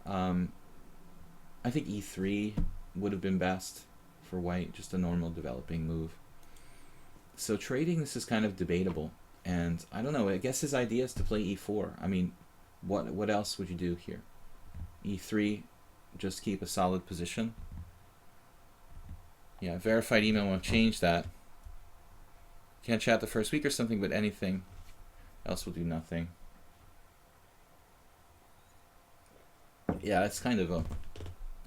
Speaker 1: I think e3 would have been best for white, just a normal developing move. So trading this is kind of debatable, and I don't know, I guess his idea is to play e4. I mean, what else would you do here? e3, just keep a solid position. Yeah, verified email won't change that. Can't chat the first week or something, but anything else will do nothing. Yeah, it's kind of a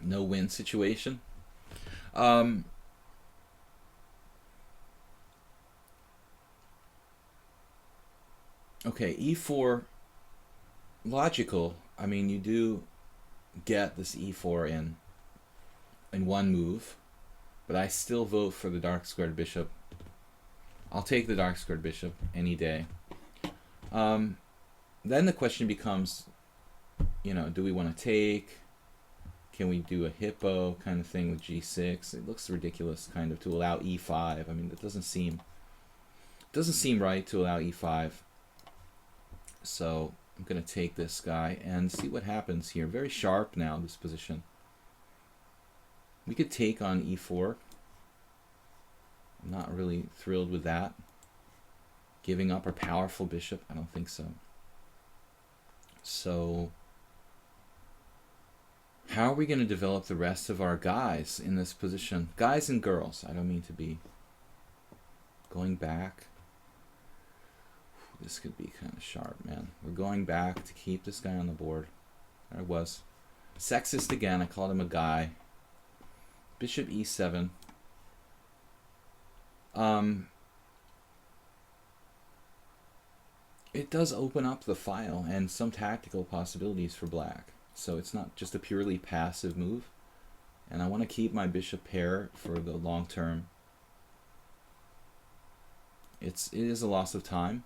Speaker 1: no-win situation. Okay, e4, logical. I mean, you do get this e4 in one move, but I still vote for the dark squared bishop. I'll take the dark squared bishop any day. Then the question becomes, you know, do we want to take? Can we do a hippo kind of thing with g6? It looks ridiculous, kind of, to allow e5. I mean, it doesn't seem right to allow e5. So I'm going to take this guy and see what happens here. Very sharp now, this position. We could take on e4. I'm not really thrilled with that. Giving up our powerful bishop? I don't think so. So, how are we going to develop the rest of our guys in this position? Guys and girls. I don't mean to be going back. This could be kind of sharp, man. We're going back to keep this guy on the board. There it was. Sexist again. I called him a guy. Bishop e7. It does open up the file and some tactical possibilities for black. So it's not just a purely passive move. And I want to keep my bishop pair for the long term. It is a loss of time.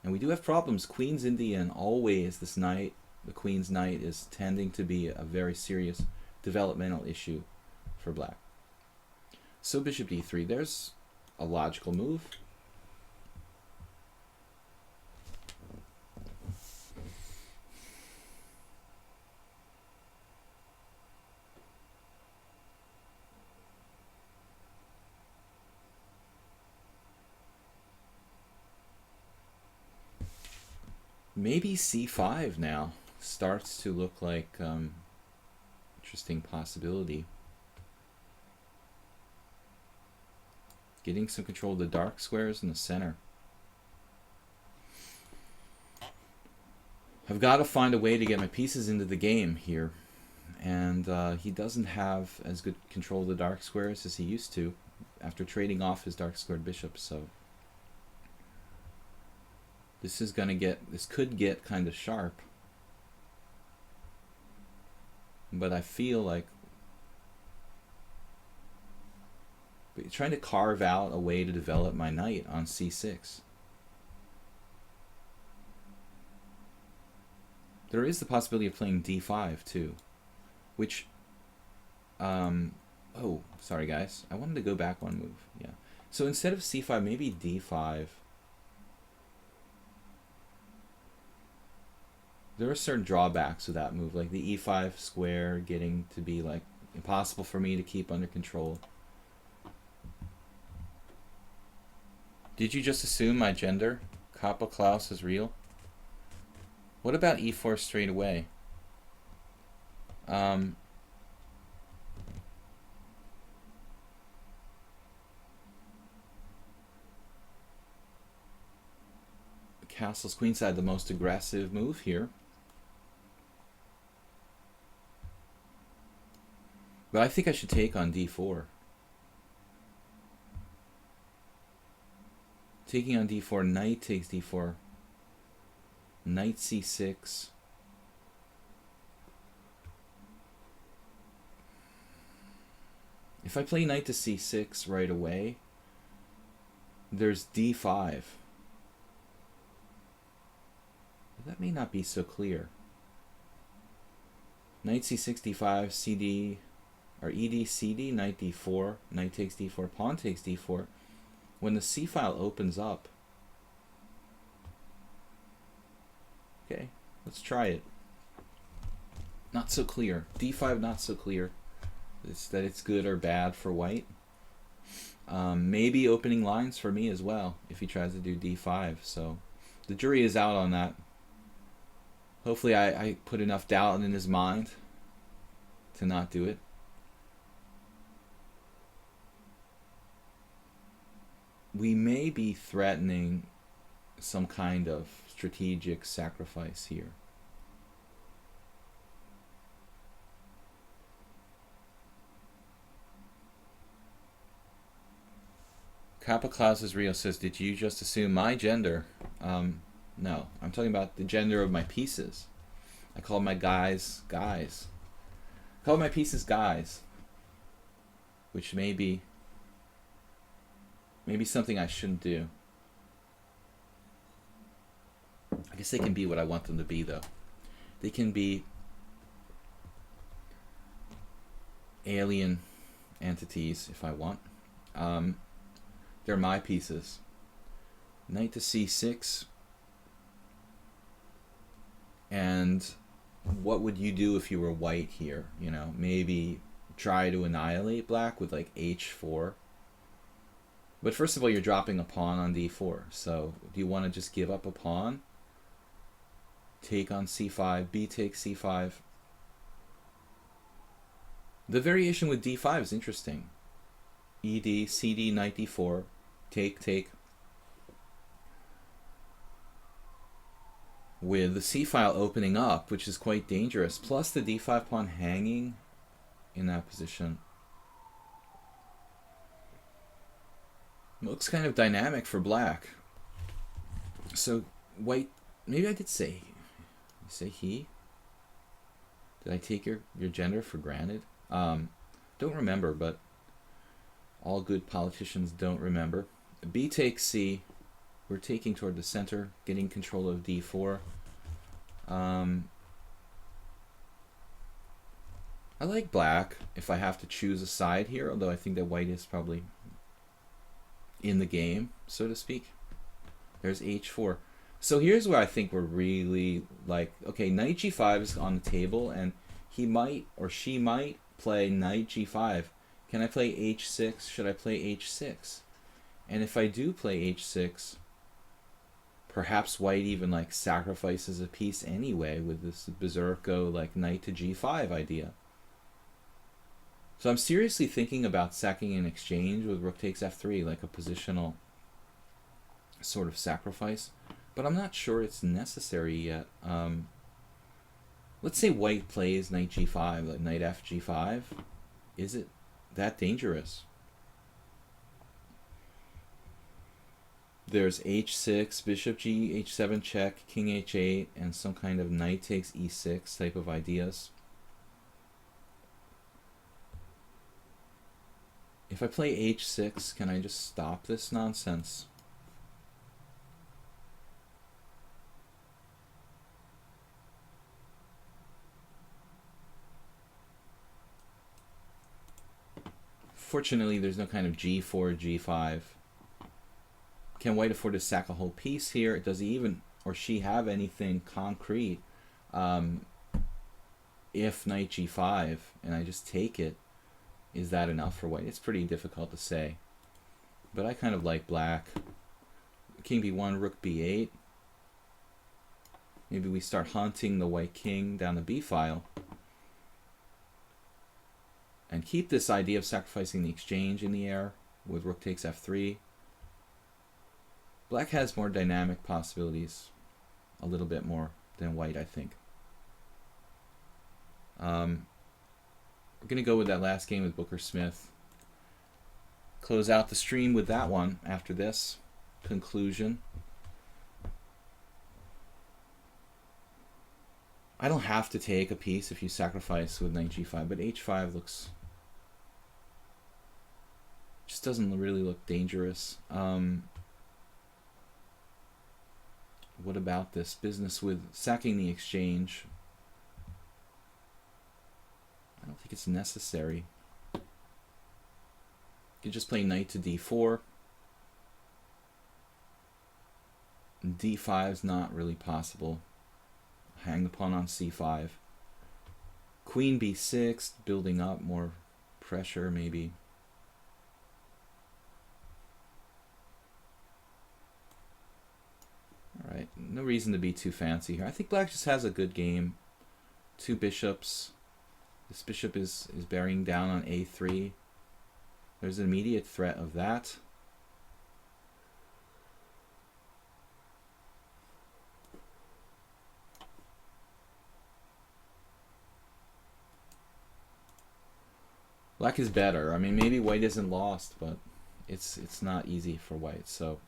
Speaker 1: And we do have problems. Queen's Indian, always this knight, the queen's knight, is tending to be a very serious developmental issue for black. So bishop d3, there's a logical move. Maybe c5 now starts to look like interesting possibility. Getting some control of the dark squares in the center. I've got to find a way to get my pieces into the game here. And he doesn't have as good control of the dark squares as he used to after trading off his dark squared bishop. So this could get kind of sharp. But I feel like trying to carve out a way to develop my knight on c6. There is the possibility of playing d5 too, which, oh, sorry guys, I wanted to go back one move, yeah. So instead of c5, maybe d5. There are certain drawbacks with that move, like the e5 square getting to be like impossible for me to keep under control. Did you just assume my gender? Kappa Klaus is real? What about e4 straight away? Castle's queenside, the most aggressive move here. But I think I should take on d4. Taking on d4, knight takes d4. Knight c6. If I play knight to c6 right away, there's d5. That may not be so clear. Knight c6, d5, cd, or ed, cd, knight d4, knight takes d4, pawn takes d4. When the c file opens up, okay, let's try it. Not so clear. d5 not so clear. It's that it's good or bad for white. Maybe opening lines for me as well if he tries to do d5. So the jury is out on that. Hopefully I put enough doubt in his mind to not do it. We may be threatening some kind of strategic sacrifice here. Kappa Klaus's Rio says, did you just assume my gender? No, I'm talking about the gender of my pieces. I call my guys guys. I call my pieces guys, which may be something I shouldn't do. I guess they can be what I want them to be, though. They can be alien entities if I want. They're my pieces. Knight to c6. And what would you do if you were white here? You know, maybe try to annihilate black with like h4. But first of all, you're dropping a pawn on d4. So do you want to just give up a pawn? Take on c5, b takes c5. The variation with d5 is interesting. ed, cd, knight d4, take, take. With the c-file opening up, which is quite dangerous, plus the d5 pawn hanging in that position. Looks kind of dynamic for black. So white, maybe I did say he? Did I take your gender for granted? Don't remember, but all good politicians don't remember. B takes C. We're taking toward the center, getting control of d4. I like black if I have to choose a side here, although I think that white is probably in the game, so to speak. There's h4. So here's where I think we're really like, okay, knight g5 is on the table, and he might or she might play knight g5. Can I play h6? Should I play h6? And if I do play h6, perhaps white even like sacrifices a piece anyway with this berserko like knight to g5 idea. So I'm seriously thinking about sacking an exchange with rook takes f3, like a positional sort of sacrifice, but I'm not sure it's necessary yet. Let's say white plays knight g5, like knight f g5. Is it that dangerous? There's h6, bishop g, h7 check, king h8, and some kind of knight takes e6 type of ideas. If I play h6, can I just stop this nonsense? Fortunately, there's no kind of g4, g5. Can white afford to sack a whole piece here? Does he even or she have anything concrete? If knight g5 and I just take it, is that enough for white? It's pretty difficult to say. But I kind of like black. King b1, rook b8. Maybe we start hunting the white king down the b file. And keep this idea of sacrificing the exchange in the air with rook takes f3. Black has more dynamic possibilities, a little bit more than white, I think. We're going to go with that last game with Booker Smith. Close out the stream with that one after this conclusion. I don't have to take a piece if you sacrifice with knight g5, but h5 looks... just doesn't really look dangerous. What about this business with sacking the exchange? I don't think it's necessary. You could just play knight to d4. d5 is not really possible. Hang the pawn on c5. Queen b6, building up more pressure maybe. Alright, no reason to be too fancy here. I think black just has a good game. Two bishops. This bishop is bearing down on a3. There's an immediate threat of that. Black is better. I mean, maybe white isn't lost, but it's not easy for white. So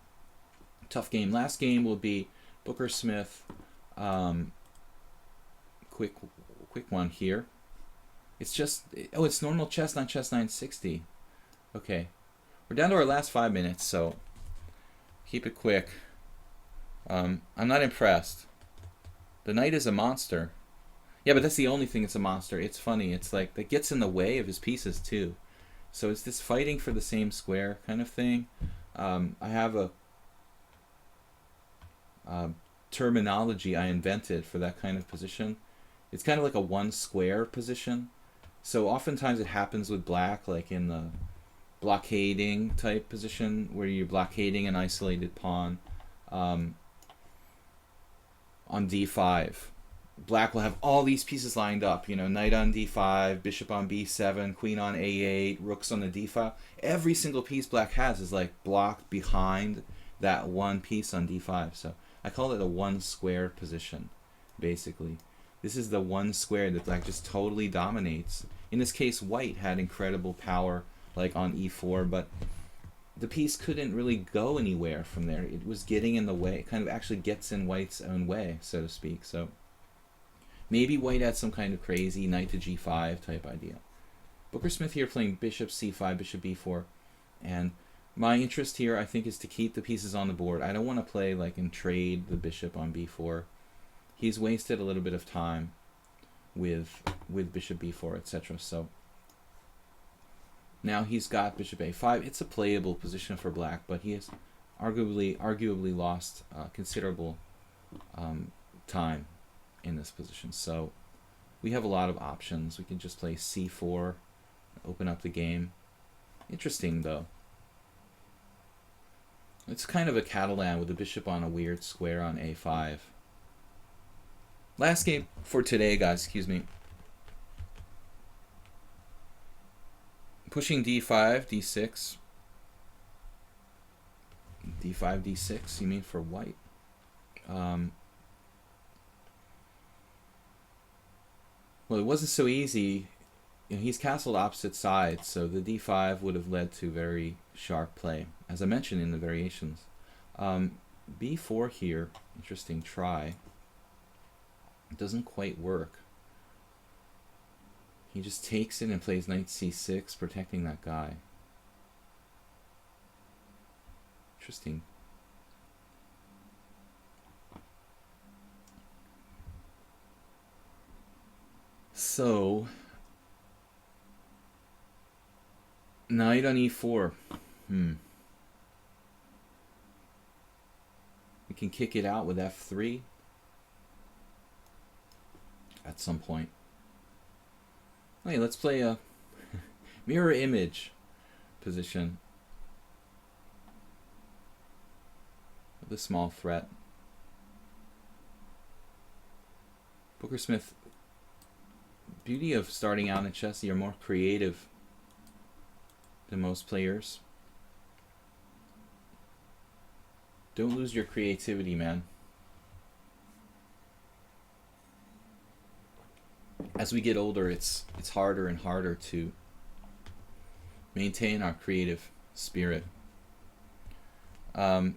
Speaker 1: tough game. Last game will be Booker Smith. Quick one here. It's just, oh, it's normal chess, not chess 960. Okay, we're down to our last 5 minutes, so keep it quick. I'm not impressed. The knight is a monster. Yeah, but that's the only thing that's a monster. It's funny. It's like that gets in the way of his pieces too. So it's this fighting for the same square kind of thing. I have a terminology I invented for that kind of position. It's kind of like a one square position. So oftentimes it happens with black, like in the blockading type position, where you're blockading an isolated pawn on d5. Black will have all these pieces lined up, knight on d5, bishop on b7, queen on a8, rooks on the d file. Every single piece black has is like blocked behind that one piece on d5. So I call it a one square position, basically. This is the one square that black just totally dominates. In this case, white had incredible power, like on e4, but the piece couldn't really go anywhere from there. It was getting in the way. It kind of actually gets in white's own way, so to speak. So maybe white had some kind of crazy knight to g5 type idea. Booker Smith here playing bishop c5, bishop b4. And my interest here, I think, is to keep the pieces on the board. I don't want to play like and trade the bishop on b4. He's wasted a little bit of time with bishop b4, etc. So now he's got bishop a5. It's a playable position for black, but he has arguably lost considerable time in this position. So we have a lot of options. We can just play c4, open up the game. Interesting, though. It's kind of a Catalan with the bishop on a weird square on a5. Last game for today, guys, excuse me. Pushing d5, d6. d5, d6, you mean for white. Well, it wasn't so easy. He's castled opposite sides, so the d5 would have led to very sharp play, as I mentioned in the variations. b4 here, interesting try. It doesn't quite work. He just takes it and plays knight c6, protecting that guy. Interesting. So, knight on e4. We can kick it out with f3 at some point. Hey, let's play a mirror image position with a small threat. Booker Smith, beauty of starting out in chess, you're more creative than most players. Don't lose your creativity, man. As we get older, it's harder and harder to maintain our creative spirit. I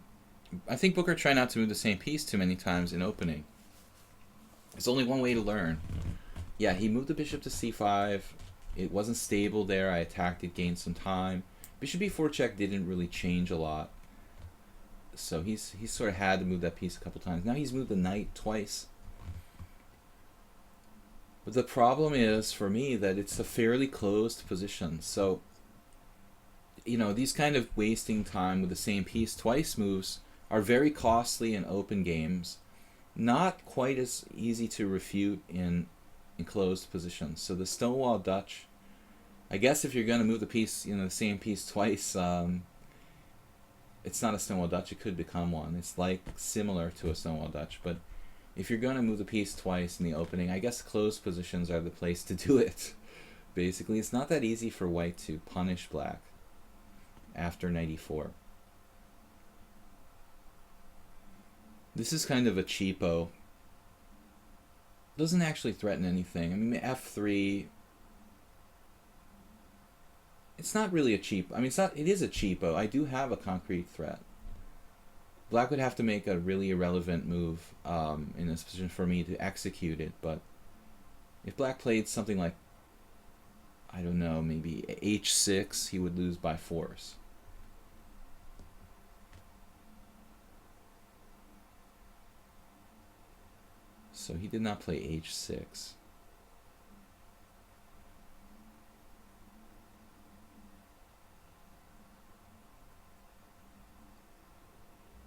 Speaker 1: think Booker tried not to move the same piece too many times in opening. There's only one way to learn. Yeah, he moved the bishop to c5. It wasn't stable there. I attacked it, gained some time. Bishop b4 check didn't really change a lot. So he's sort of had to move that piece a couple times. Now he's moved the knight twice. But the problem is, for me, that it's a fairly closed position. So, these kind of wasting time with the same piece twice moves are very costly in open games. Not quite as easy to refute in closed positions. So the Stonewall Dutch, I guess if you're going to move the piece, the same piece twice, it's not a Stonewall Dutch. It could become one. It's like similar to a Stonewall Dutch, but if you're going to move the piece twice in the opening, I guess closed positions are the place to do it. Basically, it's not that easy for white to punish black after knight e4. This is kind of a cheapo. Doesn't actually threaten anything. I mean, f3. It's not really a cheap. I mean, it is a cheapo. I do have a concrete threat. Black would have to make a really irrelevant move in this position for me to execute it, but if black played something like, I don't know, maybe h6, he would lose by force. So he did not play h6.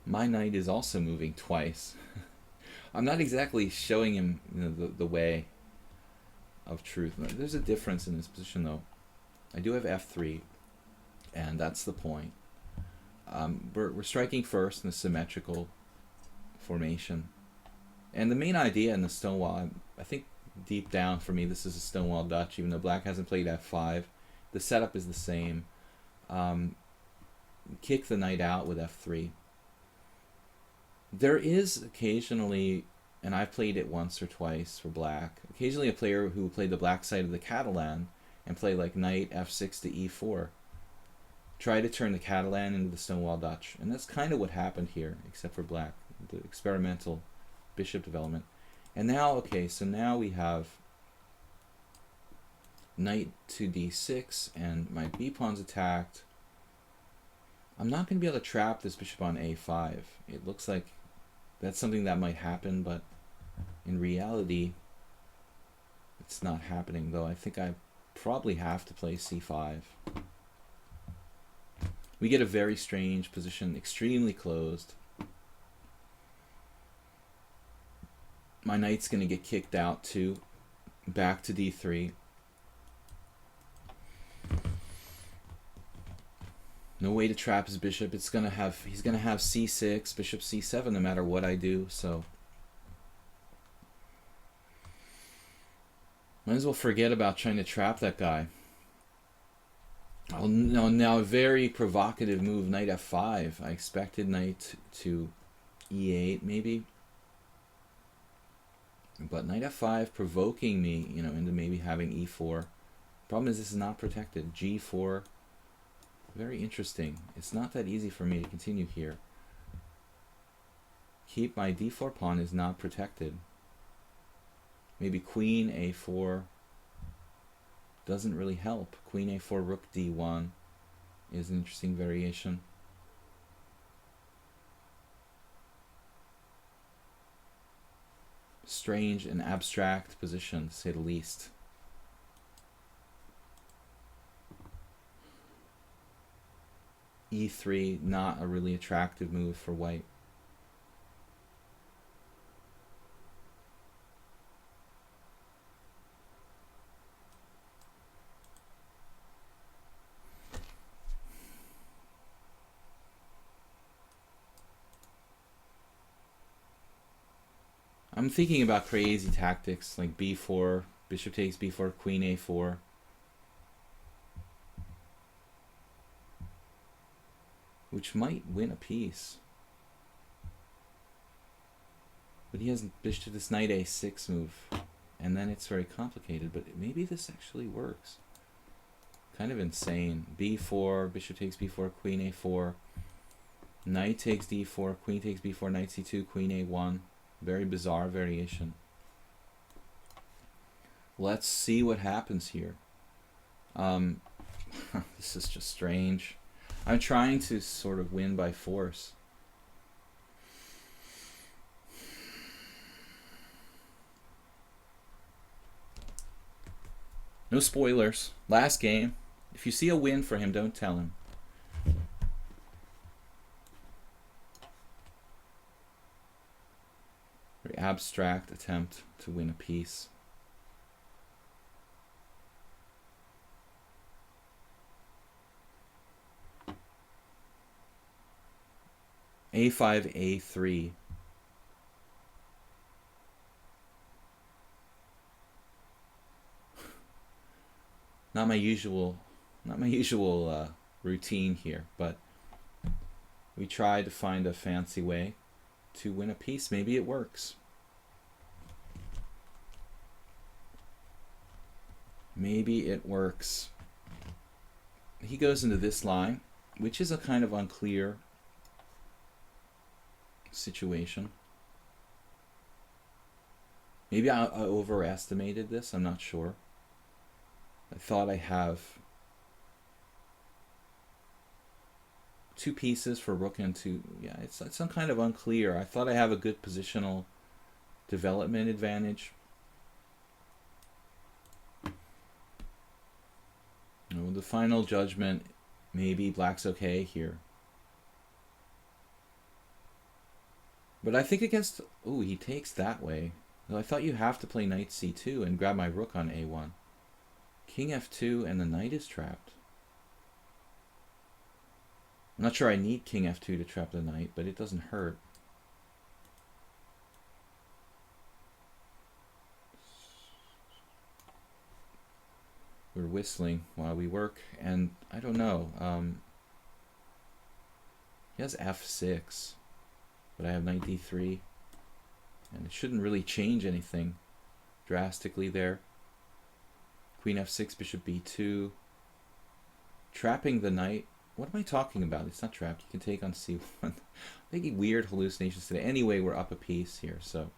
Speaker 1: My knight is also moving twice. I'm not exactly showing him, you know, the way of truth. There's a difference in this position, though. I do have f3, and that's the point. We're striking first in a symmetrical formation. And the main idea in the Stonewall, I think deep down for me, this is a Stonewall Dutch, even though black hasn't played f5. The setup is the same. Kick the knight out with f3. There is occasionally, and I've played it once or twice for black, occasionally a player who played the black side of the Catalan and play like knight f6 to e4. Try to turn the Catalan into the Stonewall Dutch. And that's kind of what happened here, except for black. The experimental bishop development. And now, okay, so now we have knight to d6, and my b-pawn's attacked. I'm not going to be able to trap this bishop on a5. It looks like that's something that might happen, but in reality, it's not happening, though I think I probably have to play c5. We get a very strange position, extremely closed. My knight's going to get kicked out too, back to d3. No way to trap his bishop. He's gonna have c6, bishop c7, no matter what I do. So might as well forget about trying to trap that guy. Oh no! Now a very provocative move, knight f5. I expected knight to e8 maybe, but knight f5 provoking me, you know, into maybe having e4. Problem is this is not protected. g4. Very interesting. It's not that easy for me to continue here. Keep my d4 pawn is not protected. Maybe queen a4 doesn't really help. Queen a4, rook d1 is an interesting variation. Strange and abstract position, to say the least. e3, not a really attractive move for white. I'm thinking about crazy tactics like b4, bishop takes b4, queen a4. Which might win a piece. But he has bishop to this knight a6 move. And then it's very complicated, but maybe this actually works. Kind of insane. b4, bishop takes b4, queen a4. Knight takes d4, queen takes b4, knight c2, queen a1. Very bizarre variation. Let's see what happens here. This is just strange. I'm trying to sort of win by force. No spoilers. Last game. If you see a win for him, don't tell him. Very abstract attempt to win a piece. a5, a3. Not my usual routine here, but we tried to find a fancy way to win a piece. Maybe it works. Maybe it works. He goes into this line, which is a kind of unclear situation. Maybe I overestimated this. I'm not sure. I thought I have two pieces for rook and two. Yeah, it's some kind of unclear. I thought I have a good positional development advantage. No, the final judgment, maybe black's okay here. But I think against... Ooh, he takes that way. Well, I thought you have to play knight c2 and grab my rook on a1. King f2 and the knight is trapped. I'm not sure I need king f2 to trap the knight, but it doesn't hurt. We're whistling while we work, and I don't know. He has f6, but I have knight d3, and it shouldn't really change anything drastically there. Queen f6, bishop b2. Trapping the knight. What am I talking about? It's not trapped. You can take on c1. I'm making weird hallucinations today. Anyway, we're up a piece here, so.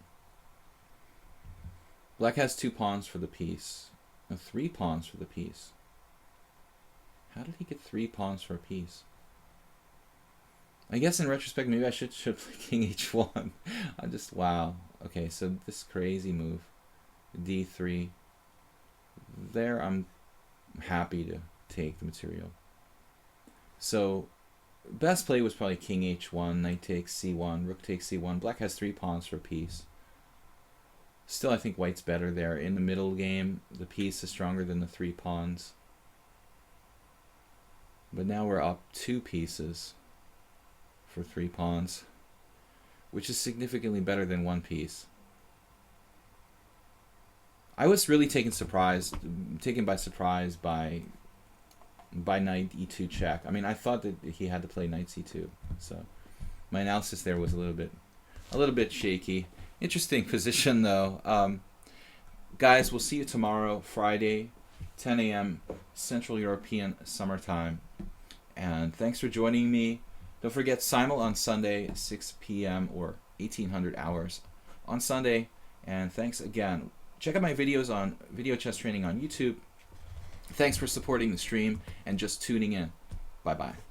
Speaker 1: Black has 2 pawns for the piece. No, 3 pawns for the piece. How did he get 3 pawns for a piece? I guess in retrospect, maybe I should play king h1. I'm just, wow. Okay, so this crazy move. d3. There, I'm happy to take the material. So, best play was probably king h1, knight takes c1, rook takes c1. Black has 3 pawns for a piece. Still, I think white's better there. In the middle game, the piece is stronger than the 3 pawns. But now we're up 2 pieces for 3 pawns, which is significantly better than 1 piece. I was really taken by surprise by knight e2 check. I mean, I thought that he had to play knight c2, so my analysis there was a little bit shaky. Interesting position though. Guys, we'll see you tomorrow, Friday, 10 a.m. Central European summertime. And thanks for joining me. Don't forget Simul on Sunday, 6 p.m. or 1800 hours on Sunday. And thanks again. Check out my videos on Video Chess Training on YouTube. Thanks for supporting the stream and just tuning in. Bye-bye.